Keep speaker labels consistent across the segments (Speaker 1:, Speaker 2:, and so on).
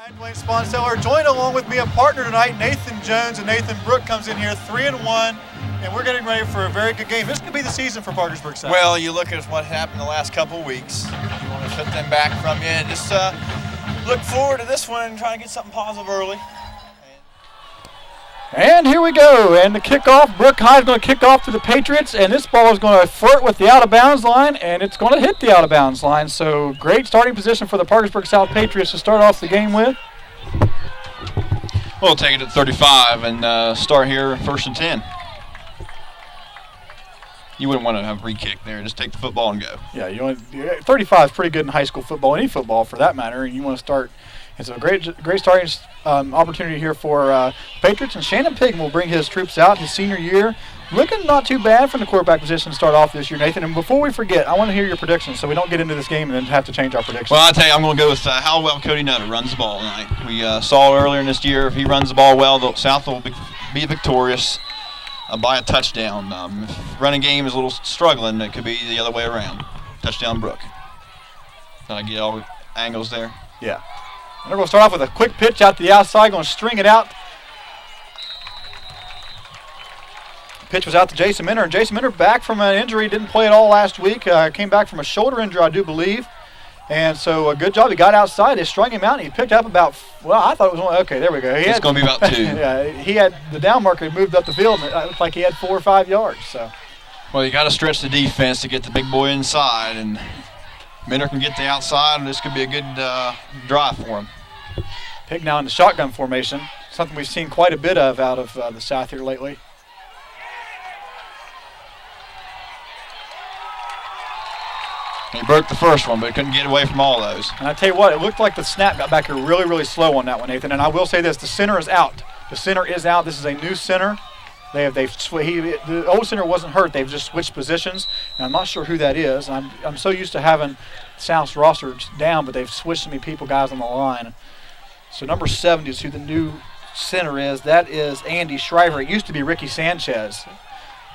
Speaker 1: I'm Dwayne Sponseller, joined along with me a partner tonight, Nathan Jones, and Nathan Brooke comes in here 3-1, and we're getting ready for a very good game. This could be the season for Parkersburg South.
Speaker 2: Well, you look at what happened the last couple of weeks. You want to put them back from you and just look forward to this one and try to get something positive early.
Speaker 1: And here we go, and the kickoff, Brooke High is going to kick off to the Patriots, and this ball is going to flirt with the out-of-bounds line, and it's going to hit the out-of-bounds line. So great starting position for the Parkersburg South Patriots to start off the game with.
Speaker 2: We'll take it at 35 and start here 1st and 10. You wouldn't want to have a free kick there. Just take the football and go.
Speaker 1: Yeah, 35 is pretty good in high school football, any football for that matter, and you want to start. It's a great starting opportunity here for Patriots, and Shannon Pigman will bring his troops out his senior year. Looking not too bad from the quarterback position to start off this year, Nathan. And before we forget, I want to hear your predictions so we don't get into this game and then have to change our predictions.
Speaker 2: Well, I'll tell you, I'm going to go with how well Cody Nutter runs the ball tonight. We saw earlier in this year, if he runs the ball well, the South will be victorious by a touchdown. If running game is a little struggling, it could be the other way around. Touchdown, Brooke. Did I get all the angles there?
Speaker 1: Yeah. And we're going to start off with a quick pitch out to the outside, going to string it out. Pitch was out to Jason Minner, and Jason Minner back from an injury, didn't play at all last week. Came back from a shoulder injury, I do believe. And so a good job. He got outside, they strung him out, and he picked up about, well, I thought it was only, okay, there we go.
Speaker 2: It's going to be about 2.
Speaker 1: Yeah, he had the down marker moved up the field, and it looked like he had 4 or 5 yards. So.
Speaker 2: Well, you got to stretch the defense to get the big boy inside, and Minner can get the outside, and this could be a good drive for him.
Speaker 1: Pig now in the shotgun formation, something we've seen quite a bit of out of the South here lately.
Speaker 2: He broke the first one, but he couldn't get away from all those.
Speaker 1: And I tell you what, it looked like the snap got back here really, really slow on that one, Nathan. And I will say this: the center is out. The center is out. This is a new center. The old center wasn't hurt. They've just switched positions, and I'm not sure who that is. I'm so used to having South's roster down, but they've switched so many guys on the line. So number 70 is who the new center is. That is Andy Shriver. It used to be Ricky Sanchez.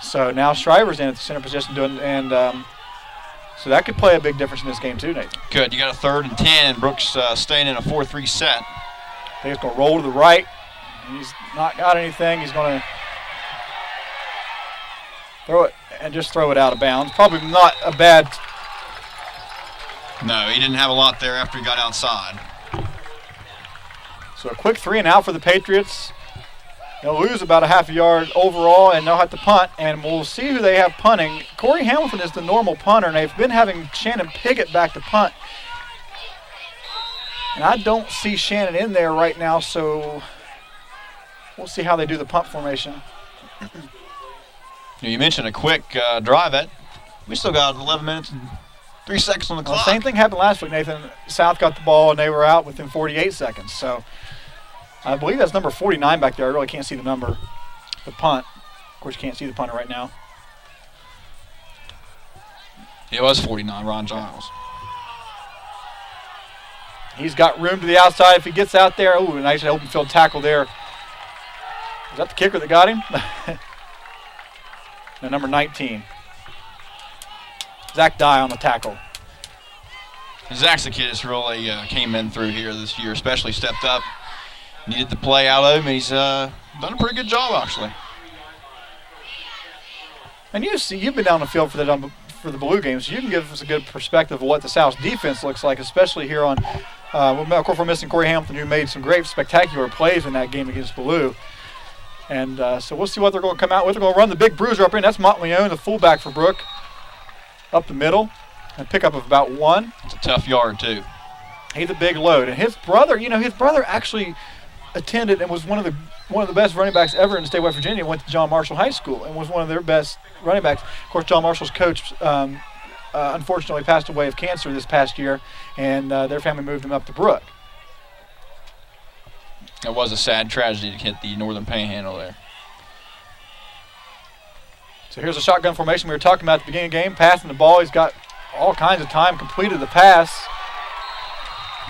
Speaker 1: So now Shriver's in at the center position doing, and so that could play a big difference in this game too, Nathan.
Speaker 2: Good. You got a 3rd and 10. Brooks staying in a 4-3 set.
Speaker 1: I think he's going to roll to the right. He's not got anything. He's going to throw it and just throw it out of bounds. Probably not a bad.
Speaker 2: No, he didn't have a lot there after he got outside.
Speaker 1: So a quick 3 and out for the Patriots. They'll lose about a half a yard overall, and they'll have to punt. And we'll see who they have punting. Corey Hamilton is the normal punter, and they've been having Shannon Piggott back to punt. And I don't see Shannon in there right now, so we'll see how they do the punt formation.
Speaker 2: You mentioned a quick drive. We still got 11 minutes and 3 seconds on the clock.
Speaker 1: Well, same thing happened last week, Nathan. South got the ball, and they were out within 48 seconds. So I believe that's number 49 back there. I really can't see the number. The punt. Of course, you can't see the punter right now.
Speaker 2: It was 49, Ron Giles.
Speaker 1: He's got room to the outside if he gets out there. Ooh, a nice open field tackle there. Is that the kicker that got him? No, number 19. Zach Dye on the tackle.
Speaker 2: Zach's the kid that's really came in through here this year, especially stepped up. Needed the play out of him. He's done a pretty good job, actually.
Speaker 1: And you've been down the field for the Blue games, so you can give us a good perspective of what the South's defense looks like, especially here on. Of course, we're missing Corey Hamilton, who made some great, spectacular plays in that game against Blue. And so we'll see what they're going to come out with. They're going to run the big bruiser up in. That's Montleone, the fullback for Brooke, up the middle, and pick up of about 1.
Speaker 2: It's a tough yard too.
Speaker 1: He's a big load, and his brother actually attended and was one of the best running backs ever in the state of West Virginia. Went to John Marshall High School and was one of their best running backs. Of course, John Marshall's coach unfortunately passed away of cancer this past year, and their family moved him up to Brooke.
Speaker 2: It was a sad tragedy to hit the northern panhandle there.
Speaker 1: So here's a shotgun formation we were talking about at the beginning of the game. Passing the ball. He's got all kinds of time. Completed the pass.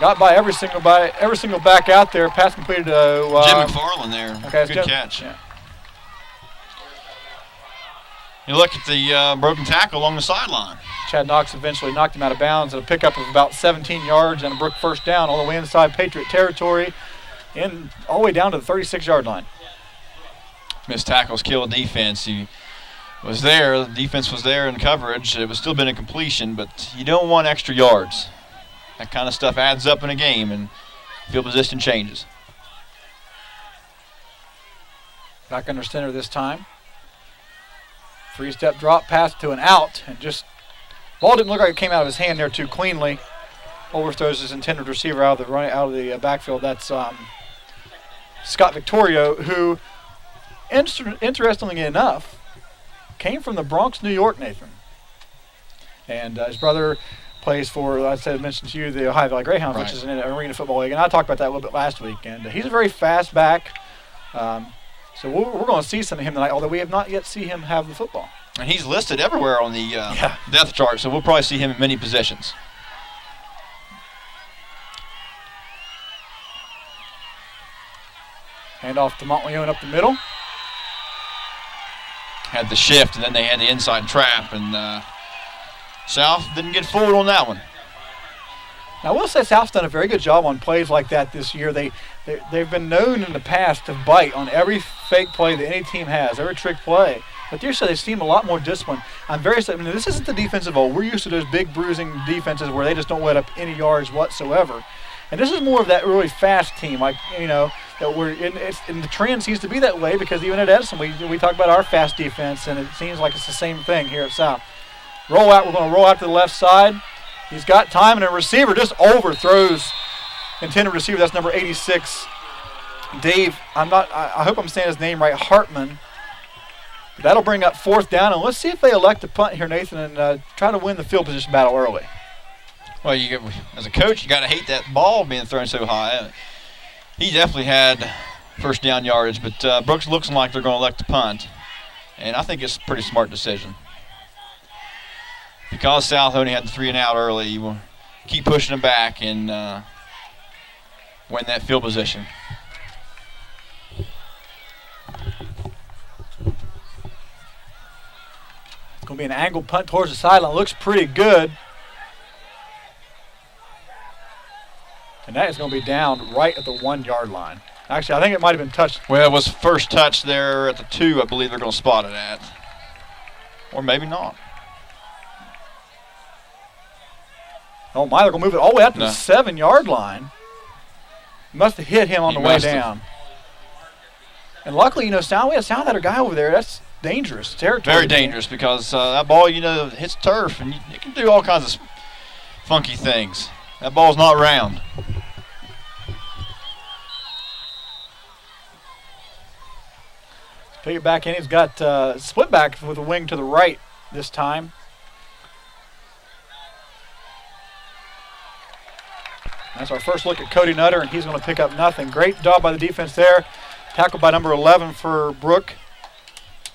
Speaker 1: Got by every single back out there. Pass completed to
Speaker 2: Jim McFarland there. Okay, good catch. Yeah. You look at the broken tackle along the sideline.
Speaker 1: Chad Knox eventually knocked him out of bounds at a pickup of about 17 yards and a Brooke first down all the way inside Patriot territory and all the way down to the 36-yard line.
Speaker 2: Missed tackles kill defense. He was there. The defense was there in coverage. It was still been a completion, but you don't want extra yards. That kind of stuff adds up in a game, and field position changes.
Speaker 1: Back under center this time. 3-step drop pass to an out, and just ball didn't look like it came out of his hand there too cleanly. Overthrows his intended receiver out of the backfield. That's Scott Victorio, who, interestingly enough, came from the Bronx, New York, Nathan. And his brother plays for, I mentioned to you, the Ohio Valley Greyhounds, which is an arena football league. And I talked about that a little bit last week. And he's a very fast back. So we're going to see some of him tonight, although we have not yet seen him have the football.
Speaker 2: And he's listed everywhere on the depth chart, so we'll probably see him in many positions.
Speaker 1: Hand off to Montleone up the middle.
Speaker 2: Had the shift, and then they had the inside trap, and South didn't get forward on that one.
Speaker 1: Now, I will say South's done a very good job on plays like that this year. They've been known in the past to bite on every fake play that any team has, every trick play. But this year they seem a lot more disciplined. This isn't the defensive old. We're used to those big bruising defenses where they just don't let up any yards whatsoever. And this is more of that really fast team, that we're in. And the trend seems to be that way because even at Edison, we talk about our fast defense, and it seems like it's the same thing here at South. Roll out. We're going to roll out to the left side. He's got time, and a receiver just overthrows intended receiver. That's number 86, Dave. I hope I'm saying his name right, Hartman. That'll bring up 4th down, and let's see if they elect to punt here, Nathan, and try to win the field position battle early.
Speaker 2: Well, as a coach, you got to hate that ball being thrown so high. He definitely had first down yardage, but Brooks looks like they're going to elect to punt, and I think it's a pretty smart decision. Because South only had the 3-and-out early, you will keep pushing them back and win that field position.
Speaker 1: It's going to be an angle punt towards the sideline. Looks pretty good. And that is going to be down right at the 1-yard line. Actually, I think it might have been touched.
Speaker 2: Well, it was first touch there at the 2, I believe they're going to spot it at. Or maybe not.
Speaker 1: Oh, my, they're going to move it all the way up to the 7-yard line. Must have hit him on the way down. And luckily, South had a guy over there. That's dangerous territory.
Speaker 2: Very dangerous because that ball, hits turf, and it can do all kinds of funky things. That ball's not round.
Speaker 1: Take it back in. He's got split back with a wing to the right this time. That's our first look at Cody Nutter, and he's going to pick up nothing. Great job by the defense there. Tackled by number 11 for Brooke.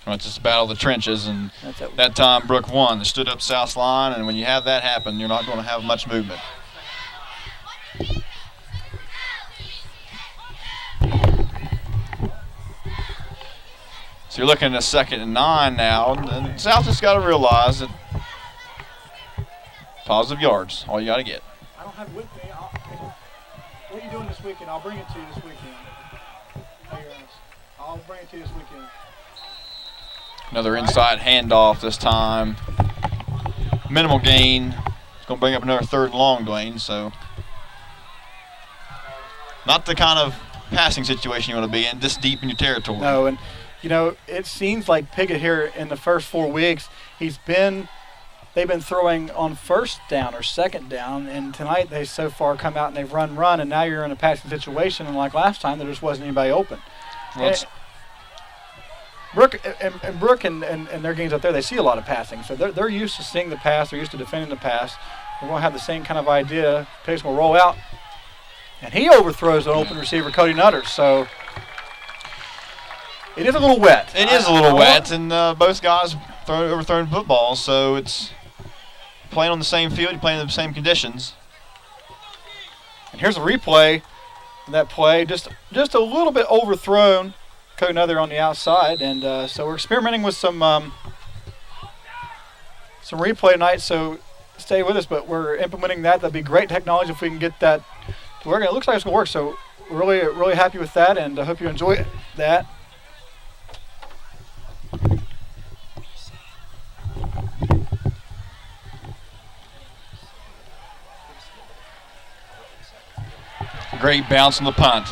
Speaker 2: Well, it's just a battle of the trenches, and that time Brooke won. They stood up South's line, and when you have that happen, you're not going to have much movement. So you're looking at 2nd and 9 now, and South just got to realize that positive yards, all you got to get.
Speaker 1: I don't have it with me. What are you doing this weekend? I'll bring it to you this weekend. I'll bring it to you this weekend.
Speaker 2: Another inside handoff this time. Minimal gain. It's going to bring up another 3rd and long, Dwayne, so not the kind of passing situation you want to be in this deep in your territory.
Speaker 1: No, and it seems like Piggott here in the first 4 weeks, they've been throwing on 1st down or 2nd down, and tonight they so far come out and they've run, and now you're in a passing situation, and like last time, there just wasn't anybody open.
Speaker 2: Well,
Speaker 1: Brooke and their games out there, they see a lot of passing, so they're used to seeing the pass, they're used to defending the pass. We're going to have the same kind of idea. Piggott's going to roll out, and he overthrows an open receiver, Cody Nutter, so it is a little wet.
Speaker 2: It is a little wet, and both guys overthrown footballs, so it's playing on the same field, playing in the same conditions.
Speaker 1: And here's a replay of that play, just a little bit overthrown. Cody Nutter on the outside, and so we're experimenting with some some replay tonight, so stay with us. But we're implementing that. That'd be great technology if we can get that to work. It looks like it's going to work, so we're really happy with that, and I hope you enjoy that.
Speaker 2: Great bounce on the punt.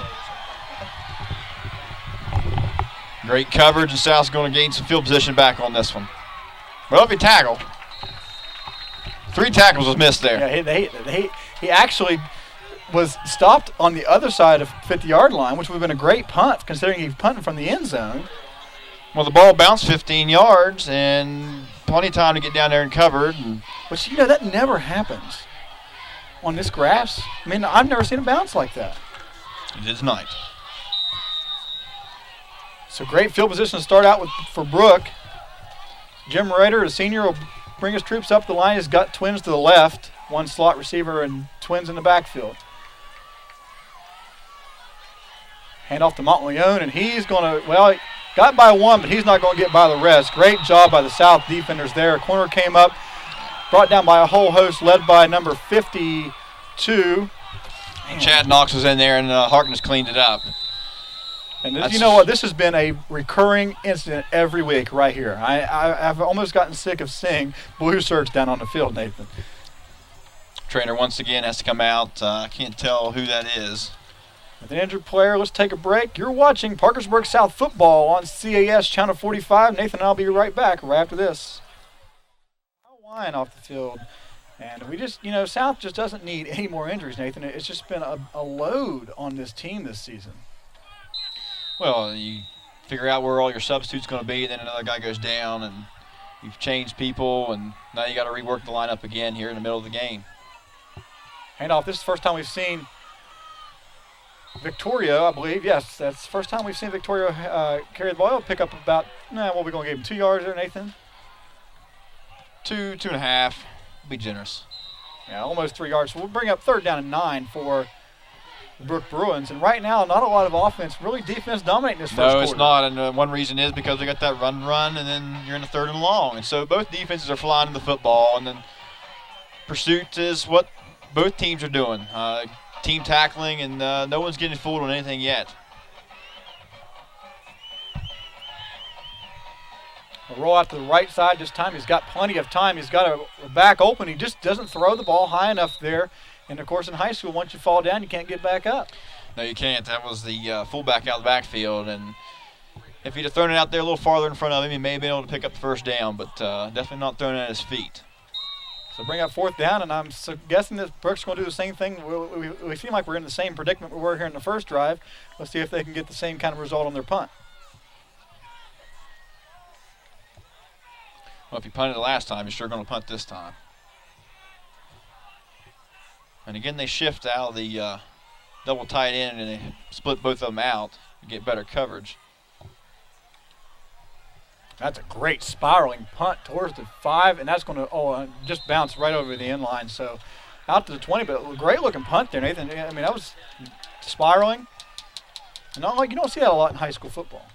Speaker 2: Great coverage, and South's going to gain some field position back on this one. Well, if he tackle. 3 tackles was missed there.
Speaker 1: Yeah, he actually was stopped on the other side of 50-yard line, which would have been a great punt considering he's punting from the end zone.
Speaker 2: Well, the ball bounced 15 yards and plenty of time to get down there and cover.
Speaker 1: But, that never happens on this grass. I mean, I've never seen a bounce like that.
Speaker 2: It did tonight.
Speaker 1: So great field position to start out with for Brooke. Jim Rader, a senior, will bring his troops up the line. He's got twins to the left, 1 slot receiver and twins in the backfield. Hand off to Montleone, and he's going to, got by 1, but he's not going to get by the rest. Great job by the South defenders there. Corner came up, brought down by a whole host, led by number 52.
Speaker 2: Chad Knox was in there, and Harkness cleaned it up.
Speaker 1: And you know what? This has been a recurring incident every week right here. I've almost gotten sick of seeing blue shirts down on the field, Nathan.
Speaker 2: Trainer once again has to come out. I can't tell who that is.
Speaker 1: With an injured player, let's take a break. You're watching Parkersburg South football on CAS Channel 45. Nathan and I'll be right back right after this. Line off the field. And we just, South just doesn't need any more injuries, Nathan. It's just been a load on this team this season.
Speaker 2: Well, you figure out where all your substitutes going to be, and then another guy goes down, and you've changed people, and now you got to rework the lineup again here in the middle of the game.
Speaker 1: Handoff. This is the first time we've seen Victoria, I believe. Yes, that's the first time we've seen Victoria carry the ball. Pick up about, what are we going to give him, 2 yards there, Nathan?
Speaker 2: 2.5. Be generous.
Speaker 1: Yeah, almost 3 yards. So we'll bring up 3rd down and 9 for the Brooke Bruins. And right now, not a lot of offense, really defense dominating this first quarter.
Speaker 2: No, it's not. And one reason is because they got that run, and then you're in the 3rd and long. And so both defenses are flying in the football, and then pursuit is what both teams are doing. Team tackling, and no one's getting fooled on anything yet.
Speaker 1: A roll out to the right side this time. He's got plenty of time. He's got a back open. He just doesn't throw the ball high enough there. And, of course, in high school, once you fall down, you can't get back up.
Speaker 2: No, you can't. That was the fullback out of the backfield. And if he'd have thrown it out there a little farther in front of him, he may have been able to pick up the first down, but definitely not throwing it at his feet.
Speaker 1: So bring up 4th down, and I'm guessing that Brooke's going to do the same thing. We seem like we're in the same predicament we were here in the first drive. Let's see if they can get the same kind of result on their punt.
Speaker 2: Well, if you punted the last time, you're sure going to punt this time. And again, they shift out of the double tight end, and they split both of them out to get better coverage.
Speaker 1: That's a great spiraling punt towards the 5, and that's going to just bounce right over the end line. So out to the 20, but a great-looking punt there, Nathan. I mean, that was spiraling. And you don't see that a lot in high school football.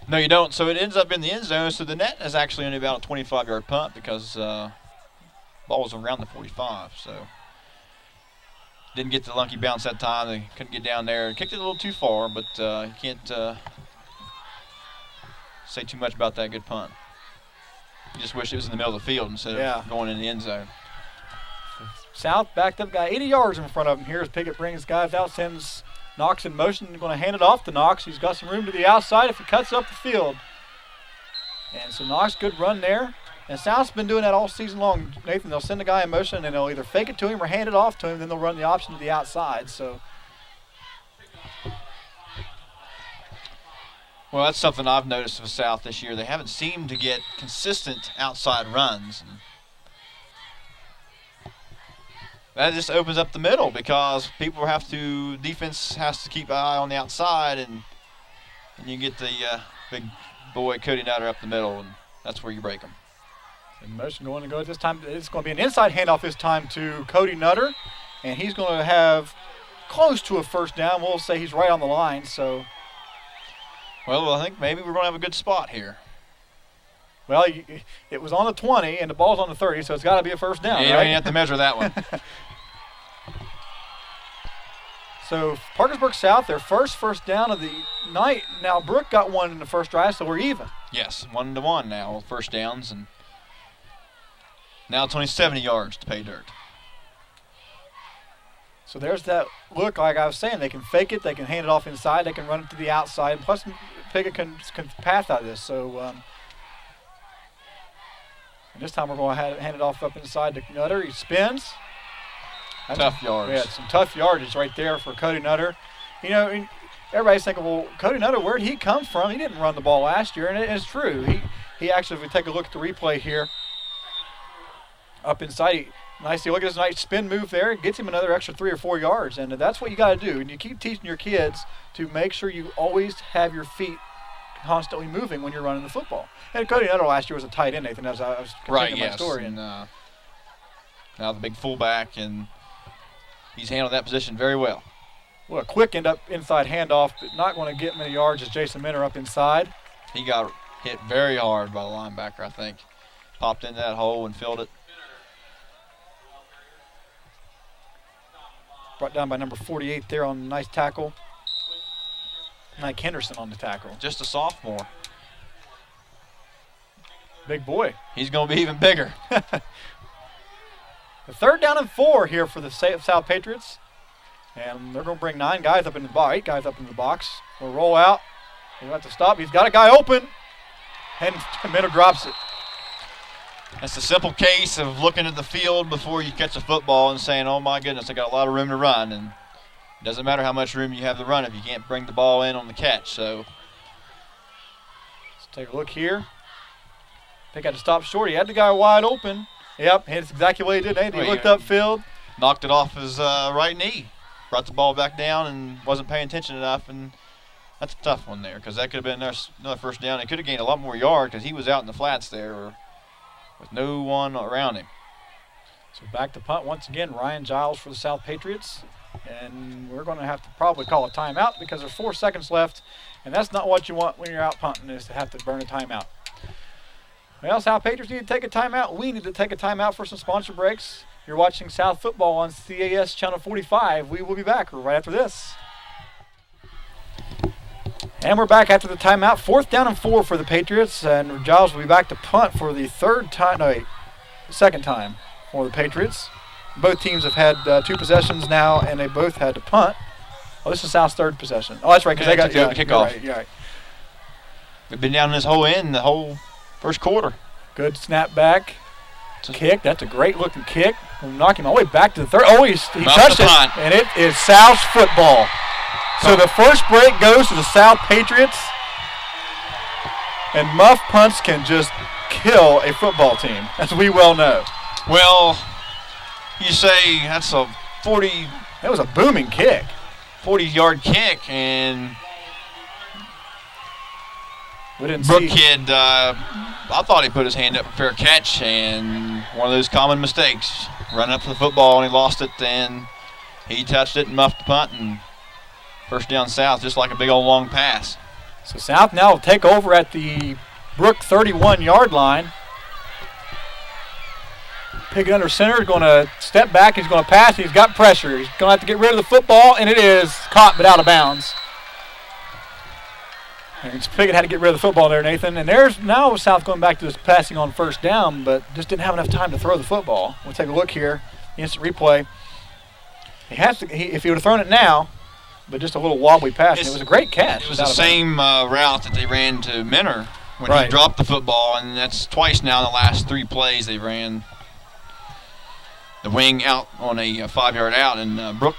Speaker 2: No, you don't. So it ends up in the end zone. So the net is actually only about a 25-yard punt because ball was around the 45. So didn't get the lucky bounce that time. They couldn't get down there. Kicked it a little too far, but you can't say too much about that good punt. You just wish it was in the middle of the field instead of going in the end zone.
Speaker 1: South backed up, got 80 yards in front of him here as Pickett brings guys out, sends Knox in motion, going to hand it off to Knox. He's got some room to the outside if he cuts up the field. And so Knox, good run there. And South's been doing that all season long. Nathan, they'll send the guy in motion, and they'll either fake it to him or hand it off to him, then they'll run the option to the outside. So,
Speaker 2: well, that's something I've noticed with South this year. They haven't seemed to get consistent outside runs. That just opens up the middle because defense has to keep an eye on the outside, and you get the big boy Cody Nutter up the middle, and that's where you break them.
Speaker 1: In motion going to go this time. It's going to be an inside handoff this time to Cody Nutter, and he's going to have close to a first down. We'll say he's right on the line. So,
Speaker 2: well, I think maybe we're going to have a good spot here.
Speaker 1: Well, it was on the 20, and the ball's on the 30, so it's got to be a first down,
Speaker 2: You
Speaker 1: right?
Speaker 2: don't even have to measure that one.
Speaker 1: So Parkersburg South, their first down of the night. Now Brooke got one in the first drive, so we're even.
Speaker 2: Yes, 1-1 now, first downs, and now it's only 70 yards to pay dirt.
Speaker 1: So there's that look, like I was saying, they can fake it, they can hand it off inside, they can run it to the outside, plus Piggott can path out of this. So and this time we're going to hand it off up inside to Nutter. He spins. That's
Speaker 2: tough yards.
Speaker 1: Yeah, some tough yardage right there for Cody Nutter. You know, everybody's thinking, well, Cody Nutter, where did he come from? He didn't run the ball last year, and it's true. He actually, if we take a look at the replay here, up inside, look at his nice spin move there. It gets him another extra 3 or 4 yards, and that's what you got to do. And you keep teaching your kids to make sure you always have your feet constantly moving when you're running the football. And Cody Nutter last year was a tight end, Nathan, as I was continuing my story.
Speaker 2: And now the big fullback, and he's handled that position very well.
Speaker 1: Well, a quick inside handoff, but not going to get many yards as Jason Minner up inside.
Speaker 2: He got hit very hard by the linebacker, I think. Popped into that hole and filled it.
Speaker 1: Brought down by number 48 there on a nice tackle. Mike Henderson on the tackle.
Speaker 2: Just a sophomore.
Speaker 1: Big boy.
Speaker 2: He's going to be even bigger.
Speaker 1: The 3rd down and 4 here for the South Patriots. And they're going to bring 8 guys up in the box. We'll roll out. He'll have to stop. He's got a guy open. And Minner drops it.
Speaker 2: That's a simple case of looking at the field before you catch a football and saying, oh my goodness, I got a lot of room to run. And it doesn't matter how much room you have to run if you can't bring the ball in on the catch. So
Speaker 1: let's take a look here. They got to stop short. He had the guy wide open. Yep, that's exactly what he did. He looked upfield.
Speaker 2: Knocked it off his right knee. Brought the ball back down and wasn't paying attention enough. And that's a tough one there because that could have been another first down. He could have gained a lot more yard because he was out in the flats there with no one around him.
Speaker 1: So back to punt once again. Ryan Giles for the South Patriots. And we're going to have to probably call a timeout because there's 4 seconds left. And that's not what you want when you're out punting, is to have to burn a timeout. Well, South Patriots need to take a timeout. We need to take a timeout for some sponsor breaks. You're watching South Football on CAS Channel 45. We will be back right after this. And we're back after the timeout. 4th down and 4 for the Patriots. And Giles will be back to punt for the second time for the Patriots. Both teams have had 2 possessions now, and they both had to punt. Oh, this is South's 3rd possession. Oh, that's right, because they got
Speaker 2: the kickoff.
Speaker 1: You're right.
Speaker 2: We've been down this whole end the whole first quarter.
Speaker 1: Good snap back. Kick. That's a great looking kick. We'll knock him all the way back to the 3rd. Oh, he touched it. And it is South's football. So the first break goes to the South Patriots. And muff punts can just kill a football team, as we well know.
Speaker 2: Well, you say that's a 40.
Speaker 1: That was a booming kick.
Speaker 2: 40-yard kick, and
Speaker 1: Brooke
Speaker 2: kid, I thought he put his hand up for fair catch, and one of those common mistakes. Running up for the football, and he lost it, and he touched it and muffed the punt, and first down South, just like a big old long pass.
Speaker 1: So South now will take over at the Brooke 31-yard line. Piggott under center, going to step back, he's going to pass, he's got pressure. He's going to have to get rid of the football, and it is caught but out of bounds. And Piggott had to get rid of the football there, Nathan. And there's now South going back to this passing on first down, but just didn't have enough time to throw the football. We'll take a look here, instant replay. If he would have thrown it now, but just a little wobbly pass, and it was a great catch.
Speaker 2: It was the same route that they ran to Minner when he dropped the football, and that's twice now in the last 3 plays they ran the wing out on a 5-yard out, and Brooke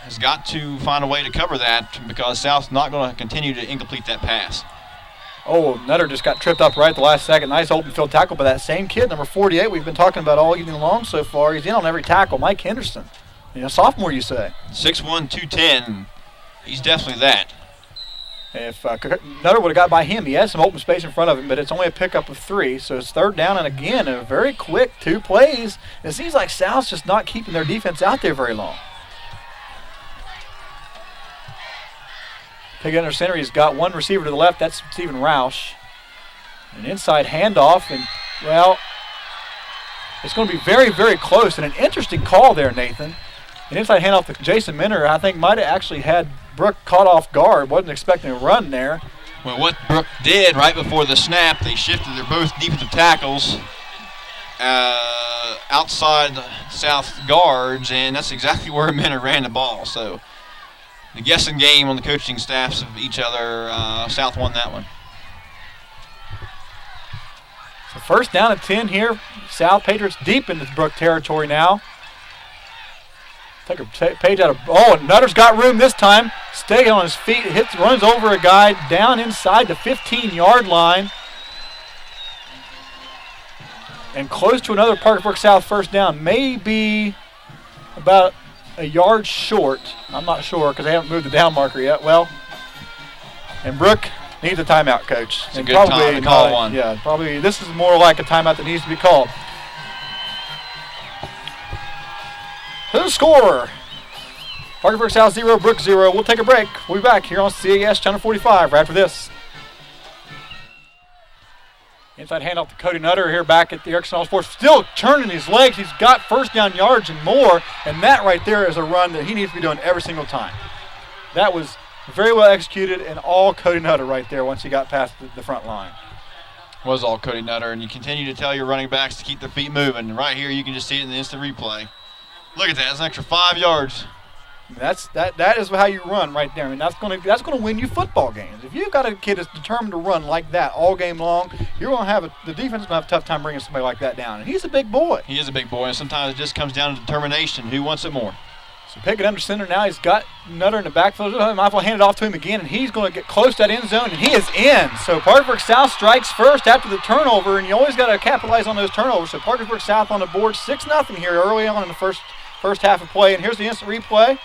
Speaker 2: has got to find a way to cover that because South's not going to continue to incomplete that pass.
Speaker 1: Oh, Nutter just got tripped up right at the last second. Nice open field tackle by that same kid, number 48 we've been talking about all evening long so far. He's in on every tackle, Mike Henderson. Sophomore, you say.
Speaker 2: 6'1", 210. He's definitely that.
Speaker 1: If Nutter would have got by him, he has some open space in front of him, but it's only a pickup of 3. So it's 3rd down, and again, a very quick 2 plays. It seems like South's just not keeping their defense out there very long. Piggott under center, he's got one receiver to the left, that's Stephen Roush. An inside handoff, and, well, it's going to be very, very close. And an interesting call there, Nathan. An inside handoff to Jason Minner, I think, might have actually had Brooke caught off guard. Wasn't expecting a run there.
Speaker 2: Well, what Brooke did right before the snap, they shifted. They're both defensive tackles outside the South guards, and that's exactly where Minner ran the ball. So the guessing game on the coaching staffs of each other, South won that one.
Speaker 1: So first down at 10 here. South Patriots deep into Brooke territory now. Take a page out of. Oh, and Nutter's got room this time. Staying on his feet, runs over a guy down inside the 15-yard line. And close to another Parkersburg South first down. Maybe about a yard short. I'm not sure because they haven't moved the down marker yet. Well, and Brooke needs a timeout, Coach.
Speaker 2: It's a good time to call one.
Speaker 1: Yeah, probably. This is more like a timeout that needs to be called. Who's the scorer? Parkersburg South 0, Brooke 0. We'll take a break. We'll be back here on CAS Channel 45 right after this. Inside handoff to Cody Nutter here back at the Erickson All Sports. Still turning his legs. He's got first down yards and more. And that right there is a run that he needs to be doing every single time. That was very well executed and all Cody Nutter right there once he got past the front line.
Speaker 2: Was all Cody Nutter. And you continue to tell your running backs to keep their feet moving. And right here you can just see it in the instant replay. Look at that. That's an extra 5 yards.
Speaker 1: That is how you run right there. I mean, that's going to win you football games. If you've got a kid that's determined to run like that all game long, you're going to have the defense is going to have a tough time bringing somebody like that down. And he's a big boy.
Speaker 2: He is a big boy, and sometimes it just comes down to determination. Who wants it more?
Speaker 1: So picking under center now. He's got Nutter in the backfield. Might as well hand it off to him again, and he's going to get close to that end zone, and he is in. So Parkersburg South strikes first after the turnover, and you always got to capitalize on those turnovers. So Parkersburg South on the board, 6-0 here early on in the first half of play. And here's the instant replay.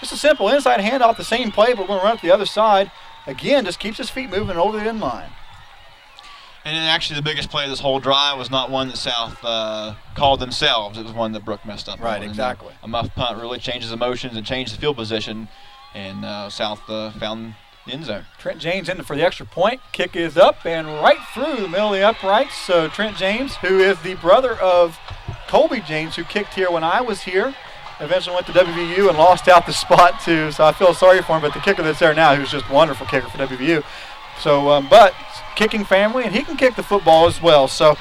Speaker 1: Just a simple inside handoff, the same play, but we're going to run it the other side. Again, just keeps his feet moving over the end line.
Speaker 2: And then actually the biggest play of this whole drive was not one that South called themselves. It was one that Brooke messed up on.
Speaker 1: Right, exactly.
Speaker 2: A muff punt really changes emotions and changes the field position, and South found the end zone.
Speaker 1: Trent James in for the extra point. Kick is up and right through the middle of the uprights. So Trent James, who is the brother of Colby James, who kicked here when I was here, eventually went to WVU and lost out the spot too. So I feel sorry for him, but the kicker that's there now, who's just a wonderful kicker for WVU. So, but kicking family, and he can kick the football as well. So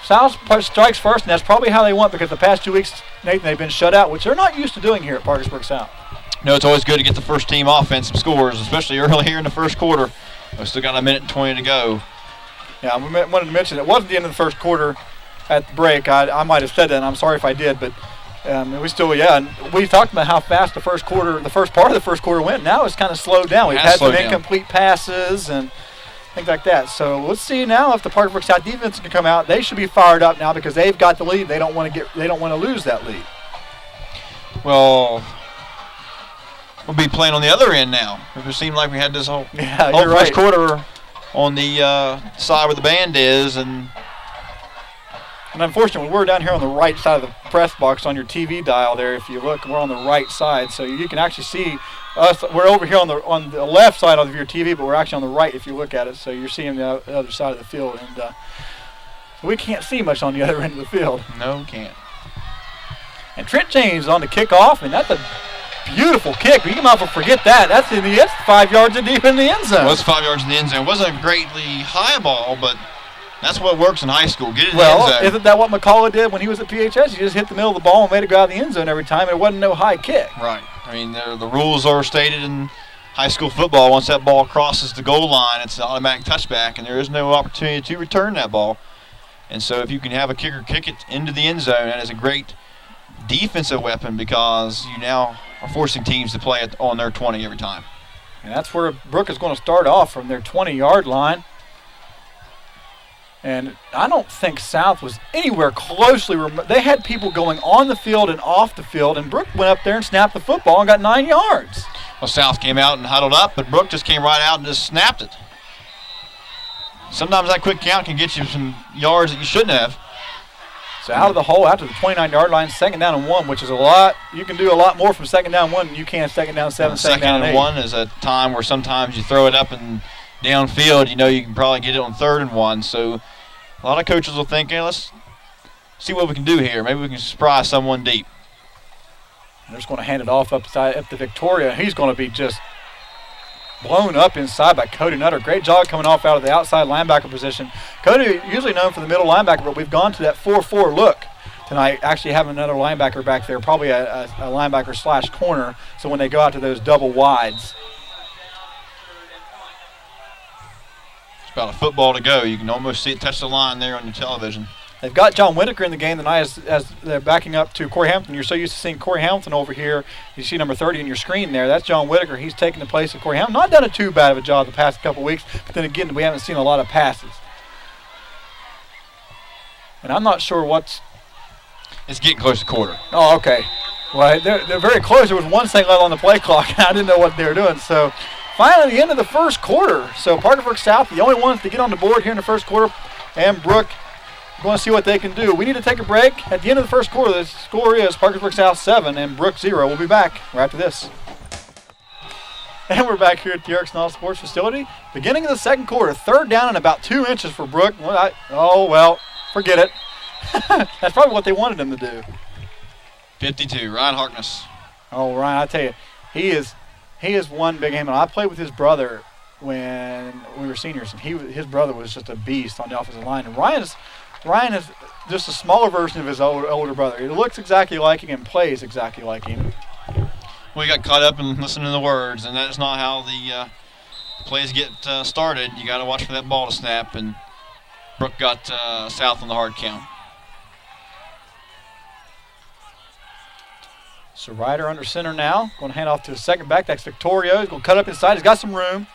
Speaker 1: South strikes first, and that's probably how they want because the past 2 weeks, Nathan, they've been shut out, which they're not used to doing here at Parkersburg South.
Speaker 2: No, it's always good to get the first team offense some scores, especially early here in the first quarter. We've still got a minute and 20 to go.
Speaker 1: Yeah, I wanted to mention it wasn't the end of the first quarter at the break. I might have said that, and I'm sorry if I did, but we still, and we talked about how fast the first part of the first quarter went. Now it's kind of slowed down. We've had some incomplete passes and things like that. So let's see now if the Parkersburg South defense can come out. They should be fired up now because they've got the lead. They don't want to lose that lead.
Speaker 2: Well, we'll be playing on the other end now. It seemed like we had this whole
Speaker 1: right.
Speaker 2: first quarter on the side where the band is, and
Speaker 1: unfortunately, we're down here on the right side of the press box on your TV dial there. If you look, we're on the right side, so you can actually see us. We're over here on the left side of your TV, but we're actually on the right if you look at it. So you're seeing the other side of the field, and we can't see much on the other end of the field.
Speaker 2: No, we can't.
Speaker 1: And Trent James on the kickoff, and that's a beautiful kick. You might as well forget that. That's 5 yards deep in the end zone.
Speaker 2: It was 5 yards in the end zone. It wasn't a greatly high ball, but that's what works in high school. Get it in the end zone.
Speaker 1: Isn't that what McCullough did when he was at PHS? He just hit the middle of the ball and made it go out of the end zone every time. It wasn't no high kick.
Speaker 2: Right. I mean, the rules are stated in high school football. Once that ball crosses the goal line, it's an automatic touchback, and there is no opportunity to return that ball. And so if you can have a kicker kick it into the end zone, that is a great defensive weapon because you now are forcing teams to play it on their 20 every time.
Speaker 1: And that's where Brooke is going to start off from their 20-yard line. And I don't think South was anywhere closely remote. They had people going on the field and off the field, and Brooke went up there and snapped the football and got 9 yards.
Speaker 2: Well, South came out and huddled up, but Brooke just came right out and just snapped it. Sometimes that quick count can get you some yards that you shouldn't have.
Speaker 1: So out of the hole after the 29-yard line, 2nd down and 1, which is a lot. You can do a lot more from 2nd down 1 than you can 2nd down 7, 2nd down 8.
Speaker 2: 2nd and 1 is a time where sometimes you throw it up and downfield, you can probably get it on 3rd and 1. So a lot of coaches will think, hey, let's see what we can do here. Maybe we can surprise someone deep.
Speaker 1: They're just going to hand it off up to Victoria. He's going to be just blown up inside by Cody Nutter. Great job coming off out of the outside linebacker position. Cody usually known for the middle linebacker, but we've gone to that 4-4 look tonight, actually having another linebacker back there, probably a linebacker slash corner, so when they go out to those double wides.
Speaker 2: It's about a football to go. You can almost see it touch the line there on your television.
Speaker 1: They've got John Whitaker in the game tonight as they're backing up to Corey Hamilton. You're so used to seeing Corey Hamilton over here. You see number 30 in your screen there. That's John Whitaker. He's taking the place of Corey Hamilton. Not done too bad of a job the past couple weeks, but then again, we haven't seen a lot of passes. And I'm not sure what's...
Speaker 2: It's getting close to quarter.
Speaker 1: Oh, okay. Well, they're very close. There was 1 second left on the play clock, and I didn't know what they were doing. So finally, the end of the first quarter. So Parkersburg South, the only ones to get on the board here in the first quarter, and Brooke going to see what they can do. We need to take a break. At the end of the first quarter, the score is Parkersburg South 7 and Brooke 0. We'll be back right after this. And we're back here at the Erickson All Sports Facility. Beginning of the second quarter, 3rd down and about 2 inches for Brooke. Well, forget it. That's probably what they wanted him to do.
Speaker 2: 52, Ryan Harkness.
Speaker 1: Oh, Ryan, I tell you, he is one big hammer. I played with his brother when we were seniors, and his brother was just a beast on the offensive line. And Ryan is just a smaller version of his older brother. He looks exactly like him and plays exactly like him.
Speaker 2: We got caught up in listening to the words, and that's not how the plays get started. You got to watch for that ball to snap, and Brooke got South on the hard count.
Speaker 1: So Ryder under center now. Going to hand off to his second back. That's Victoria. He's going to cut up inside. He's got some room.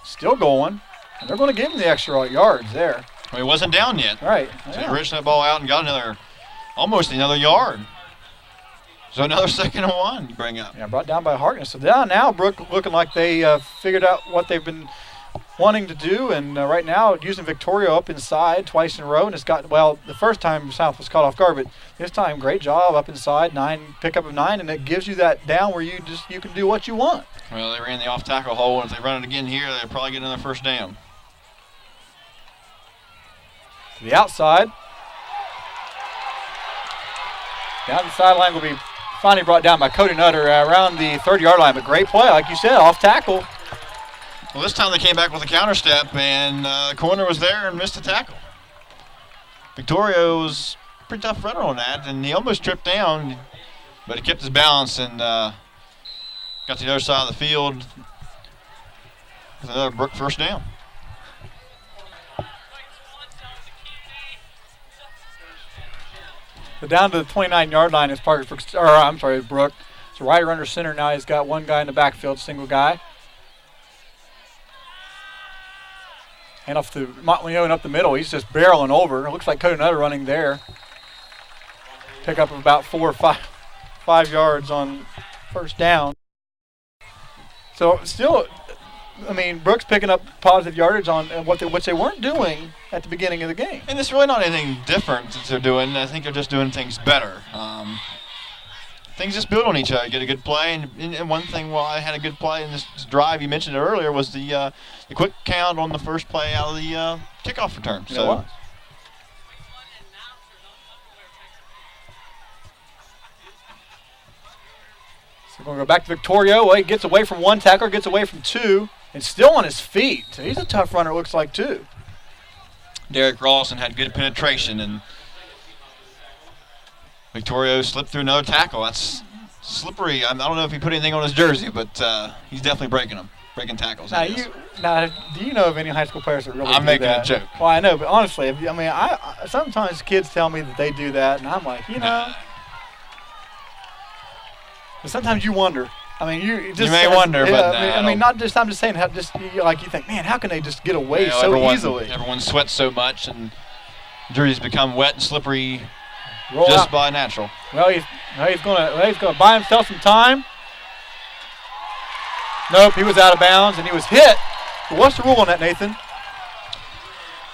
Speaker 1: Still going. And they're going to give him the extra yards there.
Speaker 2: Well, he wasn't down yet.
Speaker 1: Right.
Speaker 2: So he reached that ball out and got almost another yard. So another 2nd and 1 you bring up.
Speaker 1: Yeah, brought down by Harkness. So now Brooke looking like they figured out what they've been wanting to do, and right now using Victoria up inside twice in a row, and it's got, the first time South was caught off guard, but this time great job up inside, pickup of 9, and it gives you that down where you can do what you want.
Speaker 2: Well, they ran the off tackle hole, and if they run it again here, they'll probably get another 1st down.
Speaker 1: To the outside. Down the sideline will be finally brought down by Cody Nutter around the 30-yard line, but great play, like you said, off tackle.
Speaker 2: Well, this time they came back with a counter step, and the corner was there and missed the tackle. Victoria was a pretty tough runner on that, and he almost tripped down, but he kept his balance and got to the other side of the field with another Brooke 1st down.
Speaker 1: So down to the 29-yard line is Brooke. So Ryder under center now. He's got one guy in the backfield, single guy. And off to Montleone up the middle. He's just barreling over. It looks like Cody Nutter running there. Pick up about 4 or 5 yards on 1st down. So still, Brooks picking up positive yardage on what they weren't doing at the beginning of the game.
Speaker 2: And it's really not anything different that they're doing. I think they're just doing things better. Things just build on each other. Get a good play, and one thing I had a good play in this drive, you mentioned it earlier, was the quick count on the first play out of the kickoff return. So
Speaker 1: we're going to go back to Victoria. Well, he gets away from 1 tackler, gets away from 2, and still on his feet. So he's a tough runner, it looks like, too.
Speaker 2: Derek Rawson had good penetration, and Victoria slipped through another tackle. That's slippery. I don't know if he put anything on his jersey, but he's definitely breaking tackles.
Speaker 1: Now, do you know of any high school players that really do that?
Speaker 2: I'm making a joke.
Speaker 1: Well, I know, but honestly, I sometimes kids tell me that they do that, and I'm like, But sometimes you wonder. You
Speaker 2: may wonder, but
Speaker 1: not just. I'm just saying, you think, man, how can they just get away so easily?
Speaker 2: Everyone sweats so much, and jerseys become wet and slippery by natural.
Speaker 1: Well, he's gonna buy himself some time. Nope, he was out of bounds and he was hit. But what's the rule on that, Nathan?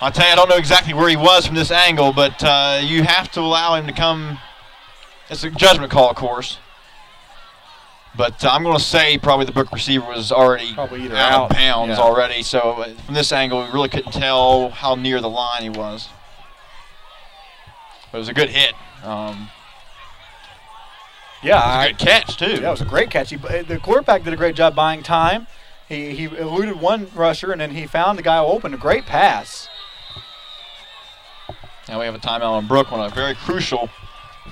Speaker 2: I'll tell you, I don't know exactly where he was from this angle, but you have to allow him to come. It's a judgment call, of course. But I'm going to say probably the Brooke receiver was already
Speaker 1: either
Speaker 2: out of bounds
Speaker 1: yeah.
Speaker 2: already. So from this angle, we really couldn't tell how near the line he was. But it was a good hit.
Speaker 1: Yeah,
Speaker 2: it was a good catch, too.
Speaker 1: Yeah, it was a great catch. The quarterback did a great job buying time. He eluded one rusher, and then he found the guy open. A great pass.
Speaker 2: Now we have a timeout on Brooke on a very crucial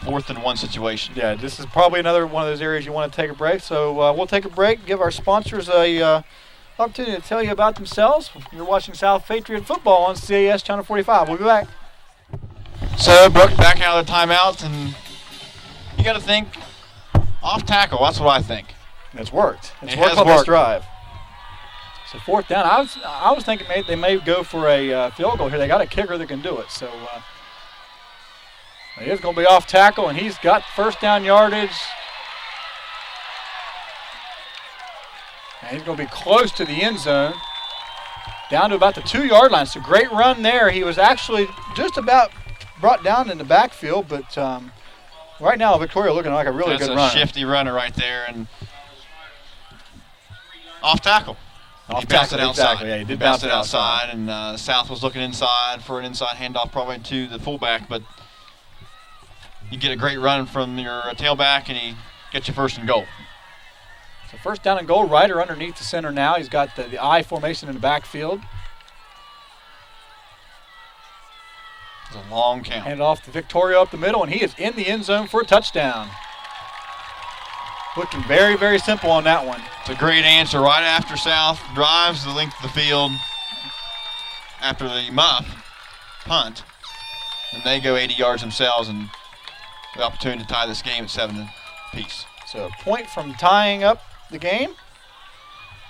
Speaker 2: 4th and 1 situation.
Speaker 1: Yeah, this is probably another one of those areas you want to take a break. So we'll take a break, give our sponsors a opportunity to tell you about themselves. You're watching South Patriot football on CAS Channel 45. We'll be back.
Speaker 2: So Brooke back out of the timeout, and you got to think off tackle. That's what I think.
Speaker 1: It's worked. It's
Speaker 2: it
Speaker 1: worked
Speaker 2: has
Speaker 1: on
Speaker 2: worked.
Speaker 1: this drive. So 4th down. I was thinking they may go for a field goal here. They got a kicker that can do it. So he is going to be off tackle, and he's got 1st down yardage. And he's going to be close to the end zone, down to about the 2-yard line. So great run there. He was actually just about brought down in the backfield, but right now Victoria looking like a really good runner.
Speaker 2: That's a shifty runner right there, and off tackle. He bounced it outside.
Speaker 1: Exactly. Yeah, he did
Speaker 2: bounce it outside, and South was looking inside for an inside handoff probably to the fullback, but you get a great run from your tailback, and he gets you 1st and goal.
Speaker 1: So 1st down and goal, Ryder underneath the center now. He's got the I formation in the backfield.
Speaker 2: It's a long count.
Speaker 1: Hand it off to Victoria up the middle, and he is in the end zone for a touchdown. Looking very, very simple on that one.
Speaker 2: It's a great answer right after South drives the length of the field after the muff punt, and they go 80 yards themselves, and the opportunity to tie this game at 7 apiece.
Speaker 1: So a point from tying up the game.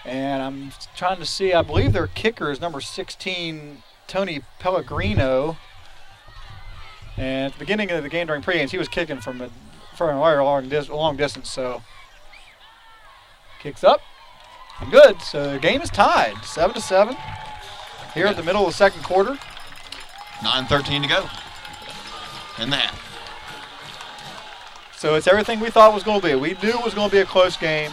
Speaker 1: And I'm trying to see, I believe their kicker is number 16, Tony Pellegrino. And at the beginning of the game during pregame, he was kicking from a long distance. So kicks up and good. So the game is tied, 7-7. Here at the middle of the 2nd quarter.
Speaker 2: 9:13 to go in the half.
Speaker 1: So it's everything we thought it was going to be. We knew it was going to be a close game.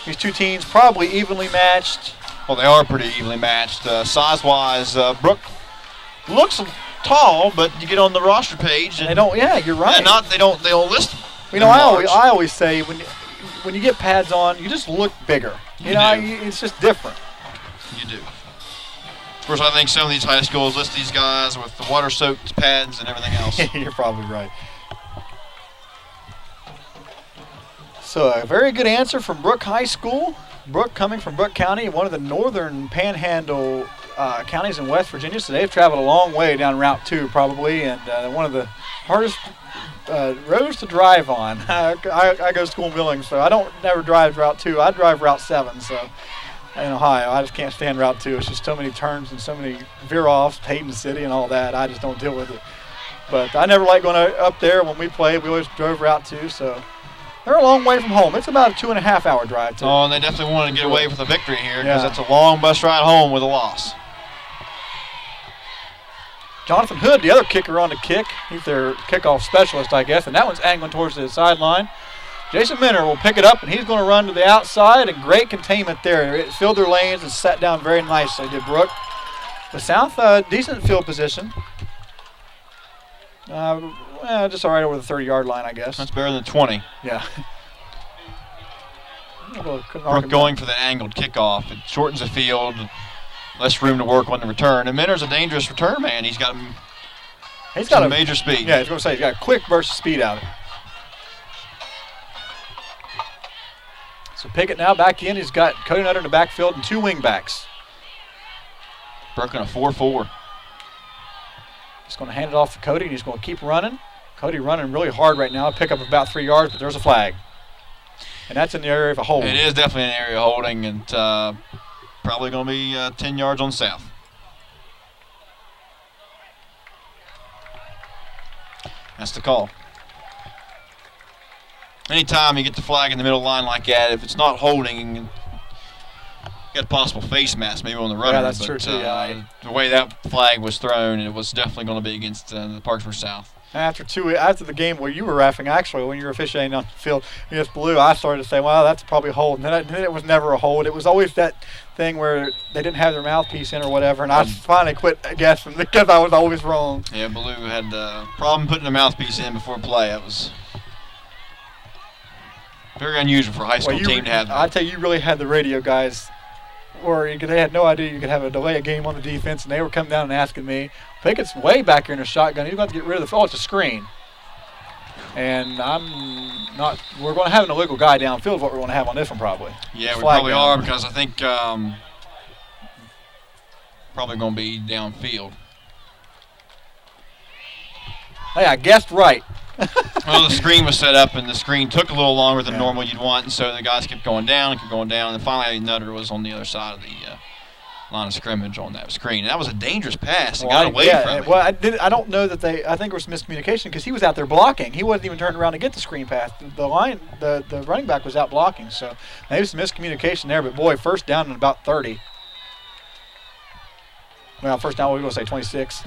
Speaker 1: These two teams probably evenly matched.
Speaker 2: Well, they are pretty evenly matched. Size-wise, Brooke looks tall, but you get on the roster page and
Speaker 1: they don't. Yeah, you're right.
Speaker 2: They don't list.
Speaker 1: You know, I always say when you get pads on, you just look bigger. You know, it's just different.
Speaker 2: You do. Of course, I think some of these high schools list these guys with the water-soaked pads and everything else.
Speaker 1: You're probably right. So a very good answer from Brooke High School. Brooke coming from Brooke County, one of the northern panhandle counties in West Virginia. So they've traveled a long way down Route 2 probably, and one of the hardest roads to drive on. I go to school in Billings, so I don't never drive Route 2. I drive Route 7, so in Ohio. I just can't stand Route 2. It's just so many turns and so many veer-offs, Hayden City and all that. I just don't deal with it. But I never like going up there when we played. We always drove Route 2, so they're a long way from home. It's about a 2.5-hour drive, too.
Speaker 2: Oh, and they definitely wanted to get away with a victory here because that's a long bus ride home with a loss.
Speaker 1: Jonathan Hood, the other kicker on the kick. He's their kickoff specialist, I guess, and that one's angling towards the sideline. Jason Minner will pick it up, and he's going to run to the outside, and great containment there. It filled their lanes and sat down very nicely, did Brooke. The South, decent field position. Just all right over the 30-yard line, I guess.
Speaker 2: That's better than 20.
Speaker 1: Yeah.
Speaker 2: Brooke going for the angled kickoff. It shortens the field, less room to work on the return. And Minner's a dangerous return man. He's got some major speed.
Speaker 1: Yeah, I was going to say, he's got a quick burst of speed out of it. So Pickett now back in. He's got Cody Nutter in the backfield and 2 wing backs.
Speaker 2: Brooke on a 4-4.
Speaker 1: He's going to hand it off to Cody, and he's going to keep running. Cody running really hard right now. Pick up about 3 yards, but there's a flag. And that's in the area of a hold.
Speaker 2: It is definitely an area of holding, and probably going to be 10 yards on South. That's the call. Anytime you get the flag in the middle line like that, if it's not holding, you got a possible face mask maybe on the runner.
Speaker 1: Yeah, that's true too.
Speaker 2: The way that flag was thrown, it was definitely going to be against the Parkersburg South.
Speaker 1: After the game where you were reffing, actually, when you were officiating on the field against Blue, I started to say, well, that's probably a hold. And then it was never a hold. It was always that thing where they didn't have their mouthpiece in or whatever, and I finally quit guessing because I was always wrong.
Speaker 2: Yeah, Blue had a problem putting the mouthpiece in before play. That was very unusual for a high school team to have that.
Speaker 1: I tell you, you really had the radio guys where they had no idea you could have a delay a game on the defense, and they were coming down and asking me, Pickett's way back here in a shotgun. He's going to get rid of the – oh, it's a screen. And I'm not – we're going to have an illegal guy downfield is what we're going to have on this one probably.
Speaker 2: Yeah, we probably are because I think probably going to be downfield.
Speaker 1: Hey, I guessed right.
Speaker 2: Well, the screen was set up, and the screen took a little longer than normal you'd want, and so the guys kept going down, and finally Nutter was on the other side of the line of scrimmage on that screen. And that was a dangerous pass. He got away from it.
Speaker 1: Well, I don't know that I think it was miscommunication because he was out there blocking. He wasn't even turning around to get the screen pass. The running back was out blocking, so maybe some miscommunication there. But boy, first down in about 30. Well, first down, we're going to say 26.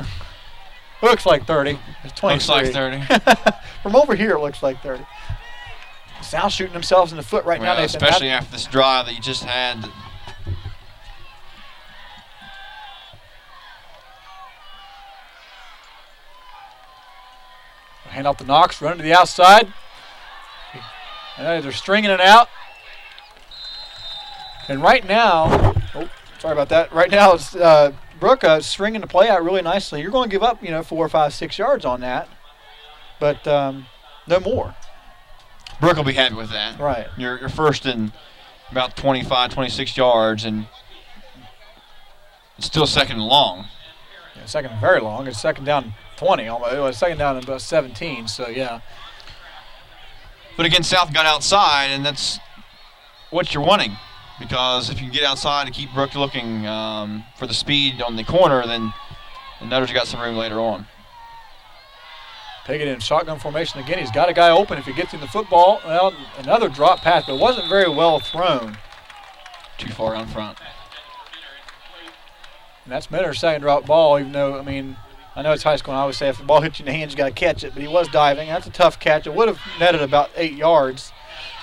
Speaker 1: Looks like 30. It's 23.
Speaker 2: Looks like 30.
Speaker 1: From over here, it looks like 30. South shooting themselves in the foot right now.
Speaker 2: Especially after this drive that you just had.
Speaker 1: Hand off to Knox, running to the outside. And they're stringing it out. And right now, sorry about that. Right now, it's Brooke stringing the play out really nicely. You're going to give up, 4, 5, 6 yards on that, but no more.
Speaker 2: Brooke will be happy with that.
Speaker 1: Right.
Speaker 2: You're first in about 25, 26 yards, and it's still second and long.
Speaker 1: Yeah, second very long. It's second down 20 almost. It was second down in about 17, so yeah.
Speaker 2: But again, South got outside, and that's what you're wanting. Because if you can get outside and keep Brooke looking for the speed on the corner, then the Nutters got some room later on.
Speaker 1: Pickett in shotgun formation again. He's got a guy open if he gets in the football. Well, another drop pass, but it wasn't very well thrown.
Speaker 2: Too far out front.
Speaker 1: And that's Minter's second drop ball, even though, I know it's high school, and I always say if the ball hits you in the hands, you got to catch it. But he was diving. That's a tough catch. It would have netted about 8 yards.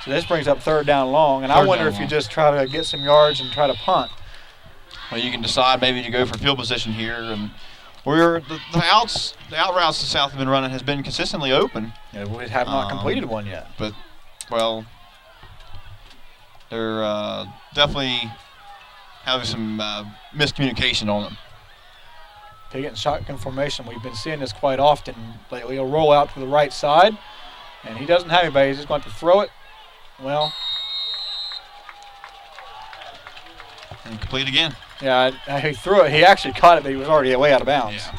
Speaker 1: So this brings up third down long, and I wonder if you just try to get some yards and try to punt.
Speaker 2: Well, you can decide maybe to go for field position here, and the out routes the South have been running has been consistently open.
Speaker 1: Yeah, we have not completed one yet.
Speaker 2: But they're definitely having some miscommunication on them.
Speaker 1: Pickett in shotgun formation. We've been seeing this quite often lately. He'll roll out to the right side, and he doesn't have anybody. He's just going to throw it. Well,
Speaker 2: and complete again.
Speaker 1: Yeah, he threw it. He actually caught it, but he was already way out of bounds.
Speaker 2: Yeah.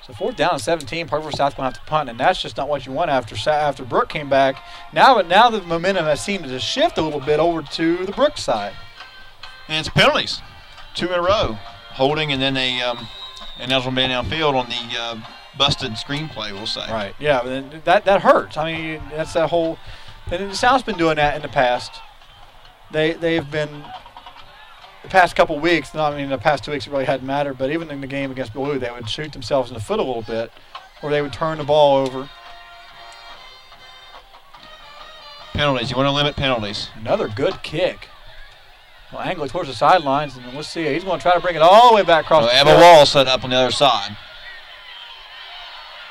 Speaker 1: So fourth down and 17. Parkersburg South's going to have to punt, and that's just not what you want after Brooke came back. Now the momentum has seemed to shift a little bit over to the Brooke side.
Speaker 2: And it's penalties, 2 in a row, holding, and then eligible man downfield on the busted screenplay, we'll say.
Speaker 1: Right. Yeah, that hurts. That's that whole. And the South's been doing that in the past. They've been the past couple weeks. The past 2 weeks it really hadn't mattered. But even in the game against Blue, they would shoot themselves in the foot a little bit, or they would turn the ball over.
Speaker 2: Penalties. You want to limit penalties.
Speaker 1: Another good kick. Well, angling towards the sidelines, and let's see. He's going to try to bring it all the way back across.
Speaker 2: They have a wall set up on the other side.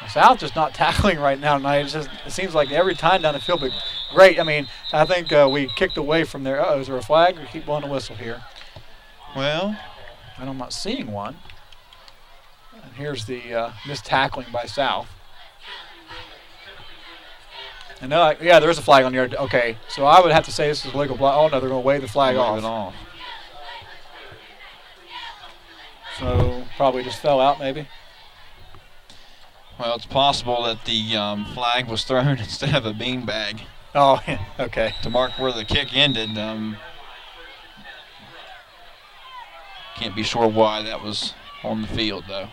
Speaker 1: South just not tackling right now tonight. It seems like every time down the field, but great. I think we kicked away from there. Is there a flag? We keep blowing the whistle here.
Speaker 2: Well,
Speaker 1: and I'm not seeing one. And here's the missed tackling by South. And there is a flag on there. Okay, so I would have to say this is a legal block. Oh no, they're going to wave the flag off. So probably just fell out, maybe.
Speaker 2: Well, it's possible that the flag was thrown instead of a beanbag.
Speaker 1: Oh, okay.
Speaker 2: To mark where the kick ended. Can't be sure why that was on the field, though.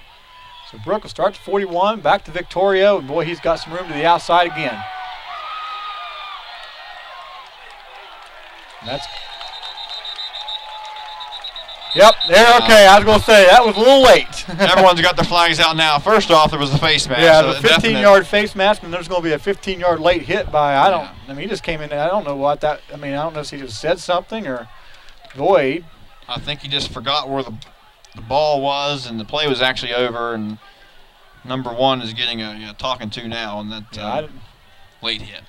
Speaker 1: So Brooke will start to 41, back to Victoria, and boy, he's got some room to the outside again. Yep, there, okay. I was going to say, that was a little late.
Speaker 2: Everyone's got their flags out now. First off, there was a face mask.
Speaker 1: Yeah,
Speaker 2: so
Speaker 1: the 15-yard face mask, and there's going to be a 15-yard late hit by, I mean, he just came in, I don't know what that, I mean, I don't know if he just said something or void.
Speaker 2: I think he just forgot where the ball was, and the play was actually over, and number 1 is getting a talking to now on that late hit.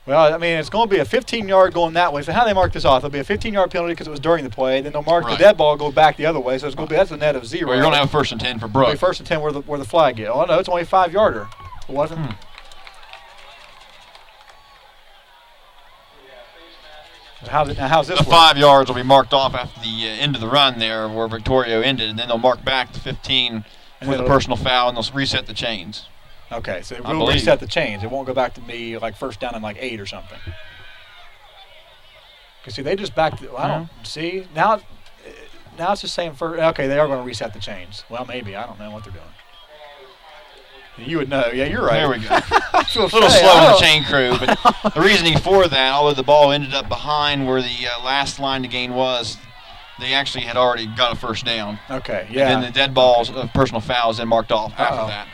Speaker 1: Well, I mean, it's going to be a 15-yard going that way. So how do they mark this off? It'll be a 15-yard penalty because it was during the play. Then they'll mark the dead ball go back the other way. So it's going to be that's a net of 0.
Speaker 2: Well, you're going to have a 1st and 10 for Brooke.
Speaker 1: First and 10 where the flag is. Oh no, it's only a 5-yarder. It wasn't. How's this?
Speaker 2: The 5 yards will be marked off after the end of the run there, where Victorio ended, and then they'll mark back the 15 for the personal foul, and they'll reset the chains.
Speaker 1: Okay, so we'll reset the chains. It won't go back to be like first down and like 8 or something. Because see, they just backed. I don't see now. Now it's just saying first. Okay, they are going to reset the chains. Well, maybe I don't know what they're doing. You would know. Yeah, you're right.
Speaker 2: There we go. A little slow in the chain crew, but the reasoning for that, although the ball ended up behind where the last line to gain was, they actually had already got a first down.
Speaker 1: Okay, yeah.
Speaker 2: And then the dead balls of personal fouls then marked off after that.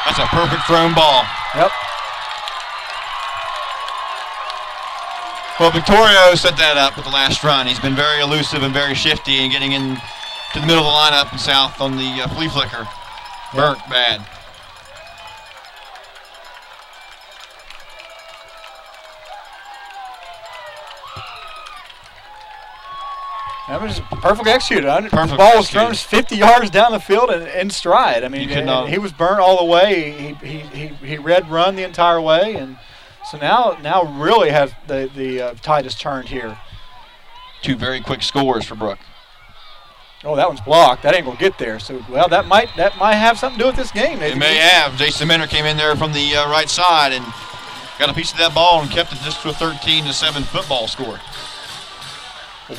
Speaker 2: That's a perfect thrown ball.
Speaker 1: Yep.
Speaker 2: Well, Victorio set that up with the last run. He's been very elusive and very shifty and getting in to the middle of the lineup and south on the flea flicker. Burnt bad.
Speaker 1: That was perfect executed.
Speaker 2: The
Speaker 1: ball was thrown 50 yards down the field and in stride. I mean, he was burnt all the way. He read run the entire way, and so now really has the tide has turned here.
Speaker 2: 2 very quick scores for Brooke.
Speaker 1: Oh, that one's blocked. That ain't gonna get there. So, well, that might have something to do with this game.
Speaker 2: It may have. Jason Minner came in there from the right side and got a piece of that ball and kept it just to a 13-7 football score.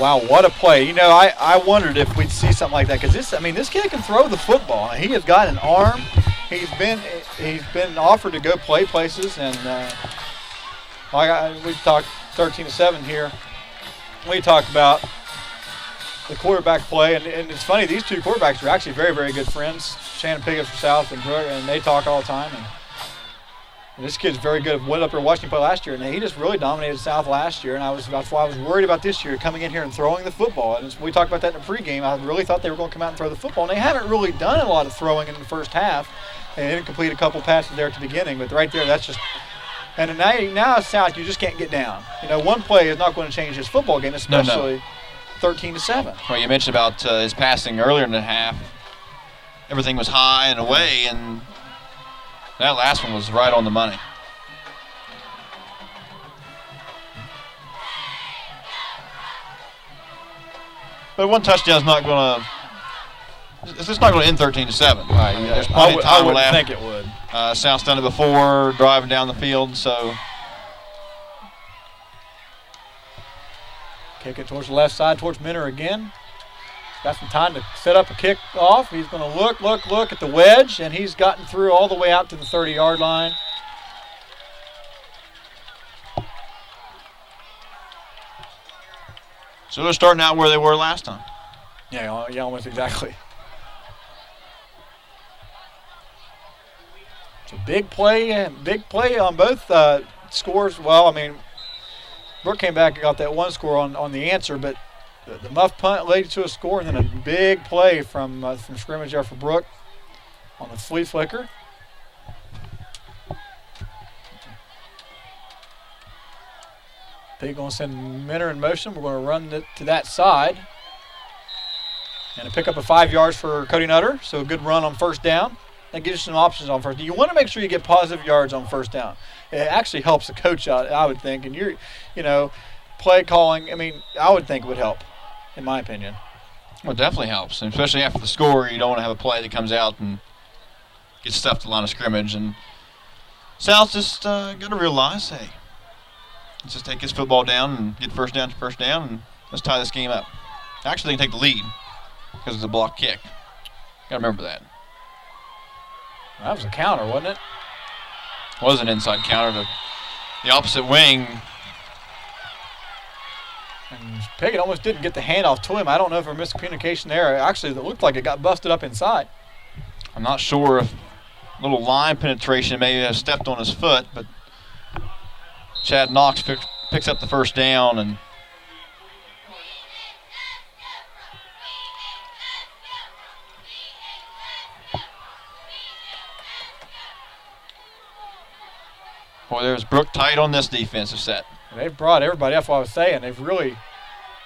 Speaker 1: Wow, what a play. You know, I wondered if we'd see something like that because this kid can throw the football. He has got an arm. He's been offered to go play places, and we talked 13-7 here. We talked about the quarterback play, and it's funny, these two quarterbacks are actually very, very good friends. Shannon Piggott from South and Brooke, and they talk all the time. And this kid's very good. Went up there watching him play last year, and he just really dominated South last year. And that's why I was worried about this year, coming in here and throwing the football. And we talked about that in the pregame. I really thought they were going to come out and throw the football, and they haven't really done a lot of throwing in the first half. They didn't complete a couple passes there at the beginning, but right there, that's just. And now South, you just can't get down. You know, one play is not going to change this football game, especially 13-7.
Speaker 2: Well, you mentioned about his passing earlier in the half. Everything was high and away, and that last one was right on the money. But one touchdown's not going to. It's just not going to end 13-7.
Speaker 1: Right.
Speaker 2: There's plenty of time left.
Speaker 1: I think it would.
Speaker 2: South's done it before, driving down the field, so.
Speaker 1: Kick it towards the left side, towards Minner again. Got some time to set up a kick off. He's going to look at the wedge, and he's gotten through all the way out to the 30-yard line.
Speaker 2: So they're starting out where they were last time.
Speaker 1: Yeah, almost exactly. It's a big play on both scores. Well, I mean, Brooke came back and got that one score on the answer, but the muff punt led to a score, and then a big play from scrimmage there for Brooke on the flea flicker. They're going to send Minner in motion. We're going to run it to that side. And pick up a 5 yards for Cody Nutter, so a good run on first down. That gives you some options on first down. You want to make sure you get positive yards on first down. It actually helps the coach out, I would think. And play calling, I mean, I would think it would help, in my opinion.
Speaker 2: Well, it definitely helps, and especially after the score. You don't want to have a play that comes out and gets stuffed to the line of scrimmage. And South's just got to realize, hey, let's just take this football down and get first down, and let's tie this game up. Actually, they can take the lead because it's a block kick. Got to remember that.
Speaker 1: That was a counter, wasn't it?
Speaker 2: Was an inside counter to the opposite wing.
Speaker 1: And Pickett almost didn't get the handoff to him. I don't know if there was miscommunication there. Actually, it looked like it got busted up inside.
Speaker 2: I'm not sure if a little line penetration maybe have stepped on his foot, but Chad Knox picks up the first down. And boy, there's Brooke tight on this defensive set.
Speaker 1: They've brought everybody. That's what I was saying.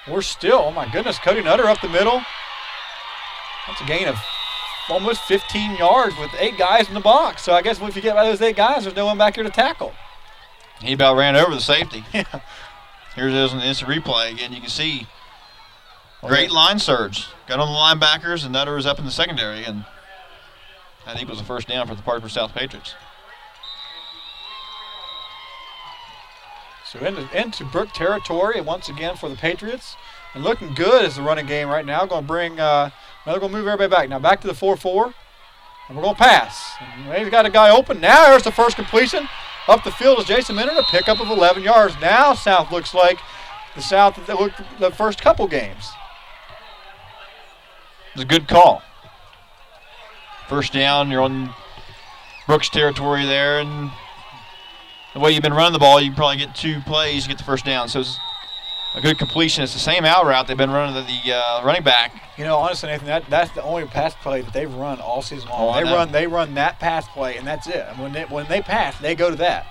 Speaker 1: We're still, oh my goodness, Cody Nutter up the middle. That's a gain of almost 15 yards with 8 guys in the box. So I guess if you get by those 8 guys, there's no one back here to tackle.
Speaker 2: He about ran over the safety.
Speaker 1: Yeah.
Speaker 2: Here's it on the instant replay. Again, you can see great line surge. Got on the linebackers, and Nutter is up in the secondary, and that equals a first down for the Parkersburg South Patriots.
Speaker 1: So into Brooke territory once again for the Patriots. And looking good as the running game right now. Going to bring, now they're going to move everybody back. Now back to the 4-4. And we're going to pass. And they've got a guy open. Now there's the first completion. Up the field is Jason Minner, a pickup of 11 yards. Now South looks like the South that looked the first couple games.
Speaker 2: It's a good call. First down, you're on Brooks territory there, and the way you've been running the ball, you can probably get 2 plays, you get the first down. So it's a good completion. It's the same out route they've been running the running back.
Speaker 1: You know, honestly, Nathan, that's the only pass play that they've run all season long.
Speaker 2: Oh,
Speaker 1: they run that pass play, and that's it. And when they pass, they go to that.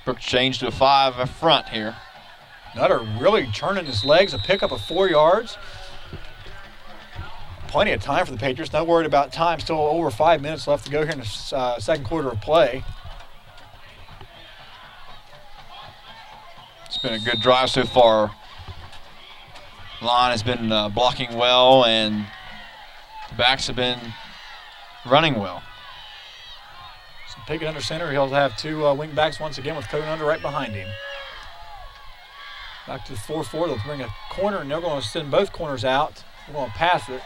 Speaker 2: Brooks changed to a 5 up front here.
Speaker 1: Nutter really churning his legs, a pickup of 4 yards. Plenty of time for the Patriots. Not worried about time. Still over 5 minutes left to go here in the second quarter of play.
Speaker 2: It's been a good drive so far. Line has been blocking well, and the backs have been running well.
Speaker 1: So Pickett under center. He'll have 2 wing backs once again with Cody Nutter right behind him. Back to the 4-4. They'll bring a corner, and they're going to send both corners out. They're going to pass it.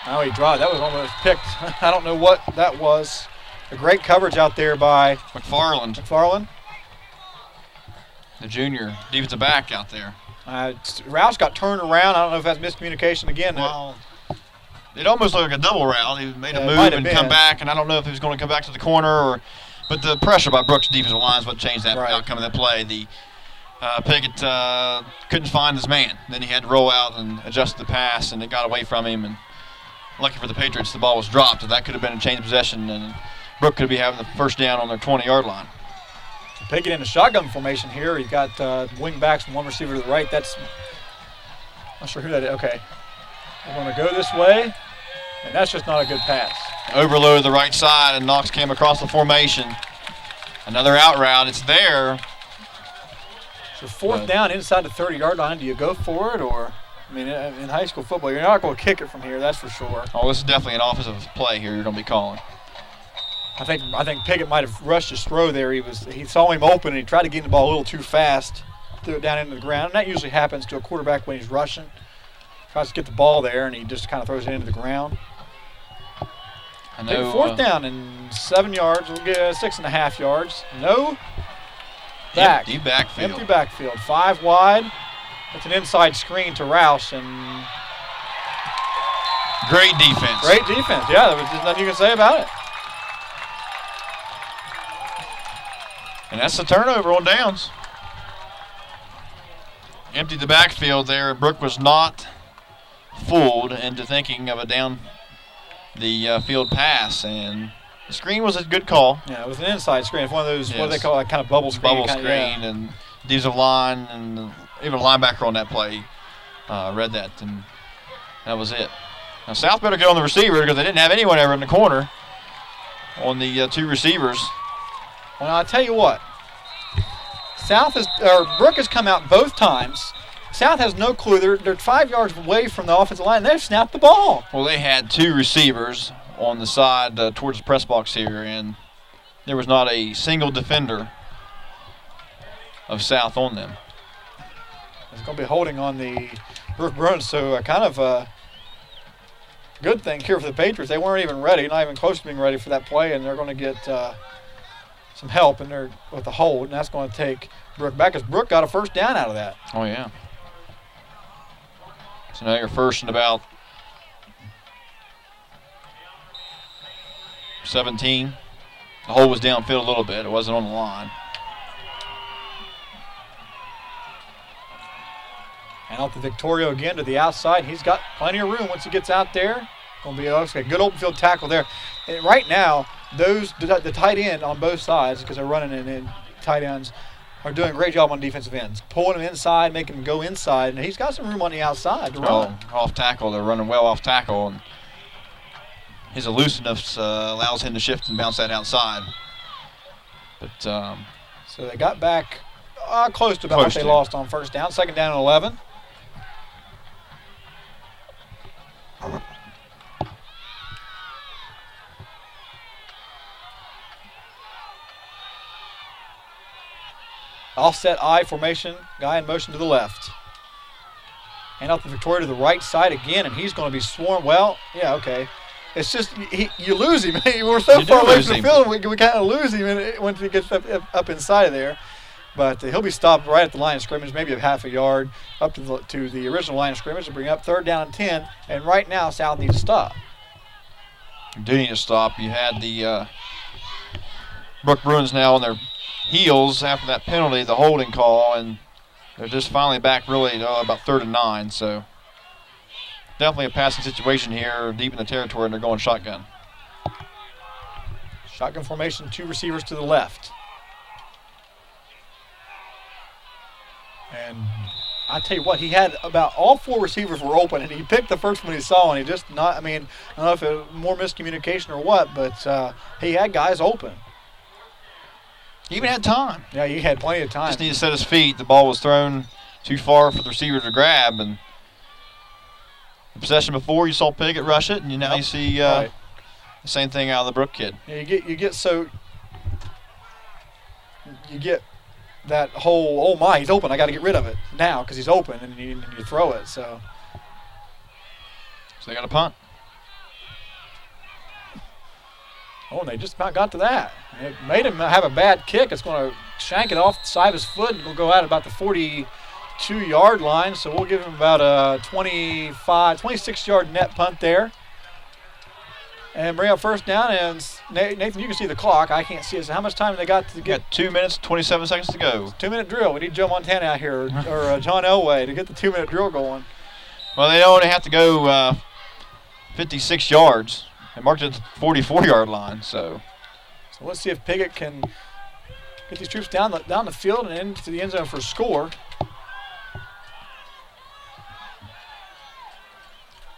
Speaker 1: Now he dropped. That was almost picked. I don't know what that was. A great coverage out there by McFarland.
Speaker 2: The junior defensive back out there.
Speaker 1: Rouse got turned around. I don't know if that's miscommunication again.
Speaker 2: Well, it almost looked like a double route. He made a move and come back, and I don't know if he was going to come back to the corner but the pressure by Brooks' defensive line is what changed that outcome of that play. The Pickett couldn't find his man. Then he had to roll out and adjust the pass, and it got away from him. And lucky for the Patriots, the ball was dropped. That could have been a change of possession, and Brooke could be having the first down on their 20-yard line.
Speaker 1: Pickett in a shotgun formation here. He's got wing backs and 1 receiver to the right. That's not sure who that is. Okay. We're going to go this way, and that's just not a good pass.
Speaker 2: Overloaded the right side, and Knox came across the formation. Another out route. It's there.
Speaker 1: So fourth down inside the 30-yard line. Do you go for it, or I mean, in high school football, you're not going to kick it from here. That's for sure.
Speaker 2: Oh, this is definitely an offensive play here. You're going to be calling.
Speaker 1: I think Pickett might have rushed his throw there. He saw him open and he tried to get the ball a little too fast, threw it down into the ground. And that usually happens to a quarterback when he's rushing. Tries to get the ball there and he just kind of throws it into the ground.
Speaker 2: I know,
Speaker 1: fourth down and 7 yards. We'll get 6.5 yards. No back.
Speaker 2: Empty backfield.
Speaker 1: Empty backfield. 5 wide. It's an inside screen to Rouse and
Speaker 2: great defense.
Speaker 1: Great defense. Yeah, there was just nothing you can say about it.
Speaker 2: And that's the turnover on downs. Emptied the backfield there. Brooke was not fooled into thinking of a down the field pass, and the screen was a good call.
Speaker 1: Yeah, it was an inside screen. It's one of those, what do they call it, kind of bubble screen.
Speaker 2: And defensive line and even a linebacker on that play read that, and that was it. Now South better get on the receiver because they didn't have anyone ever in the corner on the 2 receivers.
Speaker 1: Well, I'll tell you what. Brooke has come out both times. South has no clue. They're 5 yards away from the offensive line, and they've snapped the ball.
Speaker 2: Well, they had 2 receivers on the side towards the press box here, and there was not a single defender of South on them.
Speaker 1: It's going to be holding on the Brooke Bruins, so kind of good thing here for the Patriots. They weren't even ready, not even close to being ready for that play, and they're going to get some help in there with the hold, and that's going to take Brooke back, because Brooke got a first down out of that.
Speaker 2: Oh, yeah. So now you're first and about 17. The hole was downfield a little bit. It wasn't on the line.
Speaker 1: And out to Victorio again to the outside. He's got plenty of room once he gets out there. Going to be a good open field tackle there. And right now, the tight end on both sides, because they're running in tight ends, are doing a great job on defensive ends. Pulling him inside, making him go inside. And he's got some room on the outside to run.
Speaker 2: Off tackle. They're running well off tackle. And his elusiveness allows him to shift and bounce that outside. But
Speaker 1: so they got back close to about what they lost on first down. Second down and 11. Offset I formation, guy in motion to the left. And out to Victoria to the right side again, and he's going to be swarmed. Well, yeah, okay. It's just you lose him. We're so far away from the field, we kind of lose him once he gets up inside of there. But he'll be stopped right at the line of scrimmage, maybe a half a yard up to the original line of scrimmage to bring up third down and 10. And right now, South needs to stop.
Speaker 2: You do need to stop. You had the Brooke Bruins now on their heels after that penalty, the holding call, and they're just finally back really about 3rd and 9. So definitely a passing situation here deep in the territory, and they're going shotgun.
Speaker 1: Shotgun formation, 2 receivers to the left. And I tell you what, he had about all 4 receivers were open, and he picked the first one he saw, and he just not, I don't know if it was more miscommunication or what, but he had guys open.
Speaker 2: He even had time.
Speaker 1: Yeah, he had plenty of time.
Speaker 2: Just need to set his feet. The ball was thrown too far for the receiver to grab, and the possession before you saw Piggott rush it, and now you see the same thing out of the Brooke kid.
Speaker 1: Yeah, you get that whole, oh my, he's open, I got to get rid of it now because he's open, and you throw it. So
Speaker 2: they got a punt.
Speaker 1: Oh, and they just about got to that. It made him have a bad kick. It's going to shank it off the side of his foot, and will go out about the 42-yard line. So we'll give him about a 26-yard net punt there. And bring up first down. And Nathan, you can see the clock. I can't see it. So how much time have they got to get?
Speaker 2: 2 minutes, 27 seconds to go.
Speaker 1: 2-minute drill. We need Joe Montana out here or John Elway to get the 2-minute drill going.
Speaker 2: Well, they only have to go 56 yards. They marked it at the 44-yard line. So
Speaker 1: let's see if Piggott can get these troops down the field and into the end zone for a score.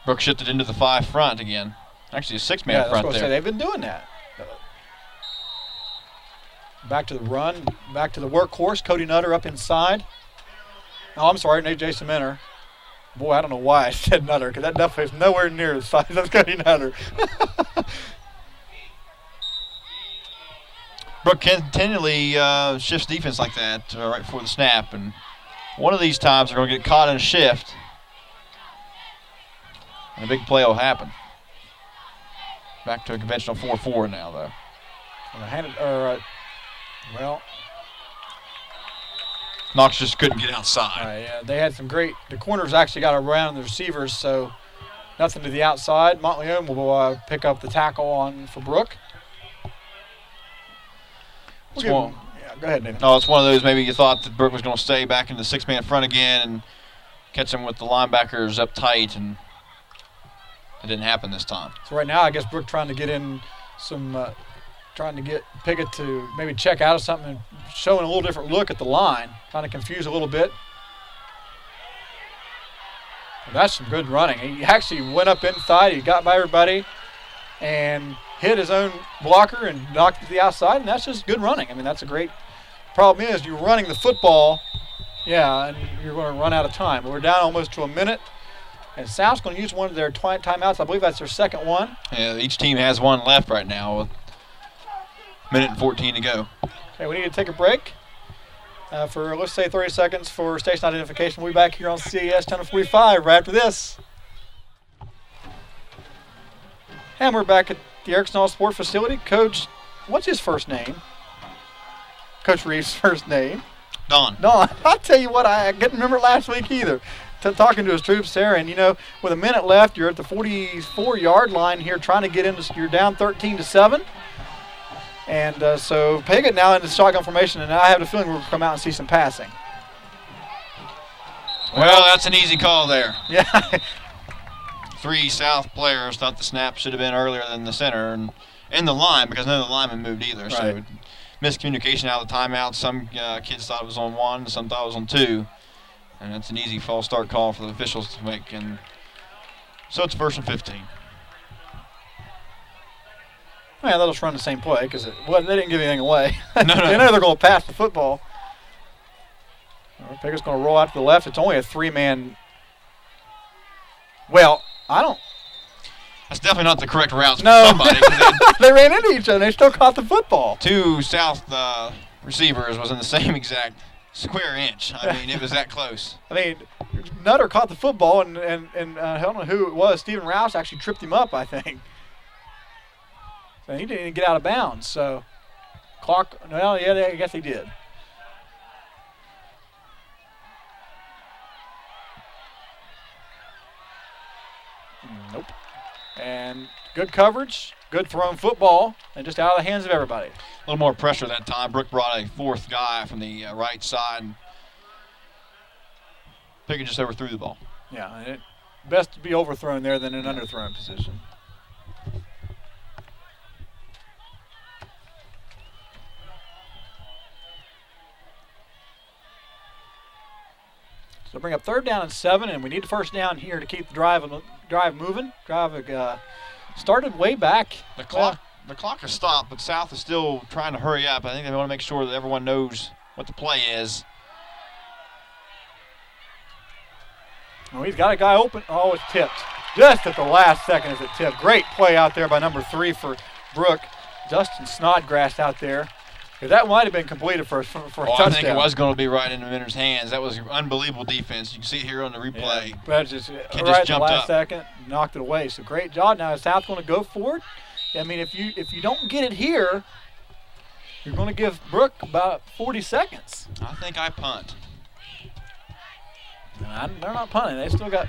Speaker 2: Brooke shifted into the 5 front again. Actually, a 6-man front there.
Speaker 1: They've been doing that. Back to the run, back to the workhorse. Cody Nutter up inside. Oh, I'm sorry, Jason Minner. Boy, I don't know why I said Nutter, because that definitely is nowhere near as size as Cody Nutter.
Speaker 2: Brooke continually shifts defense like that right before the snap, and one of these times they're going to get caught in a shift, and a big play will happen. Back to a conventional 4-4 now, though. Knox just couldn't get outside.
Speaker 1: Yeah, they had some great. The corners actually got around the receivers, so nothing to the outside. Montleone will pick up the tackle for Brooke.
Speaker 2: Go
Speaker 1: ahead, Nathan.
Speaker 2: No, it's one of those. Maybe you thought that Brooke was going to stay back in the 6-man front again and catch him with the linebackers up tight, and it didn't happen this time.
Speaker 1: So right now, I guess Brooke trying to get in trying to get Piggott to maybe check out of something and showing a little different look at the line, trying to confuse a little bit. But that's some good running. He actually went up inside, he got by everybody, and hit his own blocker and knocked it to the outside, and that's just good running. That's a great problem is you're running the football, and you're going to run out of time. But we're down almost to a minute, and South's going to use one of their timeouts. I believe that's their second one.
Speaker 2: Yeah, each team has one left right now with minute and 14 to go.
Speaker 1: Okay, we need to take a break for, let's say, 30 seconds for station identification. We'll be back here on CAS Channel 45 right after this. And we're back at the Erickson Hall Sports Facility. Coach, what's his first name? Coach Reeves' first name?
Speaker 2: Don.
Speaker 1: I'll tell you what, I couldn't remember last week either. Talking to his troops there, and with a minute left, you're at the 44-yard line here, trying to get into. You're down 13-7, and so Piggott now in the shotgun formation, and I have the feeling we're going to come out and see some passing.
Speaker 2: Well, that's an easy call there.
Speaker 1: Yeah.
Speaker 2: 3 South players thought the snap should have been earlier than the center and in the line because none of the linemen moved either.
Speaker 1: Right.
Speaker 2: So miscommunication out of the timeout. Some kids thought it was on 1, some thought it was on 2. And that's an easy false start call for the officials to make. And so it's 1st and 15.
Speaker 1: Yeah, they'll just run the same play because they didn't give anything away.
Speaker 2: No.
Speaker 1: They know they're going to pass the football. Pickett's going to roll out to the left. It's only a 3-man. Well,
Speaker 2: That's definitely not the correct route for
Speaker 1: no.
Speaker 2: somebody.
Speaker 1: They ran into each other. They still caught the football.
Speaker 2: 2 South receivers was in the same exact square inch. I mean, it was that close.
Speaker 1: I mean, Nutter caught the football, and I don't know who it was. Stephen Rouse actually tripped him up, I think. So he didn't even get out of bounds. So, clock, well, yeah, I guess he did. Nope. And good coverage, good thrown football, and just out of the hands of everybody.
Speaker 2: A little more pressure that time. Brooke brought a 4th guy from the right side. Pickett just overthrew the ball.
Speaker 1: Yeah, best to be overthrown there than an underthrown position. So bring up 3rd down and 7, and we need a first down here to keep the drive moving. Started way back.
Speaker 2: The clock has stopped, but South is still trying to hurry up. I think they want to make sure that everyone knows what the play is.
Speaker 1: Oh, he's got a guy open. Oh, it's tipped. Just at the last second is it tipped. Great play out there by number 3 for Brooke. Justin Snodgrass out there. That might have been completed for a touchdown.
Speaker 2: I think it was going to be right in the Miners' hands. That was unbelievable defense. You can see it here on the replay.
Speaker 1: Yeah, but just
Speaker 2: Kid
Speaker 1: right
Speaker 2: just
Speaker 1: at the
Speaker 2: jumped
Speaker 1: last
Speaker 2: up.
Speaker 1: second, knocked it away. So great job. Now is South going to go for it? I mean, if you don't get it here, you're going to give Brooke about 40 seconds.
Speaker 2: I think I punt.
Speaker 1: And they're not punting. They still got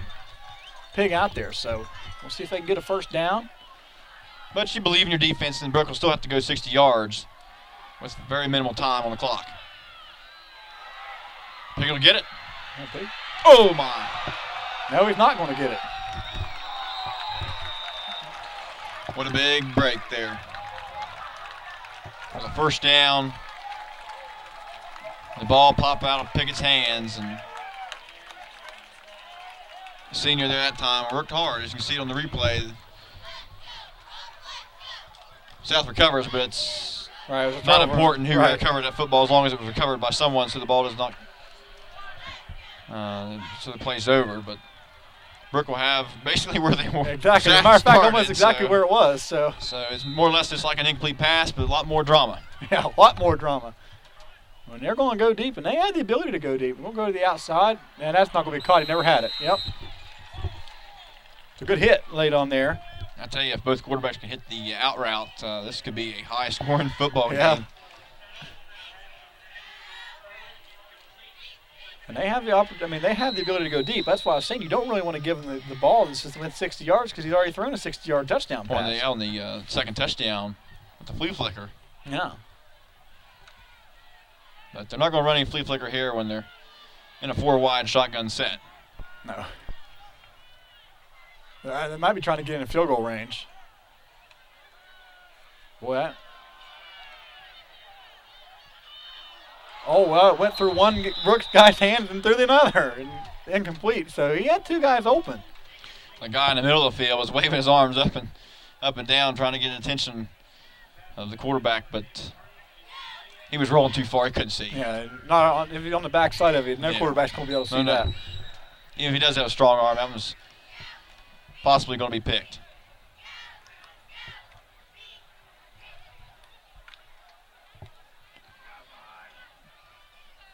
Speaker 1: Pig out there. So we'll see if they can get a first down.
Speaker 2: But you believe in your defense, and Brooke will still have to go 60 yards with very minimal time on the clock. Pickett will get it. Oh, my.
Speaker 1: No, he's not going to get it.
Speaker 2: What a big break there. There's a first down. The ball popped out of Pickett's hands, and the senior there that time worked hard. As you can see on the replay, South recovers, but it's
Speaker 1: right, it was
Speaker 2: not important who
Speaker 1: right.
Speaker 2: recovered that football as long as it was recovered by someone, so the ball does not so the play's over. But Brooke will have basically where they were.
Speaker 1: Exactly. As a matter of fact, almost exactly where it was. So
Speaker 2: it's more or less just like an incomplete pass, but a lot more drama.
Speaker 1: Yeah, a lot more drama. When they're going to go deep, and they had the ability to go deep. We'll go to the outside, and that's not going to be caught. He never had it. Yep. It's a good hit laid on there.
Speaker 2: I tell you, if both quarterbacks can hit the out route, this could be a high-scoring football game.
Speaker 1: And they have they have the ability to go deep. That's why I was saying you don't really want to give him the ball that's just within 60 yards because he's already thrown a 60-yard touchdown pass.
Speaker 2: On the second touchdown with the flea flicker.
Speaker 1: Yeah.
Speaker 2: But they're not going to run any flea flicker here when they're in a 4-wide shotgun set.
Speaker 1: No. They might be trying to get in a field goal range. Boy, well, it went through one Brooks guy's hands and through the other, and incomplete. So he had 2 guys open.
Speaker 2: The guy in the middle of the field was waving his arms up and down, trying to get attention of the quarterback, but he was rolling too far. He couldn't see.
Speaker 1: Yeah, if he's on the backside of it, no quarterback's going to be able to see that.
Speaker 2: Even if he does have a strong arm, that was possibly going to be picked.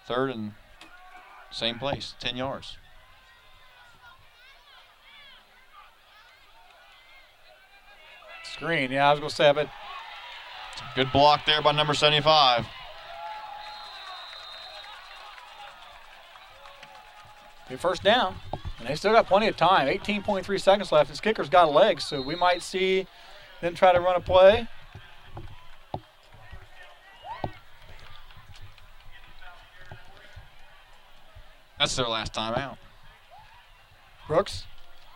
Speaker 2: Third and same place, 10 yards.
Speaker 1: Screen, yeah, I was going to say, but
Speaker 2: Good block there by number 75.
Speaker 1: be first down. And they still got plenty of time. 18.3 seconds left. This kicker's got legs, so we might see them try to run a play.
Speaker 2: That's their last time out.
Speaker 1: Brooks?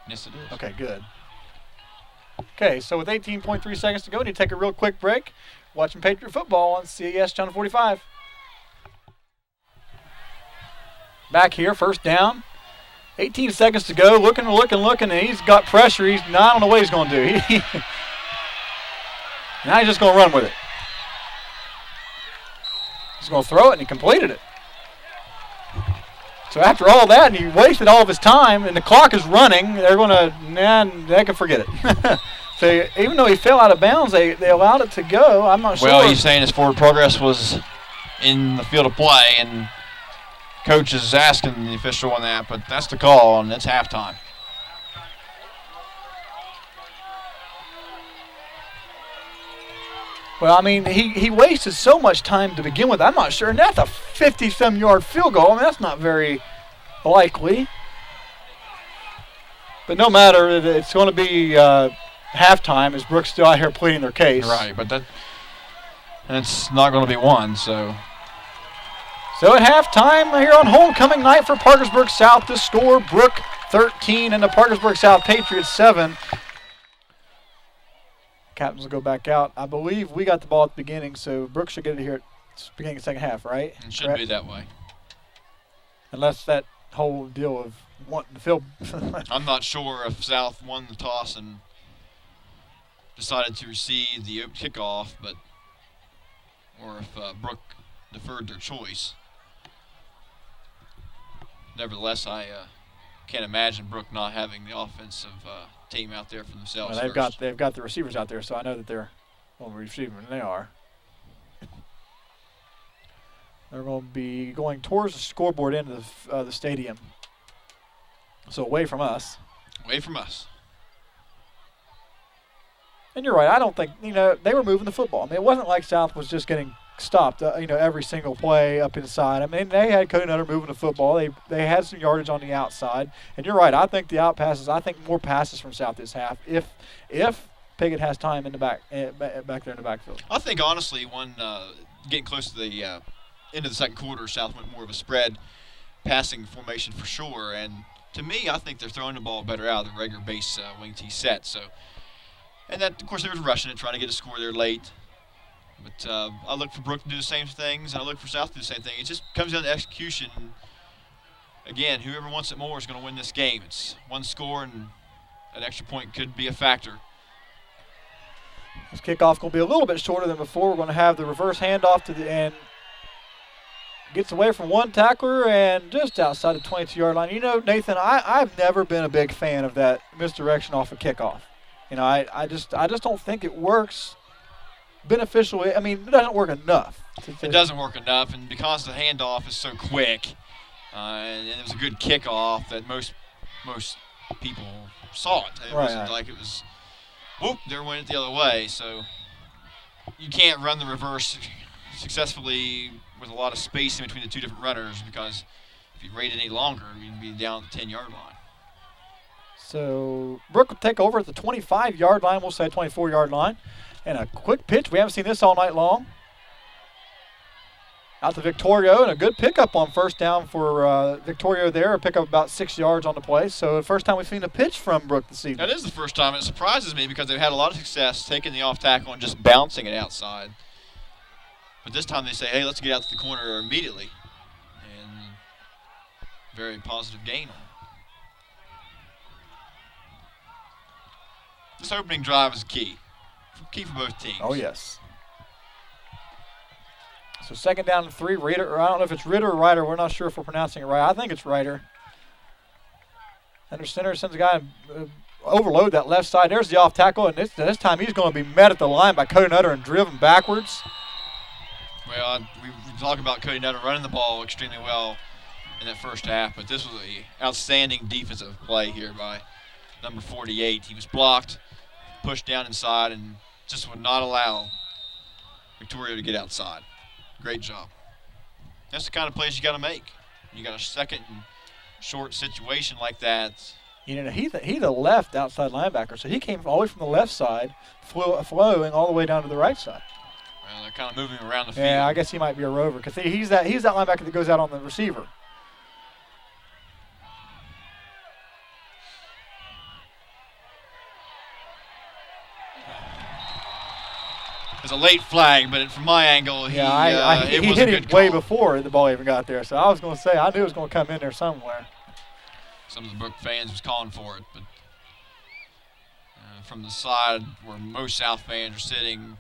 Speaker 2: Yes, it is.
Speaker 1: Okay, good. Okay, so with 18.3 seconds to go, we need to take a real quick break. Watching Patriot football on CES Channel 45. Back here, first down. 18 seconds to go. Looking, and he's got pressure. He's not, I don't know what he's going to do. Now he's just going to run with it. He's going to throw it, and he completed it. So after all that, and he wasted all of his time, and the clock is running, they're going to, they can forget it. So even though he fell out of bounds, they allowed it to go. I'm not sure.
Speaker 2: Well, he's saying his forward progress was in the field of play, and coach is asking the official on that, but that's the call, and it's halftime.
Speaker 1: Well, I mean, he wasted so much time to begin with. I'm not sure. And that's a 50-some yard field goal. I mean, that's not very likely. But no matter, it's going to be halftime as Brooks still out here pleading their case.
Speaker 2: Right, but that's not going to be one, so.
Speaker 1: So at halftime here on homecoming night for Parkersburg South, the score, Brooke 13 and the Parkersburg South Patriots 7. Captains will go back out. I believe we got the ball at the beginning, so Brooke should get it here at the beginning of the second half, right?
Speaker 2: It should be that way.
Speaker 1: Unless that whole deal of wanting to fill.
Speaker 2: I'm not sure if South won the toss and decided to receive the kickoff, or if Brooke deferred their choice. Nevertheless, I can't imagine Brooke not having the offensive team out there for themselves.
Speaker 1: Well, they've got the receivers out there, so I know that they're receiving, and they are. They're going to be going towards the scoreboard into the stadium, so away from us.
Speaker 2: Away from us.
Speaker 1: And you're right. I don't think they were moving the football. I mean, it wasn't like South was just getting stopped, every single play up inside. I mean, they had Cody Nutter moving the football. They had some yardage on the outside. And you're right. I think the out passes. I think more passes from South this half if Piggott has time in the back there in the backfield.
Speaker 2: I think honestly, when getting close to the end of the second quarter, South went more of a spread passing formation for sure. And to me, I think they're throwing the ball better out of the regular base wing T set. So, and that of course they were rushing it, trying to get a score there late. But I look for Brooke to do the same things, and I look for South to do the same thing. It just comes down to execution. Again, whoever wants it more is going to win this game. It's one score, and an extra point could be a factor.
Speaker 1: This kickoff going to be a little bit shorter than before. We're going to have the reverse handoff to the end. Gets away from one tackler and just outside the 22-yard line. Nathan, I've never been a big fan of that misdirection off a kickoff. I just don't think it works beneficially. I mean, it doesn't work enough.
Speaker 2: It doesn't work enough, and because the handoff is so quick, and it was a good kickoff that most people saw it. It wasn't like it was, whoop, they went it the other way. So you can't run the reverse successfully with a lot of space in between the two different runners, because if you wait any longer, you'd be down at the 10-yard line.
Speaker 1: So Brooke will take over at the 25-yard line. We'll say 24-yard line. And a quick pitch. We haven't seen this all night long. Out to Victorio, and a good pickup on first down for Victorio there. A pickup about 6 yards on the play. So the first time we've seen a pitch from Brooke this evening.
Speaker 2: That is the first time. It surprises me because they've had a lot of success taking the off tackle and just bouncing it outside. But this time they say, hey, let's get out to the corner immediately. And very positive gain. This opening drive is key. Key for both teams.
Speaker 1: Oh, yes. So second down and 3. Ritter, or I don't know if it's Ritter or Ryder. We're not sure if we're pronouncing it right. I think it's Ryder. Under center sends a guy overload that left side. There's the off tackle, and this time he's going to be met at the line by Cody Nutter and driven backwards.
Speaker 2: Well, we talk about Cody Nutter running the ball extremely well in that first half, but this was an outstanding defensive play here by number 48. He was blocked, pushed down inside and just would not allow Victoria to get outside. Great job. That's the kind of plays you got to make. You got a second and short situation like that.
Speaker 1: You know, he's a left outside linebacker, so he came all the way from the left side, flowing all the way down to the right side.
Speaker 2: Well, they're kind of moving around the field.
Speaker 1: Yeah, I guess he might be a rover because he's that linebacker that goes out on the receiver.
Speaker 2: It's a late flag, but from my angle,
Speaker 1: he
Speaker 2: it was
Speaker 1: hit
Speaker 2: a
Speaker 1: him
Speaker 2: good
Speaker 1: way
Speaker 2: call.
Speaker 1: before the ball even got there. So I was going to say, I knew it was going to come in there somewhere.
Speaker 2: Some of the Brooke fans was calling for it, but from the side where most South fans are sitting,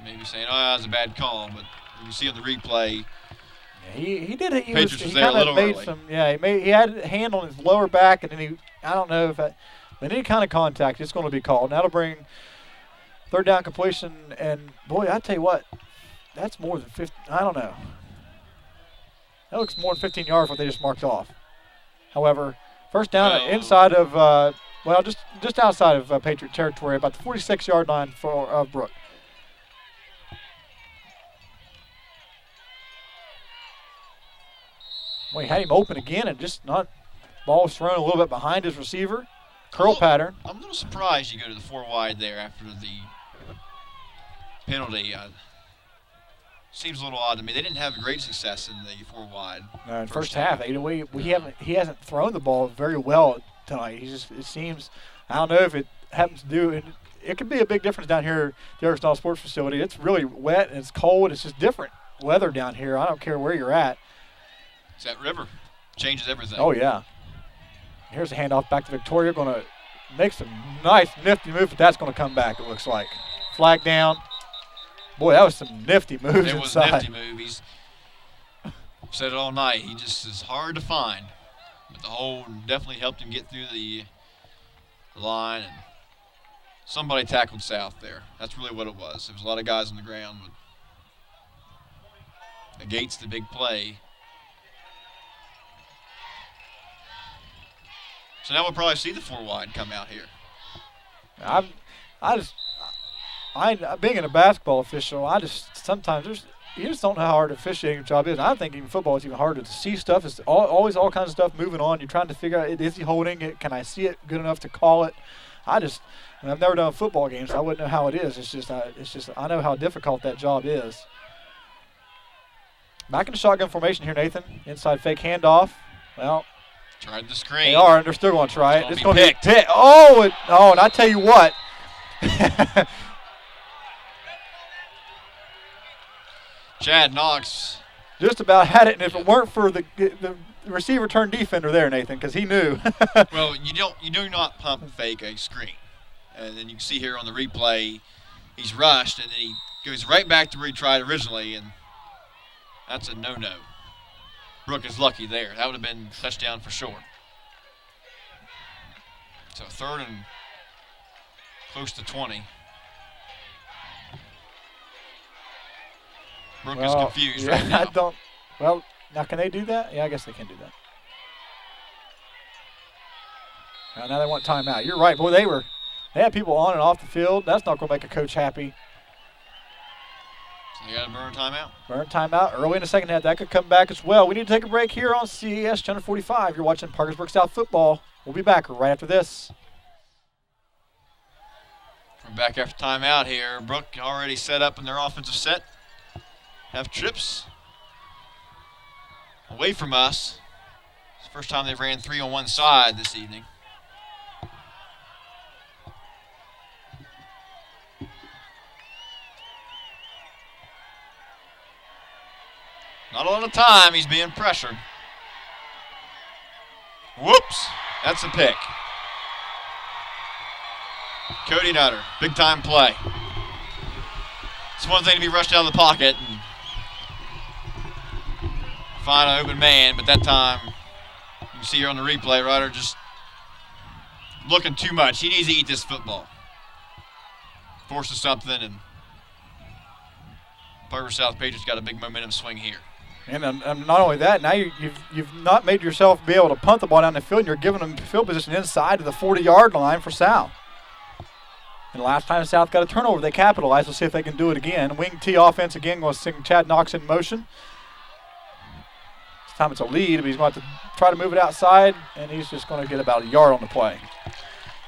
Speaker 2: maybe saying, "Oh, that was a bad call," but you see on the replay.
Speaker 1: Yeah, he did it. He
Speaker 2: there a little
Speaker 1: made
Speaker 2: early.
Speaker 1: some. Yeah, he had a hand on his lower back, and then I don't know if but any kind of contact, it's going to be called. And that'll bring third down completion. And boy, I tell you what, that's more than 50. I don't know. That looks more than 15 yards what they just marked off. However, first down inside of just outside of Patriot territory, about the 46-yard line for Brooke. Well, he had him open again and just not. Ball was thrown a little bit behind his receiver. Curl pattern.
Speaker 2: I'm a little surprised you go to the 4 wide there after the penalty. Seems a little odd to me. They didn't have great success in the 4 wide.
Speaker 1: No, in first half. He hasn't thrown the ball very well tonight. It seems, I don't know if it happens to do. It could be a big difference down here at the Arkansas Sports Facility. It's really wet and it's cold. It's just different weather down here. I don't care where you're at.
Speaker 2: It's that river. Changes everything.
Speaker 1: Oh, yeah. Here's a handoff back to Victoria. Going to make some nice, nifty move, but that's going to come back, it looks like. Flag down. Boy, that was some nifty moves
Speaker 2: It was
Speaker 1: inside.
Speaker 2: a nifty move. He's said it all night. He just is hard to find. But the hole definitely helped him get through the line. And somebody tackled South there. That's really what it was. There was a lot of guys on the ground. But negates the big play. So now we'll probably see the 4 wide come out here.
Speaker 1: Being a basketball official, sometimes you just don't know how hard the officiating job is. I think even football is even harder to see stuff. It's always all kinds of stuff moving on. You're trying to figure out, is he holding it? Can I see it good enough to call it? I've never done football games, so I wouldn't know how it is. It's just I know how difficult that job is. Back in the shotgun formation here, Nathan. Inside fake handoff. Well,
Speaker 2: tried the screen.
Speaker 1: they are, and they're still going to try it.
Speaker 2: It's going to be picked.
Speaker 1: And I tell you what.
Speaker 2: Chad Knox
Speaker 1: Just about had it, and if it weren't for the receiver turned defender there, Nathan, because he knew.
Speaker 2: Well, you do not pump and fake a screen. And then you can see here on the replay, he's rushed, and then he goes right back to where he tried originally, and that's a no-no. Brooke is lucky there. That would have been touchdown for sure. So 3rd and close to 20. Brooke is confused right now.
Speaker 1: Now can they do that? Yeah, I guess they can do that. Now they want timeout. You're right, boy. They had people on and off the field. That's not going to make a coach happy.
Speaker 2: So you got to burn timeout.
Speaker 1: Burn timeout early in the second half. That could come back as well. We need to take a break here on CES Channel 45. You're watching Parkersburg South football. We'll be back right after this.
Speaker 2: We're back after timeout here. Brooke already set up in their offensive set. Have trips away from us. It's the first time they've ran 3 on one side this evening. Not a lot of time. He's being pressured. Whoops. That's a pick. Cody Nutter, big time play. It's one thing to be rushed out of the pocket and find an open man, but that time, you can see here on the replay, Ryder just looking too much. He needs to eat this football. Forces something, and Parker South Patriots got a big momentum swing here.
Speaker 1: And not only that, now you've not made yourself be able to punt the ball down the field, and you're giving them field position inside to the 40-yard line for South. And last time South got a turnover, they capitalized. We'll see if they can do it again. Wing T offense again. We'll see Chad Knox in motion. This time it's a lead, but he's going to try to move it outside, and he's just going to get about a yard on the play.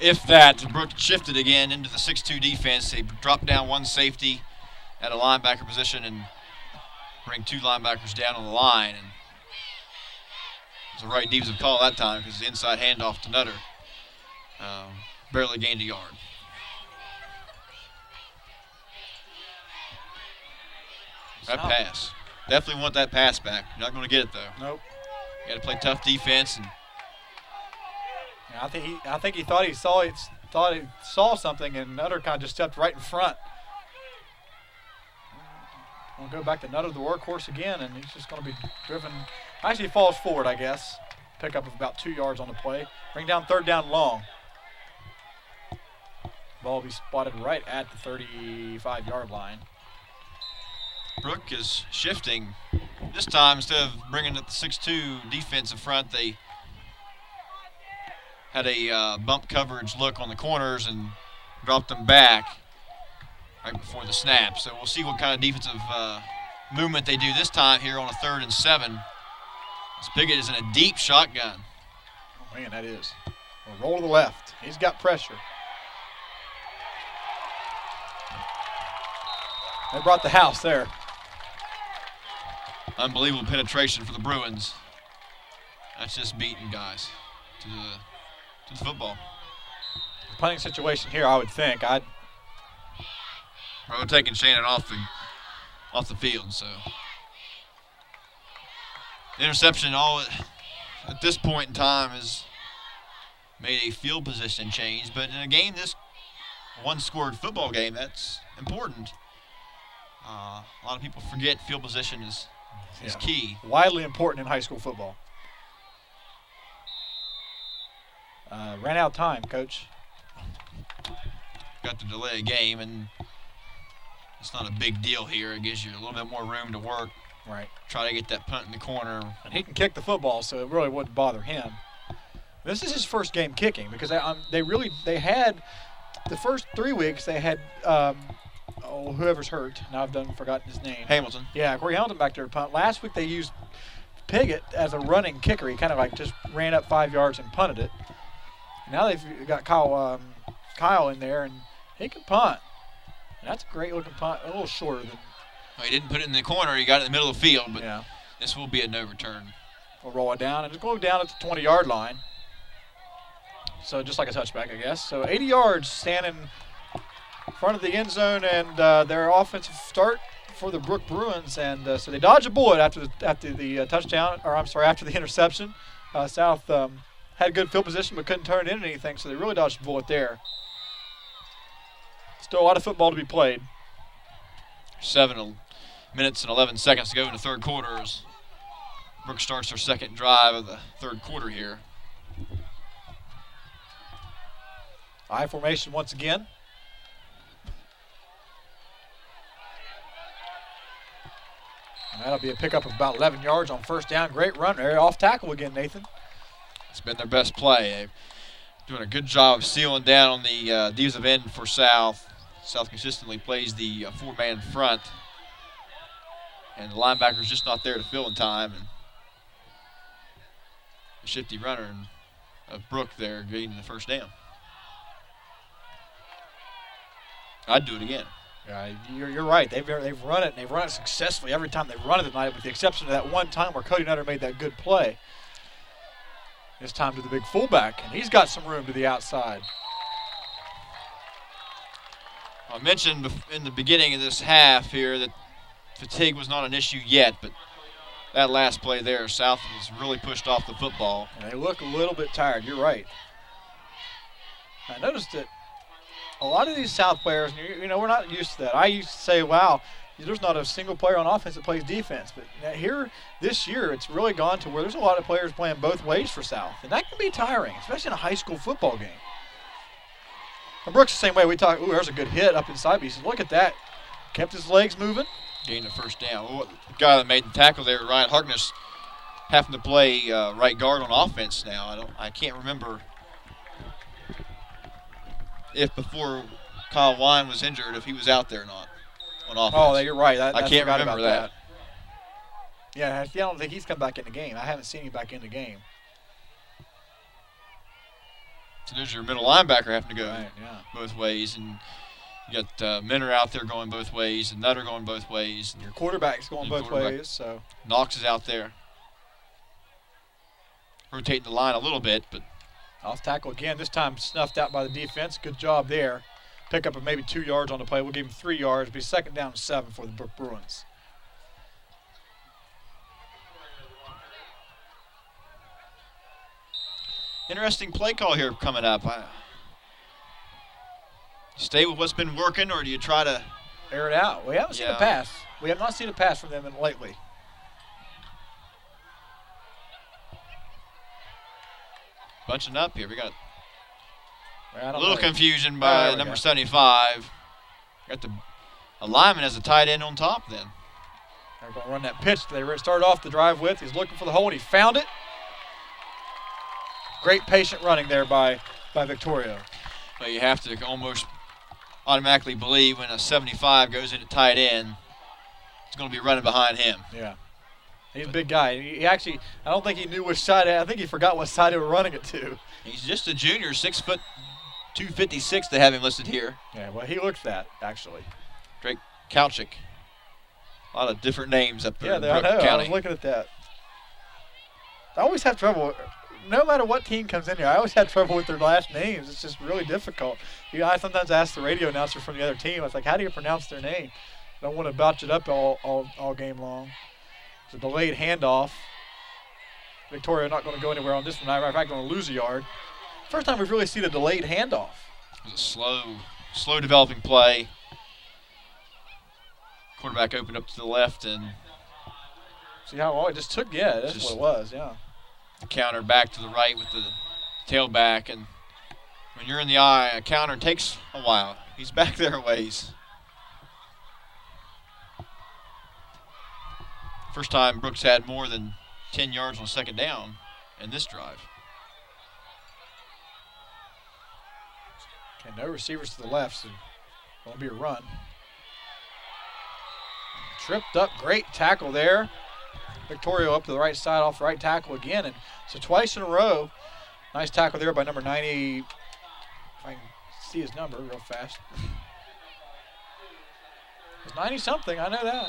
Speaker 2: If that, Brooke shifted again into the 6-2 defense. They dropped down one safety at a linebacker position and bring 2 linebackers down on the line. And it was the right defensive call that time because the inside handoff to Nutter barely gained a yard. That pass. Definitely want that pass back. You're not going to get it, though.
Speaker 1: Nope.
Speaker 2: You got to play tough defense. And
Speaker 1: yeah, I think he thought he saw something, and Nutter kind of just stepped right in front. We'll go back to Nutter, the workhorse again, and he's just going to be driven. Actually, he falls forward, I guess. Pickup of about 2 yards on the play. Bring down 3rd down long. Ball will be spotted right at the 35-yard line.
Speaker 2: Brooke is shifting. This time, instead of bringing the 6-2 defense in front, they had a bump coverage look on the corners and dropped them back right before the snap. So we'll see what kind of defensive movement they do this time here on a 3rd and 7. This Piggott is in a deep shotgun.
Speaker 1: Oh, man, that is. A roll to the left. He's got pressure. They brought the house there.
Speaker 2: Unbelievable penetration for the Bruins. That's just beating guys to the football.
Speaker 1: Punting situation here, I would think.
Speaker 2: We're taking Shannon off the field, so the interception all at this point in time has made a field position change, but in a game, this one-scored football game, that's important. A lot of people forget field position is key.
Speaker 1: Widely important in high school football. Ran out of time, Coach.
Speaker 2: Got to delay a game, and it's not a big deal here. It gives you a little bit more room to work.
Speaker 1: Right.
Speaker 2: Try to get that punt in the corner.
Speaker 1: And he can kick the football, so it really wouldn't bother him. This is his first game kicking because they had the first 3 weeks they had whoever's hurt. Now I've forgotten his name.
Speaker 2: Hamilton.
Speaker 1: Yeah, Corey Hamilton back there to punt. Last week they used Piggott as a running kicker. He kind of like just ran up 5 yards and punted it. Now they've got Kyle in there, and he can punt. And that's a great looking punt. A little shorter than.
Speaker 2: Well, he didn't put it in the corner. He got it in the middle of the field, but
Speaker 1: yeah.
Speaker 2: This will be a no return.
Speaker 1: We'll roll it down, and it's going down at the 20-yard line. So just like a touchback, I guess. So 80 yards standing in front of the end zone, and their offensive start for the Brooke Bruins. And so they dodged a bullet after the touchdown, or I'm sorry, after the interception. South had good field position but couldn't turn it into anything, so they really dodged a bullet there. Still a lot of football to be played.
Speaker 2: 7 minutes and 11 seconds to go in the third quarter as Brooke starts their second drive of the third quarter here.
Speaker 1: I formation once again. And that'll be a pickup of about 11 yards on first down. Great run there. Off tackle again, Nathan.
Speaker 2: It's been their best play. They're doing a good job of sealing down on the defensive end for South. South consistently plays the 4-man front. And the linebacker's just not there to fill in time. And the shifty runner of Brooke there getting the first down. I'd do it again.
Speaker 1: Yeah, you're right. They've run it, and they've run it successfully every time they've run it tonight, with the exception of that one time where Cody Nutter made that good play. This time to the big fullback, and he's got some room to the outside.
Speaker 2: I mentioned in the beginning of this half here that fatigue was not an issue yet, but that last play there, South was really pushed off the football.
Speaker 1: And they look a little bit tired. You're right. I noticed that a lot of these South players, you know, we're not used to that. I used to say, wow, there's not a single player on offense that plays defense. But here, this year, it's really gone to where there's a lot of players playing both ways for South. And that can be tiring, especially in a high school football game. And Brooks the same way. We talk, ooh, there's a good hit up inside. But he says, look at that. Kept his legs moving.
Speaker 2: Gained the first down. Well, the guy that made the tackle there, Ryan Harkness, having to play right guard on offense now. I can't remember if before Kyle Wine was injured, if he was out there or not on offense.
Speaker 1: Oh, you're right.
Speaker 2: I can't remember that.
Speaker 1: Yeah, I don't think he's come back in the game. I haven't seen him back in the game.
Speaker 2: So there's your middle linebacker having to go
Speaker 1: both
Speaker 2: ways. And you got Minner out there going both ways and Nutter going both ways.
Speaker 1: Your quarterback's going both ways. So
Speaker 2: Knox is out there. Rotating the line a little bit, but
Speaker 1: off tackle again, this time snuffed out by the defense. Good job there. Pick up of maybe 2 yards on the play. We'll give him 3 yards. It'll be 2nd down and 7 for the Brooke Bruins.
Speaker 2: Interesting play call here coming up. Stay with what's been working, or do you try to
Speaker 1: air it out? We haven't seen a pass. We have not seen a pass from them lately.
Speaker 2: Bunching up here. We got
Speaker 1: a
Speaker 2: little confusion by number 75. Got the alignment as a tight end on top then.
Speaker 1: They're going to run that pitch they started off the drive with. He's looking for the hole, and he found it. Great patient running there by Victoria.
Speaker 2: Well, you have to almost automatically believe when a 75 goes into tight end, it's going to be running behind him.
Speaker 1: Yeah. He's a big guy. He actually, I don't think he knew which side. I think he forgot what side they were running it to.
Speaker 2: He's just a junior, 6 foot 256 they have him listed here.
Speaker 1: Yeah, well, he looks that, actually.
Speaker 2: Drake Kalchik. A lot of different names up there in
Speaker 1: I
Speaker 2: Brooke
Speaker 1: know.
Speaker 2: County.
Speaker 1: I was looking at that. I always have trouble. No matter what team comes in here, I always have trouble with their last names. It's just really difficult. I sometimes ask the radio announcer from the other team, I was like, how do you pronounce their name? I don't want to botch it up all game long. It's a delayed handoff. Victoria not going to go anywhere on this one. Matter of fact, going to lose a yard. First time we've really seen a delayed handoff.
Speaker 2: It was a slow developing play. Quarterback opened up to the left and
Speaker 1: see how it just took. Yeah, that's what it was. Yeah.
Speaker 2: The counter back to the right with the tailback, and when you're in the eye, a counter takes a while. He's back there a ways. First time Brooks had more than 10 yards on 2nd down in this drive.
Speaker 1: Okay, no receivers to the left, so going to be a run. Tripped up, great tackle there. Victoria up to the right side off the right tackle again, and so twice in a row. Nice tackle there by number 90. If I can see his number real fast. It's 90-something, I know that.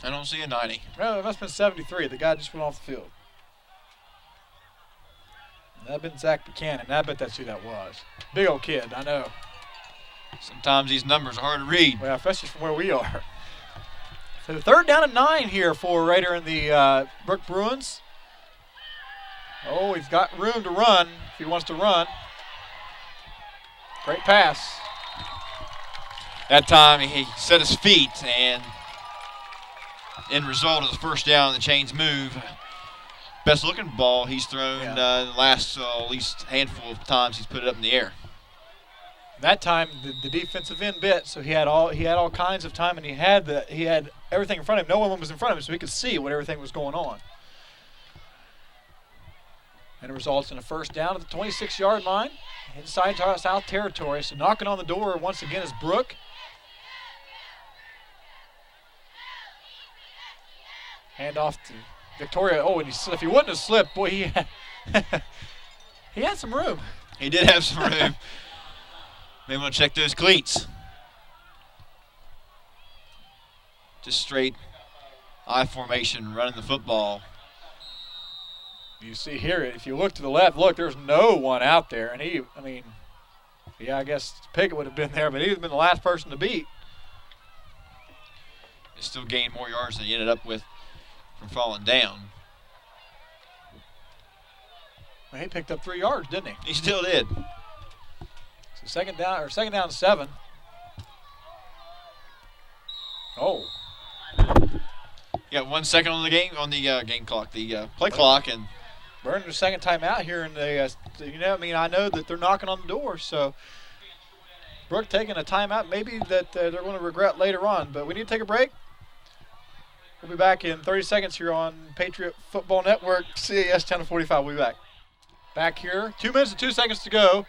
Speaker 2: I don't see a 90.
Speaker 1: No, it must have been 73. The guy just went off the field. That would have been Zach Buchanan. I bet that's who that was. Big old kid, I know.
Speaker 2: Sometimes these numbers are hard to read.
Speaker 1: Well, especially from where we are. So 3rd down and 9 here for Raider and the Brooke Bruins. Oh, he's got room to run if he wants to run. Great pass.
Speaker 2: That time he set his feet, and end result of the 1st down, the chains move. Best looking ball he's thrown the last at least handful of times he's put it up in the air.
Speaker 1: That time the defensive end bit, so he had all kinds of time, and he had everything in front of him. No one was in front of him, so he could see what everything was going on. And it results in a 1st down at the 26-yard line, inside South territory. So knocking on the door once again is Brooke. Hand off to Victoria. Oh, and if he wouldn't have slipped, boy, he had some room.
Speaker 2: He did have some room. May want to check those cleats. Just straight I formation, running the football.
Speaker 1: You see here, if you look to the left, look, there's no one out there. And I guess Pickett would have been there, but he would have been the last person to beat.
Speaker 2: He still gained more yards than he ended up with from falling down.
Speaker 1: Well, he picked up 3 yards, didn't he?
Speaker 2: He still did.
Speaker 1: So 2nd down and 7. Oh.
Speaker 2: You got 1 second on the game game clock, the play clock, and
Speaker 1: burning the 2nd timeout here in the. I know that they're knocking on the door, so Brooke taking a timeout, maybe that they're going to regret later on. But we need to take a break. We'll be back in 30 seconds here on Patriot Football Network, CAS Channel 45. We'll be back. Back here, 2 minutes and 2 seconds to go.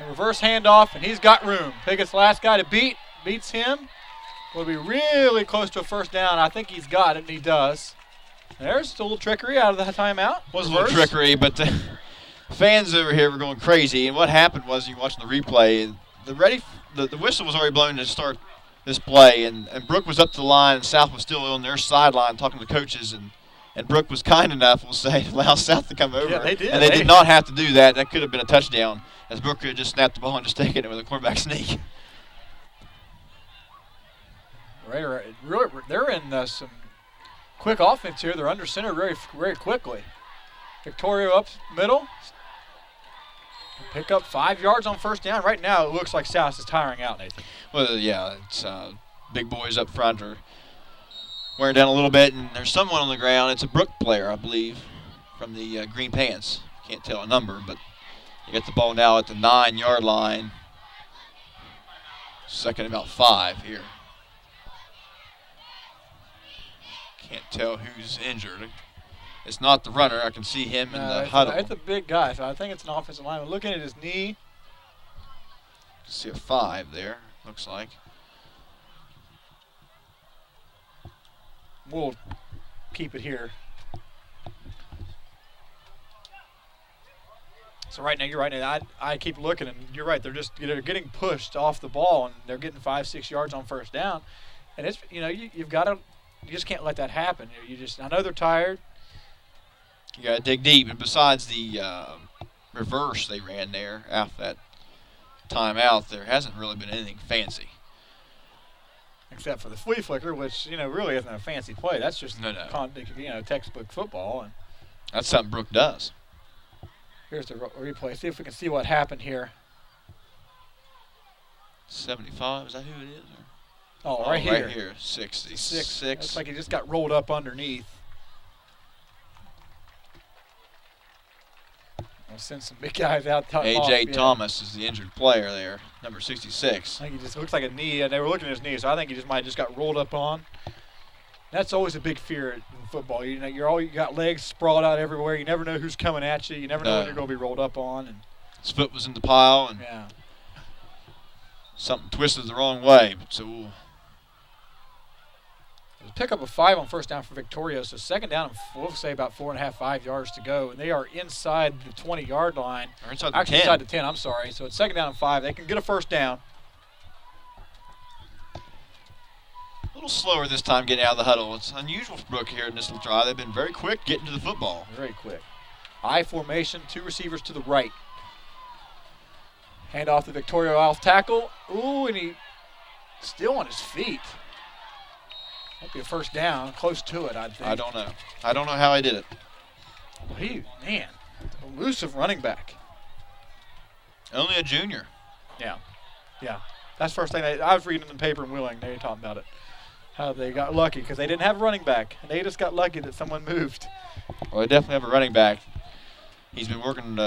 Speaker 1: Reverse handoff, and he's got room. Pickett's last guy to beat. Beats him. Will be really close to a first down. I think he's got it, and he does. There's a little trickery out of the timeout.
Speaker 2: Was a little trickery, but the fans over here were going crazy. And what happened was, you watching the replay, the whistle was already blown to start this play, and Brooke was up to the line, and South was still on their sideline talking to the coaches, and Brooke was kind enough, we'll say, to allow South to come over.
Speaker 1: Yeah, they did.
Speaker 2: And they did not have to do that. That could have been a touchdown, as Brooke could have just snapped the ball and just taken it with a quarterback sneak.
Speaker 1: They're in some quick offense here. They're under center very, very quickly. Victoria up middle. Pick up 5 yards on first down. Right now, it looks like South is tiring out, Nathan.
Speaker 2: Well, yeah, it's big boys up front are wearing down a little bit, and there's someone on the ground. It's a Brooke player, I believe, from the green pants. Can't tell a number, but you get the ball now at the 9-yard line. Second about 5 here. Can't tell who's injured. It's not the runner. I can see him in the huddle.
Speaker 1: It's a big guy, so I think it's an offensive lineman. Looking at his knee.
Speaker 2: See a 5 there, looks like.
Speaker 1: We'll keep it here. So right now, you're right. I keep looking, and you're right. They're getting pushed off the ball, and they're getting 5-6 yards on first down. And it's you've got to. You just can't let that happen. I know they're tired.
Speaker 2: You got to dig deep. And besides the reverse they ran there after that timeout, there hasn't really been anything fancy.
Speaker 1: Except for the flea flicker, which, really isn't a fancy play. That's just
Speaker 2: no.
Speaker 1: Textbook football. And
Speaker 2: that's something Brooke does.
Speaker 1: Here's the replay. See if we can see what happened here.
Speaker 2: 75, is that who it is?
Speaker 1: Right here.
Speaker 2: Right here, 66.
Speaker 1: Looks like he just got rolled up underneath. We'll send some big guys out.
Speaker 2: A.J. Thomas is the injured player there, number 66.
Speaker 1: I think he just looks like a knee. They were looking at his knee, so I think he might have just got rolled up on. That's always a big fear in football. You got legs sprawled out everywhere. You never know who's coming at you. You never know when you're going to be rolled up on. And
Speaker 2: his foot was in the pile, and something twisted the wrong way. So
Speaker 1: pick up a 5 on first down for Victoria. So second down, and we'll say about 4.5, 5 yards to go. And they are inside the 20-yard line.
Speaker 2: Or inside the 10.
Speaker 1: Inside the 10, I'm sorry. So it's second down and 5. They can get a first down.
Speaker 2: A little slower this time getting out of the huddle. It's unusual for Brooke here in this little drive. They've been very quick getting to the football.
Speaker 1: Very quick. I formation, 2 receivers to the right. Hand off to Victoria off tackle. Ooh, and he still on his feet. Might be a first down, close to it, I think.
Speaker 2: I don't know. I don't know how he did it.
Speaker 1: Elusive running back.
Speaker 2: Only a junior.
Speaker 1: Yeah. That's the first thing I was reading in the paper in Wheeling. They were talking about it. How they got lucky because they didn't have a running back. And they just got lucky that someone moved.
Speaker 2: Well, they definitely have a running back. He's been working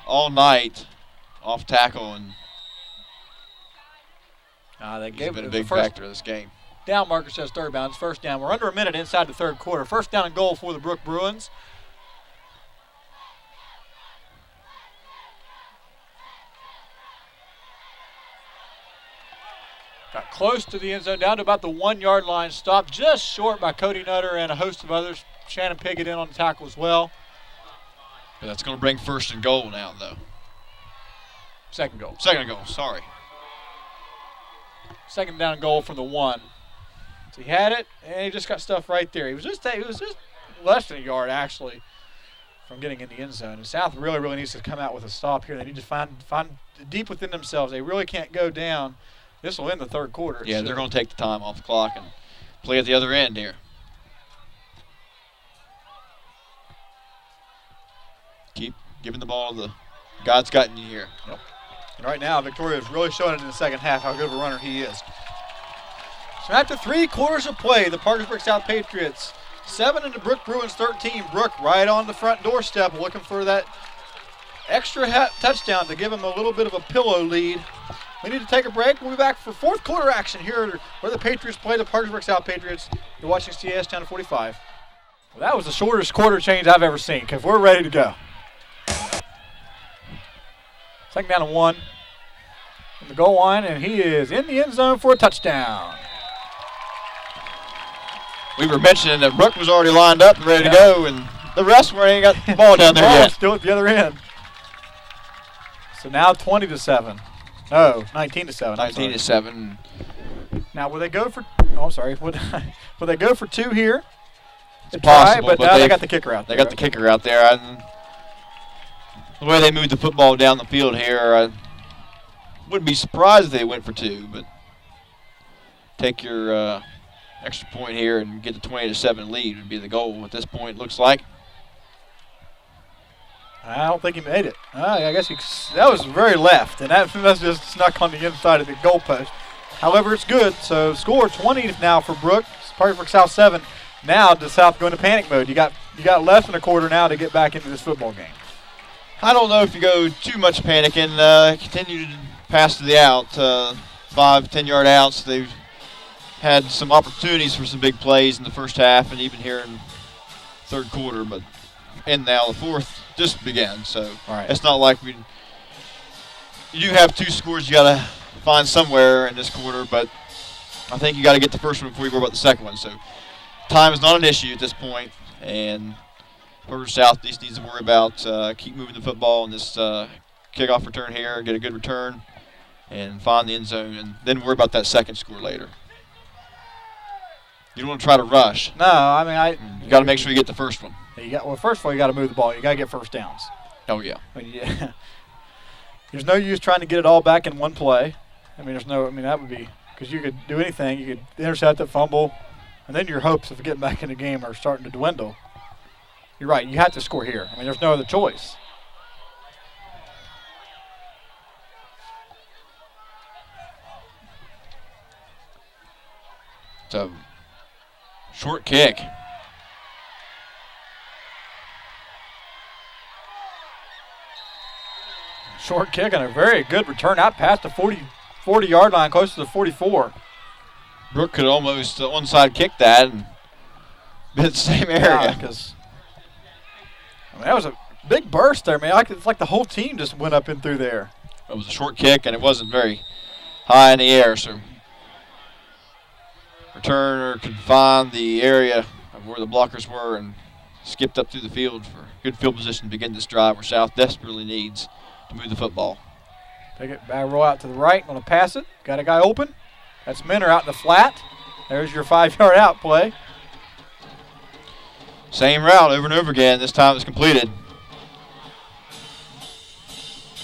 Speaker 2: all night off tackle, and he's been a big factor of this game.
Speaker 1: Down marker says third down. It's first down. We're under a minute inside the third quarter. First down and goal for the Brooke Bruins. Got close to the end zone, down to about the 1-yard line. Stopped just short by Cody Nutter and a host of others. Shannon Piggott in on the tackle as well.
Speaker 2: But that's going to bring first and goal now, though.
Speaker 1: Second goal,
Speaker 2: sorry.
Speaker 1: Second down and goal from the 1. So he had it, and he just got stuff right there. He was just less than a yard, actually, from getting in the end zone. And South really, really needs to come out with a stop here. They need to find deep within themselves. They really can't go down. This will end the third quarter.
Speaker 2: Yeah, they're going to take the time off the clock and play at the other end here. Keep giving the ball to the God's gotten you here.
Speaker 1: Yep. And right now, Victoria is really showing it in the second half how good of a runner he is. So after 3 quarters of play, the Parkersburg South Patriots 7 and the Brooke Bruins 13. Brooke right on the front doorstep looking for that extra touchdown to give them a little bit of a pillow lead. We need to take a break. We'll be back for fourth quarter action here where the Patriots play the Parkersburg South Patriots. You're watching CS Channel 45. Well, that was the shortest quarter change I've ever seen because we're ready to go. Second down and 1. from the goal line, and he is in the end zone for a touchdown.
Speaker 2: We were mentioning that Brooke was already lined up and ready to go, and the rest ain't got the ball down there yet.
Speaker 1: Still at the other end. So now 20-7. No, 19-7.
Speaker 2: 19-7.
Speaker 1: Now, will they go for? Oh, I'm sorry. Will they go for 2 here?
Speaker 2: It's possible,
Speaker 1: but now they got the kicker out there.
Speaker 2: They got the kicker out there. And the way they moved the football down the field here, I wouldn't be surprised if they went for 2, but take your extra point here and get the 20-7 lead would be the goal at this point, looks like.
Speaker 1: I don't think he made it. I guess that was very left, and that's just snuck on the inside of the goalpost. However, it's good. So score 20 now for Brooke. Parkersburg South 7. Now the South going to panic mode. You got less than a quarter now to get back into this football game.
Speaker 2: I don't know if you go too much panicking. Continue to pass to the out, 5-10-yard outs. They've had some opportunities for some big plays in the first half and even here in third quarter, but now the fourth just began. So It's not like you do have 2 scores you got to find somewhere in this quarter, but I think you got to get the first one before you worry about the second one. So time is not an issue at this point, and Parkersburg South just needs to worry about keep moving the football in this kickoff return here, get a good return, and find the end zone, and then worry about that second score later. You don't want to try to rush.
Speaker 1: No, I mean,
Speaker 2: you got to make sure you get the first one.
Speaker 1: First of all, you got to move the ball. You got to get first downs.
Speaker 2: Oh yeah.
Speaker 1: There's no use trying to get it all back in one play. That would be because you could do anything. You could intercept it, fumble, and then your hopes of getting back in the game are starting to dwindle. You're right. You have to score here. There's no other choice.
Speaker 2: So, short kick.
Speaker 1: Short kick and a very good return out past the 40-yard line, close to the 44.
Speaker 2: Brooke could almost onside kick that and be in the same area.
Speaker 1: That was a big burst there, man. It's like the whole team just went up and through there.
Speaker 2: It was a short kick, and it wasn't very high in the air, so returner could find the area of where the blockers were and skipped up through the field for good field position to begin this drive where South desperately needs to move the football.
Speaker 1: Take it, back roll out to the right, going to pass it. Got a guy open. That's Minner out in the flat. There's your 5-yard out play.
Speaker 2: Same route over and over again. This time it's completed.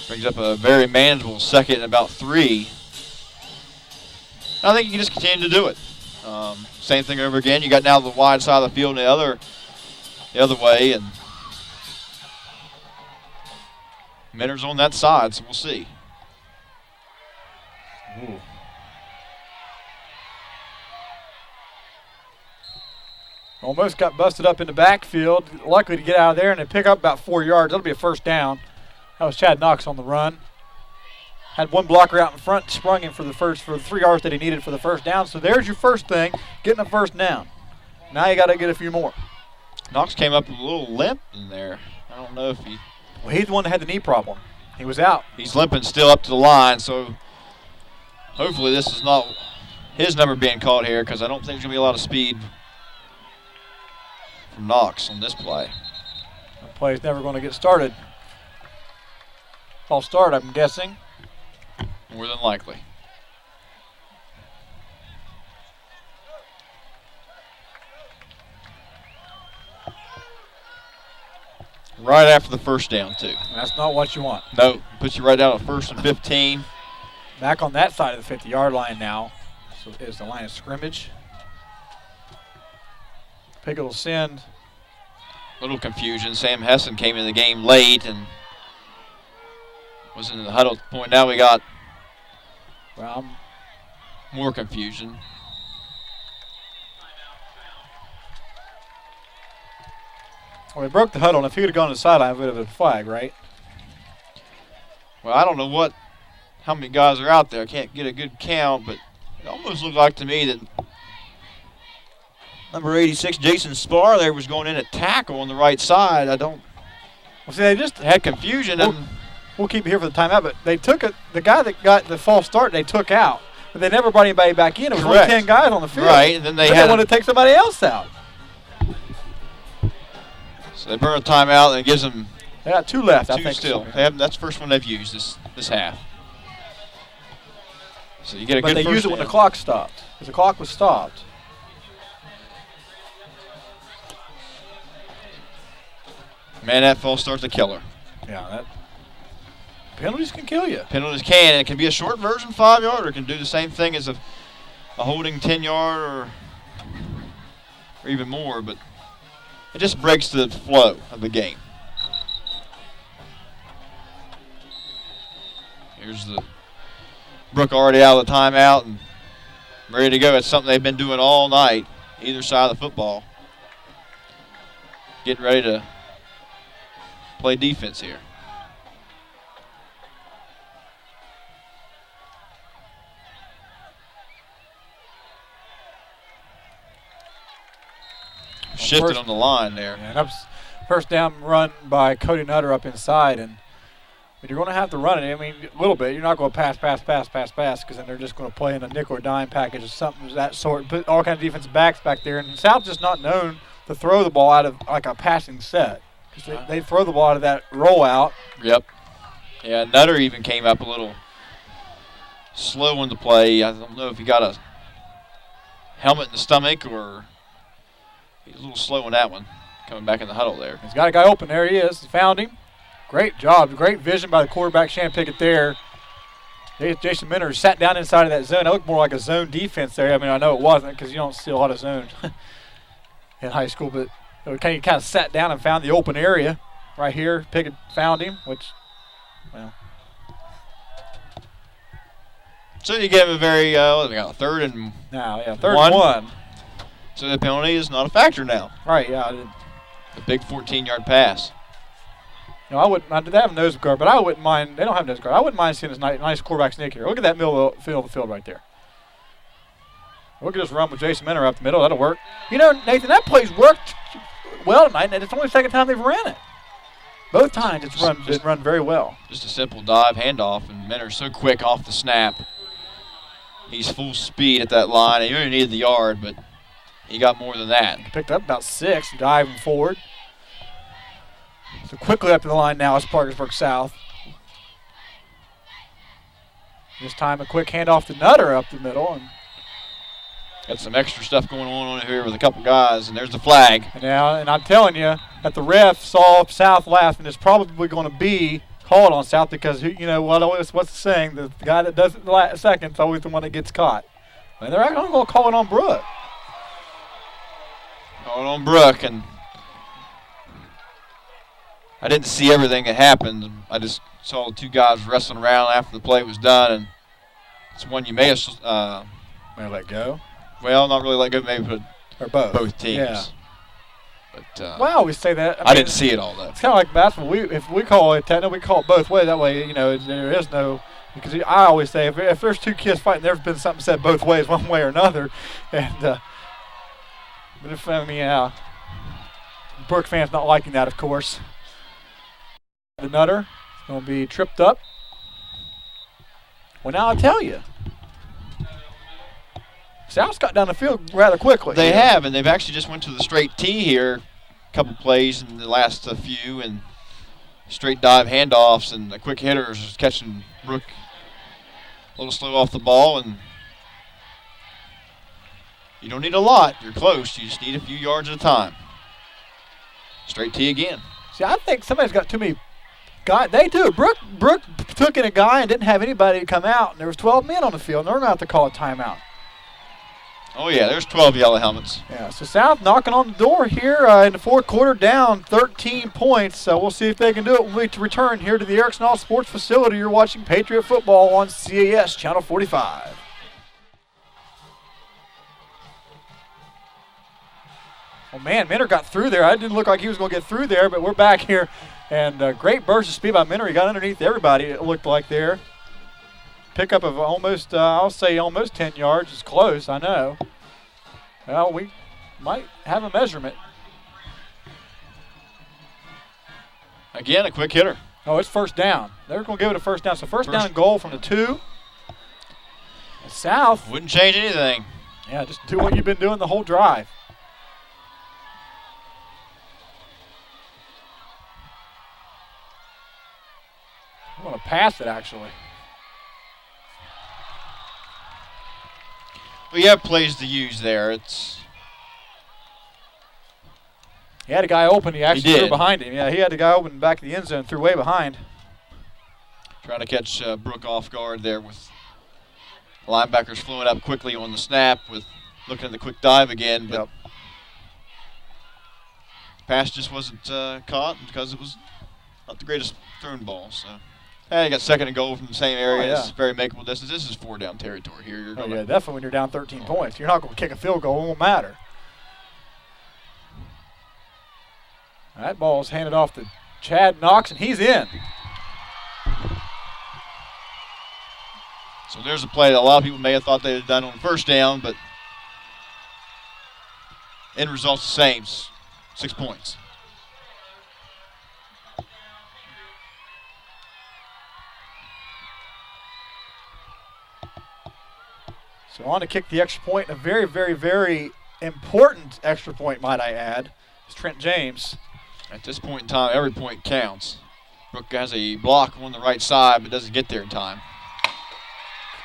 Speaker 2: Brings up a very manageable second and about 3. I think you can just continue to do it. Same thing over again. You got now the wide side of the field and the other way, and Minner's on that side, so we'll see.
Speaker 1: Ooh. Almost got busted up in the backfield. Luckily to get out of there and they pick up about 4 yards. That'll be a first down. That was Chad Knox on the run. Had one blocker out in front, sprung him for the 3 yards that he needed for the first down. So there's your first thing, getting a first down. Now you got to get a few more.
Speaker 2: Knox came up with a little limp in there. I don't know if he...
Speaker 1: Well, he's the one that had the knee problem. He was out.
Speaker 2: He's limping still up to the line, so hopefully this is not his number being called here because I don't think there's going to be a lot of speed from Knox on this play.
Speaker 1: That play's never going to get started. False start, I'm guessing.
Speaker 2: More than likely. Right after the first down, too.
Speaker 1: That's not what you want.
Speaker 2: No, puts you right down at 1st and 15.
Speaker 1: Back on that side of the 50-yard line now is the line of scrimmage. Pickett will send.
Speaker 2: A little confusion. Sam Hessen came in the game late and was in the huddle point. Now we got more confusion.
Speaker 1: Well, he broke the huddle, and if he would have gone to the sideline, it would have been a flag, right?
Speaker 2: Well, I don't know how many guys are out there. I can't get a good count, but it almost looked like to me that number 86, Jason Spar, there was going in at tackle on the right side. Well, see, they just had confusion.
Speaker 1: Well,
Speaker 2: and
Speaker 1: we'll keep it here for the timeout, but they took it. The guy that got the false start, they took out. But they never brought anybody back in. It was only 10 guys on the field.
Speaker 2: Right, and then they
Speaker 1: wanted to take somebody else out.
Speaker 2: So they burn a timeout, and it gives them
Speaker 1: they got 2 left, I
Speaker 2: two
Speaker 1: think.
Speaker 2: Still. That's the first one they've used this half. So you get a good
Speaker 1: But they
Speaker 2: first
Speaker 1: used it when the
Speaker 2: down.
Speaker 1: clock stopped. Because the clock was stopped.
Speaker 2: Man, that false start's a killer.
Speaker 1: Yeah, penalties can kill you.
Speaker 2: Penalties can, and it can be a short version 5-yarder. It can do the same thing as a holding 10-yard or even more, but it just breaks the flow of the game. Here's the Brooke already out of the timeout and ready to go. It's something they've been doing all night, either side of the football. Getting ready to play defense here. Shifted on the line there.
Speaker 1: Yeah, that was first down run by Cody Nutter up inside, but you're going to have to run it. I mean, a little bit. You're not going to pass, because then they're just going to play in a nickel or dime package or something of that sort. Put all kinds of defensive backs back there, and South's just not known to throw the ball out of like a passing set. Because they throw the ball out of that rollout.
Speaker 2: Yep. Yeah, Nutter even came up a little slow in the play. I don't know if he got a helmet in the stomach or he's a little slow on that one. Coming back in the huddle there.
Speaker 1: He's got a guy open. There he is. He found him. Great job. Great vision by the quarterback, Shan Pickett there. Jason Minter sat down inside of that zone. It looked more like a zone defense there. I mean, I know it wasn't because you don't see a lot of zone in high school, but he kind of sat down and found the open area right here. Pickett found him, which, well.
Speaker 2: So you give him a very, what do we got, third and
Speaker 1: third and one.
Speaker 2: So the penalty is not a factor now.
Speaker 1: Right, yeah.
Speaker 2: The big 14-yard pass.
Speaker 1: No, they have a nose guard, but I wouldn't mind. They don't have a nose guard. I wouldn't mind seeing this nice quarterback sneak here. Look at that middle of the field right there. We could just run with Jason Minter up the middle. That'll work. You know, Nathan, that play's worked well tonight, and it's only the second time they've ran it. Both times it's run very well.
Speaker 2: Just a simple dive handoff, and Minter's so quick off the snap. He's full speed at that line. He only needed the yard, but he got more than that.
Speaker 1: He picked up about 6, diving forward. So quickly up to the line now is Parkersburg South. This time a quick handoff to Nutter up the middle. And
Speaker 2: got some extra stuff going on here with a couple guys, and there's the flag.
Speaker 1: And I'm telling you that the ref saw South last, and it's probably going to be called on South because, you know, what's the saying? The guy that does it second is always the one that gets caught. And they're actually going to call it on Brooke.
Speaker 2: Call it on Brooke, and I didn't see everything that happened. I just saw the two guys wrestling around after the play was done, and it's one you may have
Speaker 1: let go.
Speaker 2: Well, not really let go, maybe put
Speaker 1: or both
Speaker 2: teams.
Speaker 1: Yeah.
Speaker 2: But
Speaker 1: well, I always say that.
Speaker 2: I didn't see it all though.
Speaker 1: It's kind of like basketball. If we call it technical, we call it both ways. That way, you know, there is no. Because I always say if there's two kids fighting, there's been something said both ways, one way or another. And but if Brooke fans not liking that, of course. The Nutter is going to be tripped up. Well, now I'll tell you. South's got down the field rather quickly.
Speaker 2: They have, and they've actually just went to the straight tee here. A couple plays in the last few, and straight dive handoffs, and the quick hitters is catching Brooke a little slow off the ball. And you don't need a lot. You're close. You just need a few yards at a time. Straight tee again.
Speaker 1: See, I think somebody's got too many guys. They do. Brooke took in a guy and didn't have anybody to come out, and there was 12 men on the field, and they're going to have to call a timeout.
Speaker 2: Oh, yeah, there's 12 yellow helmets.
Speaker 1: Yeah, so South knocking on the door here in the fourth quarter, down 13 points. So we'll see if they can do it when we return here to the Erickson Hall Sports Facility. You're watching Patriot Football on CAS Channel 45. Oh, man, Minter got through there. It didn't look like he was going to get through there, but we're back here. And great burst of speed by Minter. He got underneath everybody, it looked like there. Pickup of almost, I'll say almost 10 yards. It's close, I know. Well, we might have a measurement.
Speaker 2: Again, a quick hitter.
Speaker 1: Oh, it's first down. They're going to give it a first down. So first down and goal from the 2. And South.
Speaker 2: Wouldn't change anything.
Speaker 1: Yeah, just do what you've been doing the whole drive. I want to pass it, actually.
Speaker 2: Well, you have plays to use there.
Speaker 1: He had a guy open. He actually threw
Speaker 2: did.
Speaker 1: behind him. Yeah, he had a guy open back of the end zone, threw way behind.
Speaker 2: Trying to catch Brooke off guard there with linebackers flowing up quickly on the snap with looking at the quick dive again. But pass just wasn't caught because it was not the greatest thrown ball. So, you got second and goal from the same area.
Speaker 1: Oh, yeah.
Speaker 2: It's very makeable distance. This is 4-down territory here. You're
Speaker 1: yeah, definitely when you're down 13 points. You're not going to kick a field goal. It won't matter. That ball is handed off to Chad Knox, and he's in.
Speaker 2: So there's a play that a lot of people may have thought they had done on first down, but end result's the same, 6 points.
Speaker 1: So on to kick the extra point, a very, very, very important extra point, might I add, is Trent James.
Speaker 2: At this point in time, every point counts. Brooke has a block on the right side, but doesn't get there in time.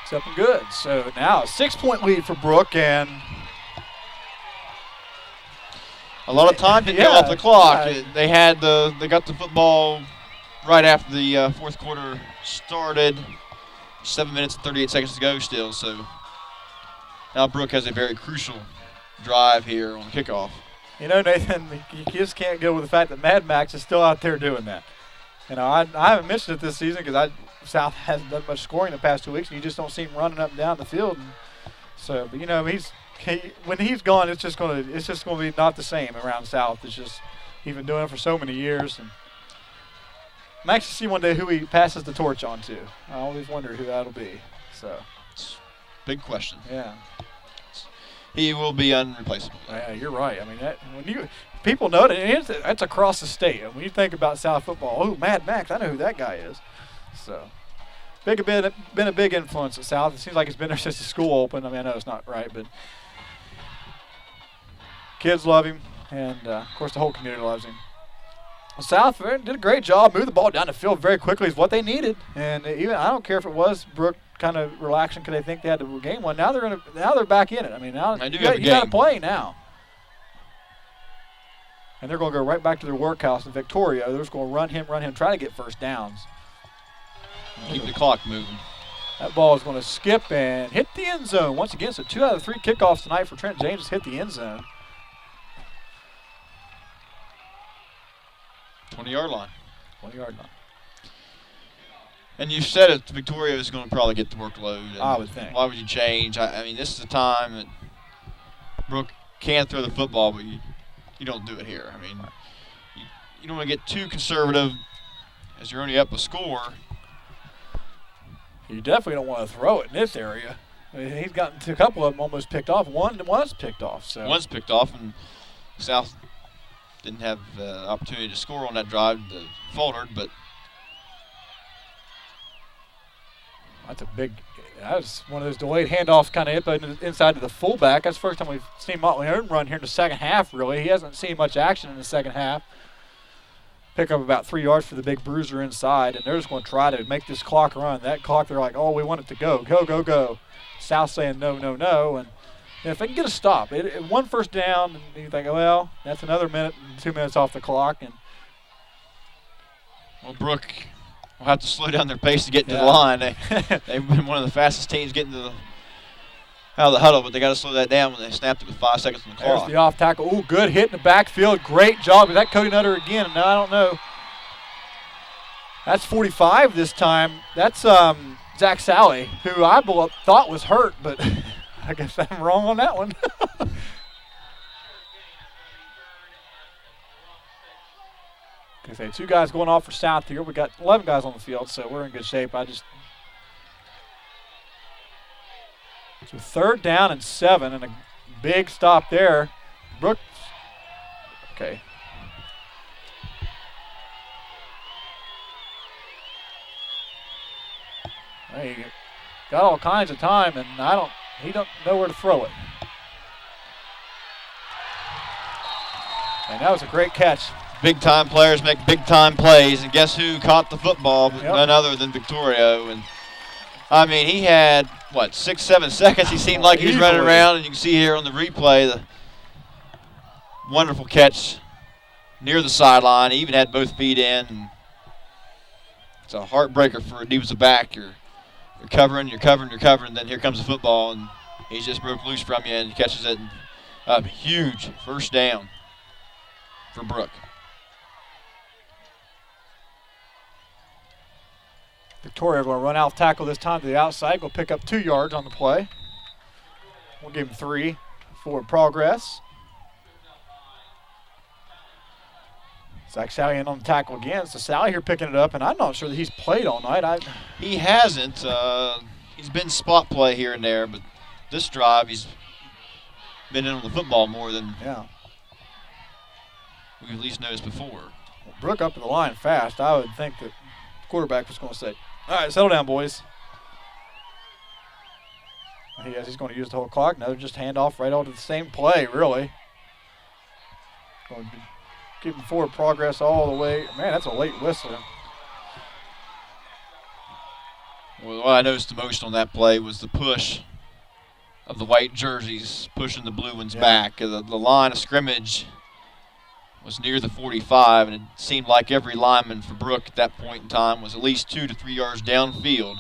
Speaker 1: It's up and good. So now a 6-point lead for Brooke, and
Speaker 2: a lot of time to get off the clock. They got the football right after the fourth quarter started. 7 minutes and 38 seconds to go still. So now Brooke has a very crucial drive here on kickoff.
Speaker 1: You know, Nathan, you just can't go with the fact that Mad Max is still out there doing that. You know, I haven't mentioned it this season because South hasn't done much scoring the past 2 weeks, and you just don't see him running up and down the field. And so, but you know, when he's gone, it's just going to be not the same around South. It's just he's been doing it for so many years, and I'm anxious to see one day who he passes the torch on to. I always wonder who that'll be. So,
Speaker 2: big question.
Speaker 1: Yeah.
Speaker 2: He will be unreplaceable.
Speaker 1: Yeah, you're right. I mean, people know that that's across the state. And when you think about South football, oh, Mad Max, I know who that guy is. So, been a big influence at South. It seems like he's been there since the school opened. I mean, I know it's not right, but kids love him, and of course the whole community loves him. Well, South did a great job, moved the ball down the field very quickly is what they needed, and even I don't care if it was Brooke kind of relaxing because they think they had to game one. Now they're back in it. I mean, now you got to play now. And they're going to go right back to their workhouse in Victoria. They're just going to run him, try to get first downs.
Speaker 2: Keep the clock moving.
Speaker 1: That ball is going to skip and hit the end zone. Once again, so 2 out of 3 kickoffs tonight for Trent James has hit the end zone.
Speaker 2: 20-yard line.
Speaker 1: 20-yard line.
Speaker 2: And you said it, Victoria is going to probably get the workload.
Speaker 1: I would think.
Speaker 2: Why would you change? I mean, this is the time that Brooke can throw the football, but you don't do it here. I mean, you don't want to get too conservative as you're only up a score.
Speaker 1: You definitely don't want to throw it in this area. I mean, he's gotten to a couple of them almost picked off. One was picked off. So
Speaker 2: one's picked off, and South didn't have the opportunity to score on that drive. Faltered, but that was one of those delayed handoffs kind of inside to the fullback. That's the first time we've seen Motley Aaron run here in the second half, really. He hasn't seen much action in the second half. Pick up about 3 yards for the big bruiser inside, and they're just going to try to make this clock run. That clock, they're like, oh, we want it to go. Go, go, go. South saying no, no, no. And if they can get a stop, one first down, and you think, well, that's another minute and 2 minutes off the clock. And well, Brooke will have to slow down their pace to get to the line. They've been one of the fastest teams getting out of the huddle, but they got to slow that down when they snapped it with 5 seconds on the clock.
Speaker 1: There's the off tackle. Ooh, good hit in the backfield. Great job. Is that Cody Nutter again? No, I don't know. That's 45 this time. That's Zach Sally, who I thought was hurt, but I guess I'm wrong on that one. Okay, so 2 guys going off for South here. We got 11 guys on the field, so we're in good shape. So 3rd down and 7, and a big stop there. Brooke. Okay. He got all kinds of time, and he don't know where to throw it. And that was a great catch.
Speaker 2: Big-time players make big-time plays, and guess who caught the football? But
Speaker 1: Yep.
Speaker 2: none other than Victorio. And I mean, he had, 6, 7 seconds. He seemed like he was running around, and you can see here on the replay the wonderful catch near the sideline. He even had both feet in. And it's a heartbreaker for a defensive back. You're covering, then here comes the football, and he just broke loose from you and catches it. And, huge first down for Brooke.
Speaker 1: Victoria going to run out tackle this time to the outside. Go pick up 2 yards on the play. We'll give him 3 forward progress. Zach Sally in on the tackle again. So Sally here picking it up, and I'm not sure that he's played all night.
Speaker 2: He hasn't. He's been spot play here and there, but this drive he's been in on the football more than we at least noticed before.
Speaker 1: Well, Brooke up to the line fast. I would think that the quarterback was going to say, all right, settle down, boys. He's going to use the whole clock. No, just hand off right onto the same play, really. Going to be giving forward progress all the way. Man, that's a late whistle.
Speaker 2: Well, what I noticed the most on that play was the push of the white jerseys pushing the blue ones back. The line of scrimmage was near the 45, and it seemed like every lineman for Brooke at that point in time was at least 2 to 3 yards downfield.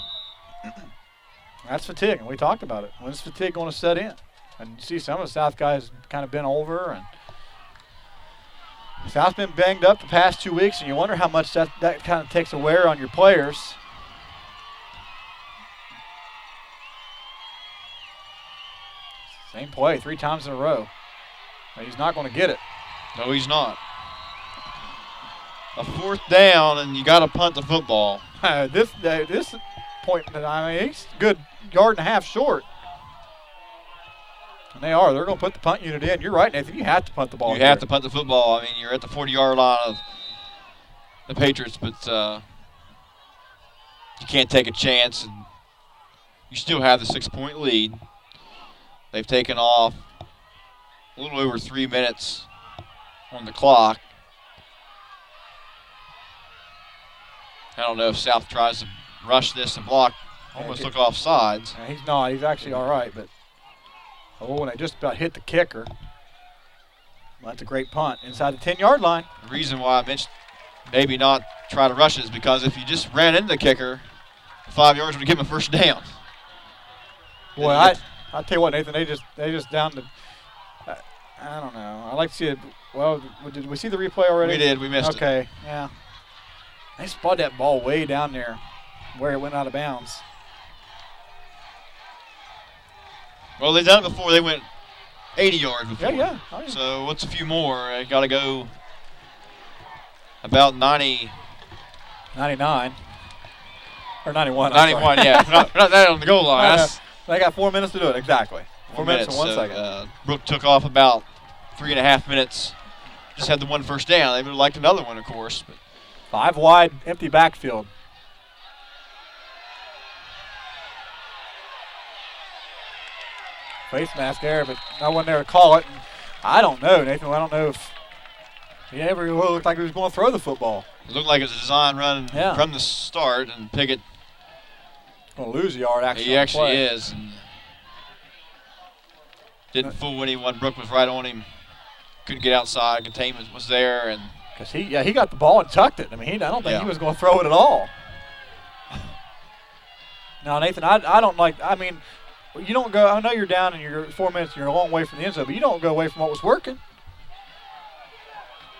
Speaker 1: That's fatigue, and we talked about it. When's fatigue going to set in? And you see some of the South guys kind of been over, and South's been banged up the past 2 weeks, and you wonder how much that kind of takes a wear on your players. Same play 3 times in a row. But he's not going to get it.
Speaker 2: No, he's not. A 4th down, and you got to punt the football.
Speaker 1: This point, he's a good yard and a half short. And they're going to put the punt unit in. You're right, Nathan. You have to punt the ball.
Speaker 2: You have to punt the football. I mean, you're at the 40-yard line of the Patriots, but you can't take a chance. And you still have the 6-point lead. They've taken off a little over 3 minutes on the clock. I don't know if South tries to rush this and block. Almost look off sides.
Speaker 1: He's not. He's actually all right, but and they just about hit the kicker. Well, that's a great punt inside the 10-yard line.
Speaker 2: The reason why I mentioned maybe not try to rush it is because if you just ran into the kicker, 5 yards would give him a first down.
Speaker 1: Boy, I'll tell you what, Nathan, they just down to I don't know. I like to see it. Well, did we see the replay already?
Speaker 2: We did. We missed it.
Speaker 1: Okay, yeah. They spun that ball way down there where it went out of bounds.
Speaker 2: Well, they've done it before. They went 80 yards before.
Speaker 1: Yeah. Oh, yeah.
Speaker 2: So what's a few more? I got to go about 90.
Speaker 1: 99. Or 91.
Speaker 2: 91, yeah. not that on the goal line.
Speaker 1: They got 4 minutes to do it, exactly. 4 minutes and 1
Speaker 2: so,
Speaker 1: second.
Speaker 2: Brooke took off about 3.5 minutes. Just had the one first down. They would have liked another one, of course. But
Speaker 1: 5 wide, empty backfield. Face mask there, but no one there to call it. And I don't know, Nathan. I don't know if he ever looked like he was going to throw the football.
Speaker 2: It looked like it was a design run from the start, and Pickett
Speaker 1: going to lose a yard, actually.
Speaker 2: He actually is. And didn't fool anyone. Brooke was right on him. Couldn't get outside. Containment was there, and
Speaker 1: because he got the ball and tucked it. I mean, I don't think he was going to throw it at all. Now, Nathan, I don't like. I mean, you don't go. I know you're down and you're 4 minutes. You're a long way from the end zone, but you don't go away from what was working.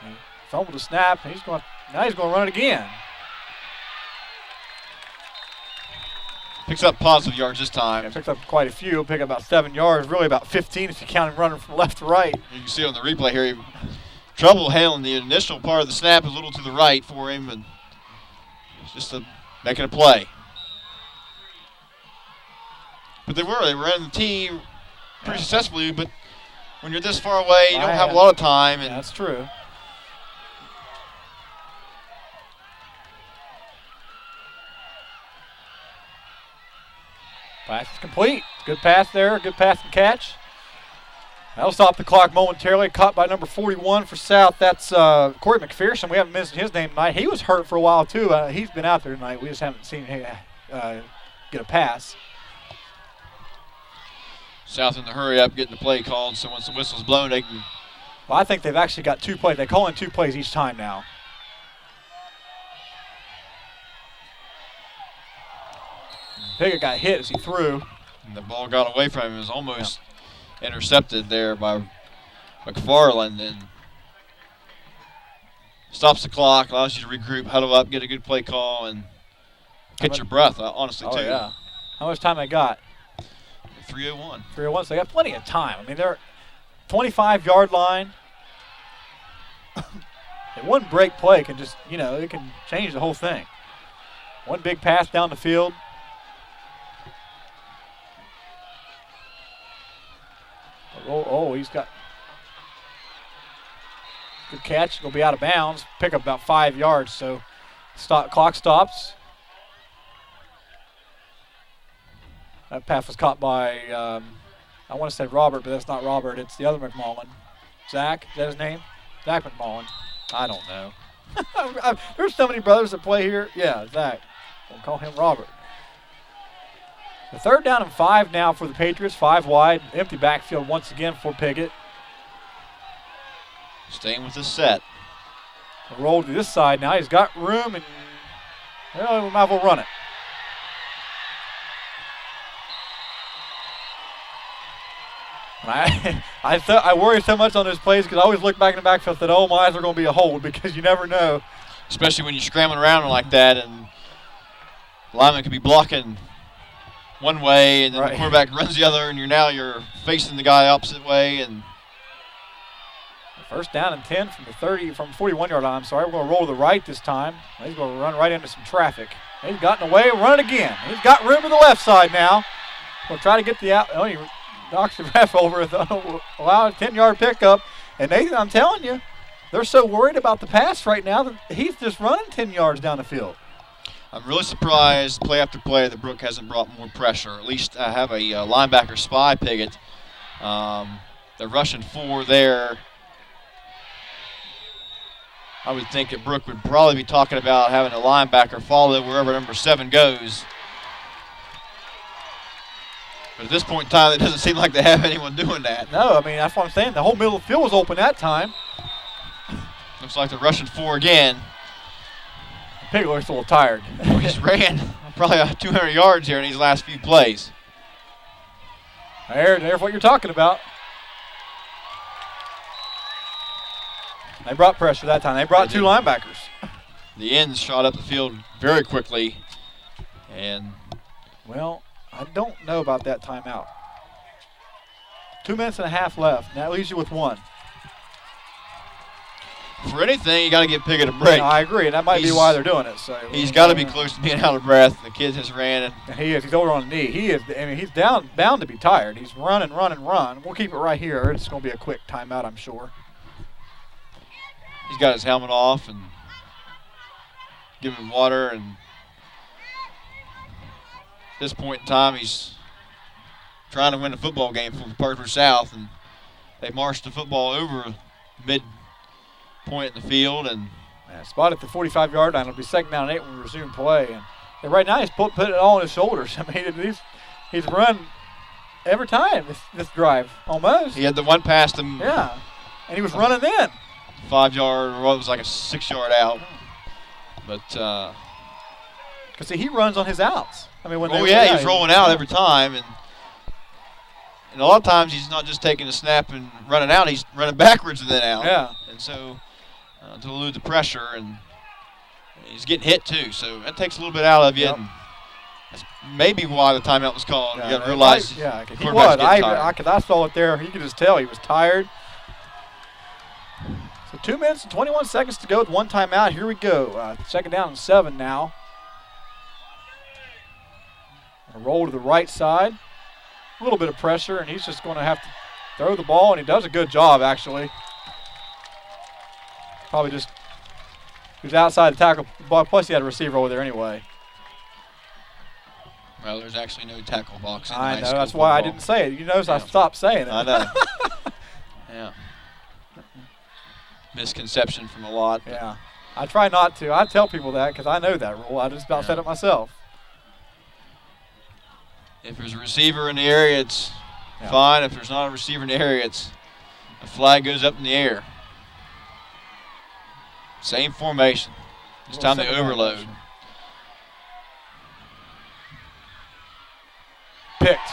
Speaker 1: He fumbled the snap. Now he's going to run it again.
Speaker 2: Picks up positive yards this time.
Speaker 1: Yeah, picks up quite a few. Pick up about 7 yards. Really about 15 if you count him running from left to right.
Speaker 2: You can see on the replay here, trouble handling the initial part of the snap, a little to the right for him, and just making a play. But they were running the team pretty successfully, but when you're this far away, you don't have a lot of time. And
Speaker 1: that's true. Pass is complete. Good pass there. Good pass and catch. That'll stop the clock momentarily. Caught by number 41 for South. That's Corey McPherson. We haven't mentioned his name tonight. He was hurt for a while, too. He's been out there tonight. We just haven't seen him get a pass.
Speaker 2: South in the hurry up, getting the play called. So once the whistle's blown, they can.
Speaker 1: Well, I think they've actually got 2 plays. They call in 2 plays each time now. Piggott got hit as he threw.
Speaker 2: And the ball got away from him. It was almost intercepted there by McFarland, and stops the clock, allows you to regroup, huddle up, get a good play call, and catch your breath, honestly, too.
Speaker 1: Yeah. How much time they got?
Speaker 2: 3:01.
Speaker 1: 3:01, so they got plenty of time. I mean, they're 25-yard line. And one break play can just, it can change the whole thing. One big pass down the field. Oh, he's got good catch. It'll be out of bounds. Pick up about 5 yards. So clock stops. That pass was caught by, I want to say Robert, but that's not Robert. It's the other McMullen. Zach, is that his name? Zach McMullen. I don't know. There's so many brothers that play here. Yeah, Zach. We'll call him Robert. The 3rd down and 5 now for the Patriots. 5 wide. Empty backfield once again for Piggott.
Speaker 2: Staying with the set.
Speaker 1: We'll roll to this side now. He's got room, and we might as well run it. And I worry so much on those plays because I always look back in the backfield and thought, my eyes are going to be a hold because you never know.
Speaker 2: Especially when you're scrambling around like that, and the lineman could be blocking one way, and then the quarterback runs the other, and you're facing the guy opposite way. And
Speaker 1: 1st down and 10 from the 41-yard line. I'm sorry, we're going to roll to the right this time. He's going to run right into some traffic. He's gotten away, run it again. He's got room to the left side now. We'll try to get the out. Oh, he knocks the ref over, allow a 10-yard pickup. And Nathan, I'm telling you, they're so worried about the pass right now that he's just running 10 yards down the field.
Speaker 2: I'm really surprised, play after play, that Brooke hasn't brought more pressure. At least have a linebacker spy Piggott. They're rushing 4 there. I would think that Brooke would probably be talking about having a linebacker follow wherever number 7 goes. But at this point in time, it doesn't seem like they have anyone doing that.
Speaker 1: No, I mean, that's what I'm saying. The whole middle of the field was open that time.
Speaker 2: Looks like they're rushing 4 again.
Speaker 1: Piggott looks a little tired.
Speaker 2: Well, he's ran probably 200 yards here in these last few plays.
Speaker 1: There's what you're talking about. They brought pressure that time. They brought 2 linebackers.
Speaker 2: The ends shot up the field very quickly. And
Speaker 1: well, I don't know about that timeout. 2 minutes and a half left. And that leaves you with 1.
Speaker 2: For anything, you got to give Piggott a break.
Speaker 1: No, I agree, and that might be why they're doing it. So
Speaker 2: he's got to be close to being out of breath. The kid has ran.
Speaker 1: And he is. He's over on the knee. He is. I mean, he's bound to be tired. He's run. We'll keep it right here. It's going to be a quick timeout, I'm sure.
Speaker 2: He's got his helmet off and giving him water. And at this point in time, he's trying to win a football game for Parkersburg South, and they marched the football over mid point in the field, and
Speaker 1: spot at the 45-yard line. It'll be 2nd down and 8 when we resume play. And right now he's put it all on his shoulders. I mean, he's run every time this drive almost.
Speaker 2: He had the one pass to
Speaker 1: and he was running in
Speaker 2: 5-yard, or what was like a 6-yard out. But
Speaker 1: because he runs on his outs. I mean,
Speaker 2: he's rolling out every time, and a lot of times he's not just taking a snap and running out; he's running backwards and then out.
Speaker 1: Yeah,
Speaker 2: and so to elude the pressure, and he's getting hit too. So that takes a little bit out of you.
Speaker 1: Yep.
Speaker 2: And that's maybe why the timeout was called.
Speaker 1: Yeah,
Speaker 2: you got to realize.
Speaker 1: He was. I saw it there. You could just tell he was tired. So 2 minutes and 21 seconds to go with 1 timeout. Here we go. 2nd down and 7 now. A roll to the right side. A little bit of pressure, and he's just going to have to throw the ball, and he does a good job, actually. Probably just he was outside the tackle, plus he had a receiver over there anyway.
Speaker 2: Well, there's actually no tackle box in
Speaker 1: I
Speaker 2: high
Speaker 1: know.
Speaker 2: school
Speaker 1: That's why I
Speaker 2: football.
Speaker 1: didn't say it. You notice I
Speaker 2: Yeah.
Speaker 1: stopped saying it.
Speaker 2: I know. Yeah. Misconception from a lot.
Speaker 1: Yeah. I try not to. I tell people that because I know that rule. I just about said it myself.
Speaker 2: If there's a receiver in the area, it's
Speaker 1: Yeah.
Speaker 2: fine. If there's not a receiver in the area, a flag goes up in the air. Same formation. This time they overload.
Speaker 1: Motion. Picked.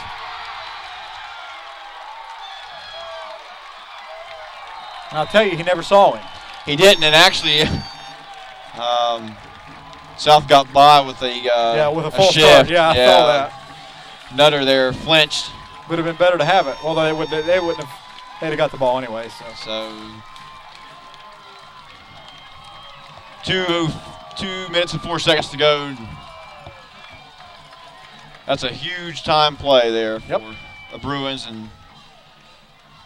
Speaker 1: And I'll tell you, he never saw him.
Speaker 2: He didn't, and actually, South got by with
Speaker 1: With a full
Speaker 2: shift.
Speaker 1: start. Yeah, I saw that.
Speaker 2: Nutter there flinched.
Speaker 1: Would have been better to have it. Although they wouldn't have. They'd have got the ball anyway.
Speaker 2: So 2 minutes and 4 seconds to go. That's a huge time play there for the Bruins, and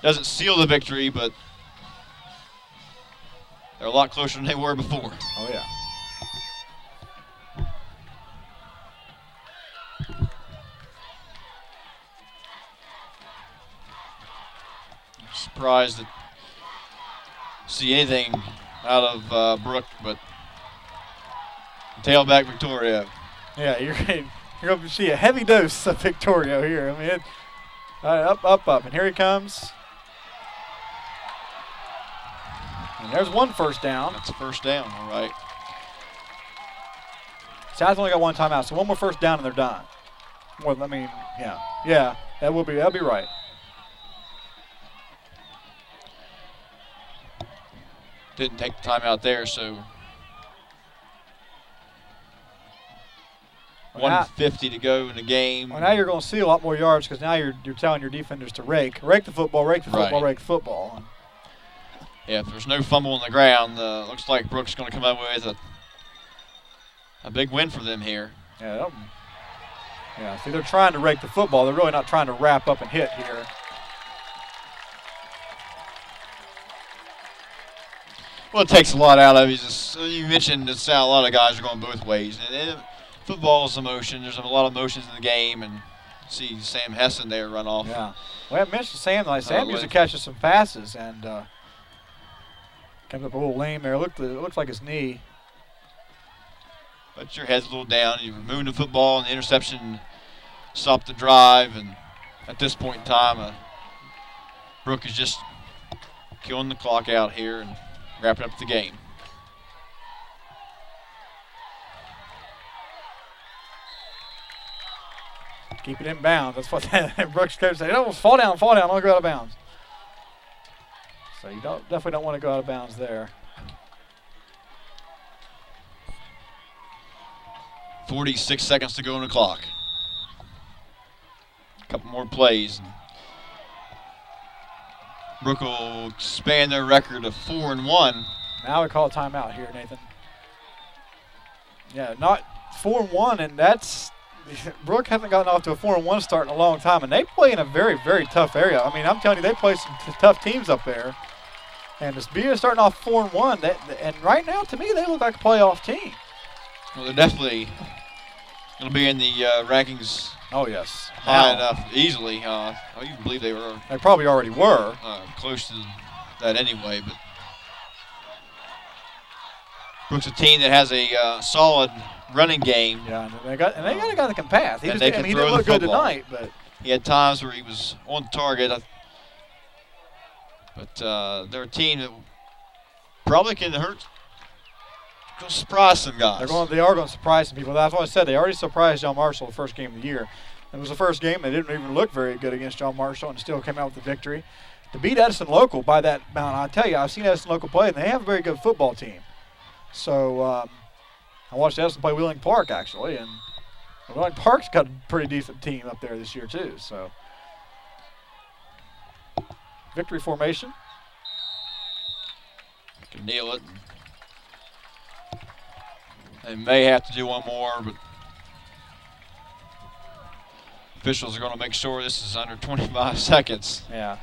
Speaker 2: doesn't seal the victory, but they're a lot closer than they were before.
Speaker 1: Oh, yeah.
Speaker 2: Surprised to see anything out of Brooke, but tailback Victoria.
Speaker 1: Yeah, you're going to see a heavy dose of Victorio here. I mean, up, and here he comes. And there's one first down.
Speaker 2: That's a first down, all right.
Speaker 1: South's only got one timeout, so one more first down and they're done. Well, I mean, yeah, that'll be right.
Speaker 2: Didn't take the timeout there, so 1:50 to go in the game.
Speaker 1: Well, now you're going to see a lot more yards because now you're telling your defenders to rake the football, rake the football,
Speaker 2: Right.
Speaker 1: rake the football.
Speaker 2: Yeah, if there's no fumble on the ground, looks like Brooks going to come up with a big win for them here.
Speaker 1: Yeah, see, they're trying to rake the football. They're really not trying to wrap up and hit here.
Speaker 2: Well, it takes a lot out of you. You mentioned that a lot of guys are going both ways. And football is emotion. There's a lot of emotions in the game, and see Sam Hessen there run off.
Speaker 1: Yeah. Well, I mentioned Sam. Sam usually catches some passes and comes up a little lame there. It looks like his knee.
Speaker 2: But your head's a little down. You're moving the football, and the interception stopped the drive. And at this point in time, Brooke is just killing the clock out here and wrapping up the game.
Speaker 1: Keep it in bounds. That's what Brooks coach said. Almost fall down, don't go out of bounds. So you definitely don't want to go out of bounds there.
Speaker 2: 46 seconds to go on the clock. A couple more plays. Brooke will expand their record of 4-1.
Speaker 1: Now we call a timeout here, Nathan. Yeah, not 4-1, and that's Brooke hasn't gotten off to a 4-1 start in a long time, and they play in a very, very tough area. I mean, I'm telling you, they play some tough teams up there. And this being starting off 4-1, and right now, to me, they look like a playoff team.
Speaker 2: Well, they're definitely going to be in the rankings.
Speaker 1: Oh, yes.
Speaker 2: High enough, easily. I even believe they were.
Speaker 1: They probably already were.
Speaker 2: Close to that anyway. But Brooks, a team that has a solid running game.
Speaker 1: Yeah, and they got a guy that can pass. He didn't
Speaker 2: throw
Speaker 1: look
Speaker 2: the
Speaker 1: good
Speaker 2: football
Speaker 1: tonight, but
Speaker 2: he had times where he was on target. But they're a team that probably can hurt. Going to surprise some guys.
Speaker 1: They are going to surprise some people. That's what I said. They already surprised John Marshall the first game of the year. It was the first game. They didn't even look very good against John Marshall and still came out with the victory. To beat Edison Local by that amount, I tell you, I've seen Edison Local play, and they have a very good football team. So I watched Edison play Wheeling Park, actually, and Wheeling Park's got a pretty decent team up there this year, too. So victory formation.
Speaker 2: Can nail it. They may have to do one more, but officials are going to make sure this is under 25 seconds.
Speaker 1: Yeah.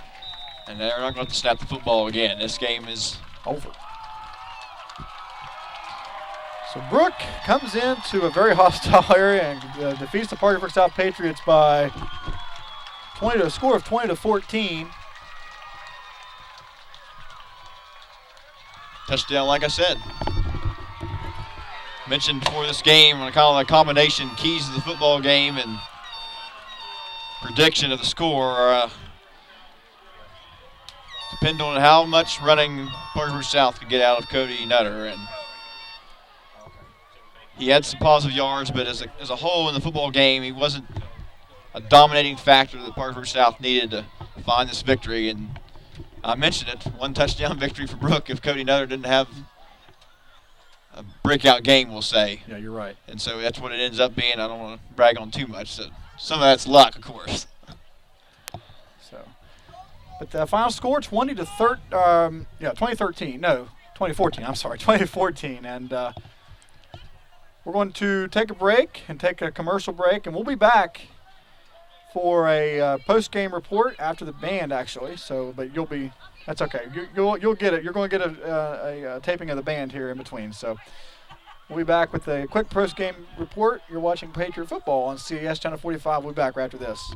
Speaker 2: And they're not going to snap the football again. This game is
Speaker 1: over. So Brooke comes into a very hostile area and defeats the Parkersburg South Patriots by a score of 20-14.
Speaker 2: Touchdown, like I said. Mentioned before this game, kind of like combination keys to the football game and prediction of the score depend on how much running Parkersburg South could get out of Cody Nutter. And he had some positive yards, but as a whole in the football game, he wasn't a dominating factor that Parkersburg South needed to find this victory. And I mentioned it, one touchdown victory for Brooke if Cody Nutter didn't have a breakout game, we'll say.
Speaker 1: Yeah, you're right.
Speaker 2: And so that's what it ends up being. I don't want to brag on too much. So some of that's luck, of course.
Speaker 1: So, but the final score 2013. No, 2014. I'm sorry, 2014. And we're going to take a break and take a commercial break, and we'll be back for a post-game report after the band, actually. So, but that's okay. You'll get it. You're going to get a taping of the band here in between. So, we'll be back with a quick post-game report. You're watching Patriot football on CES Channel 45. We'll be back right after this.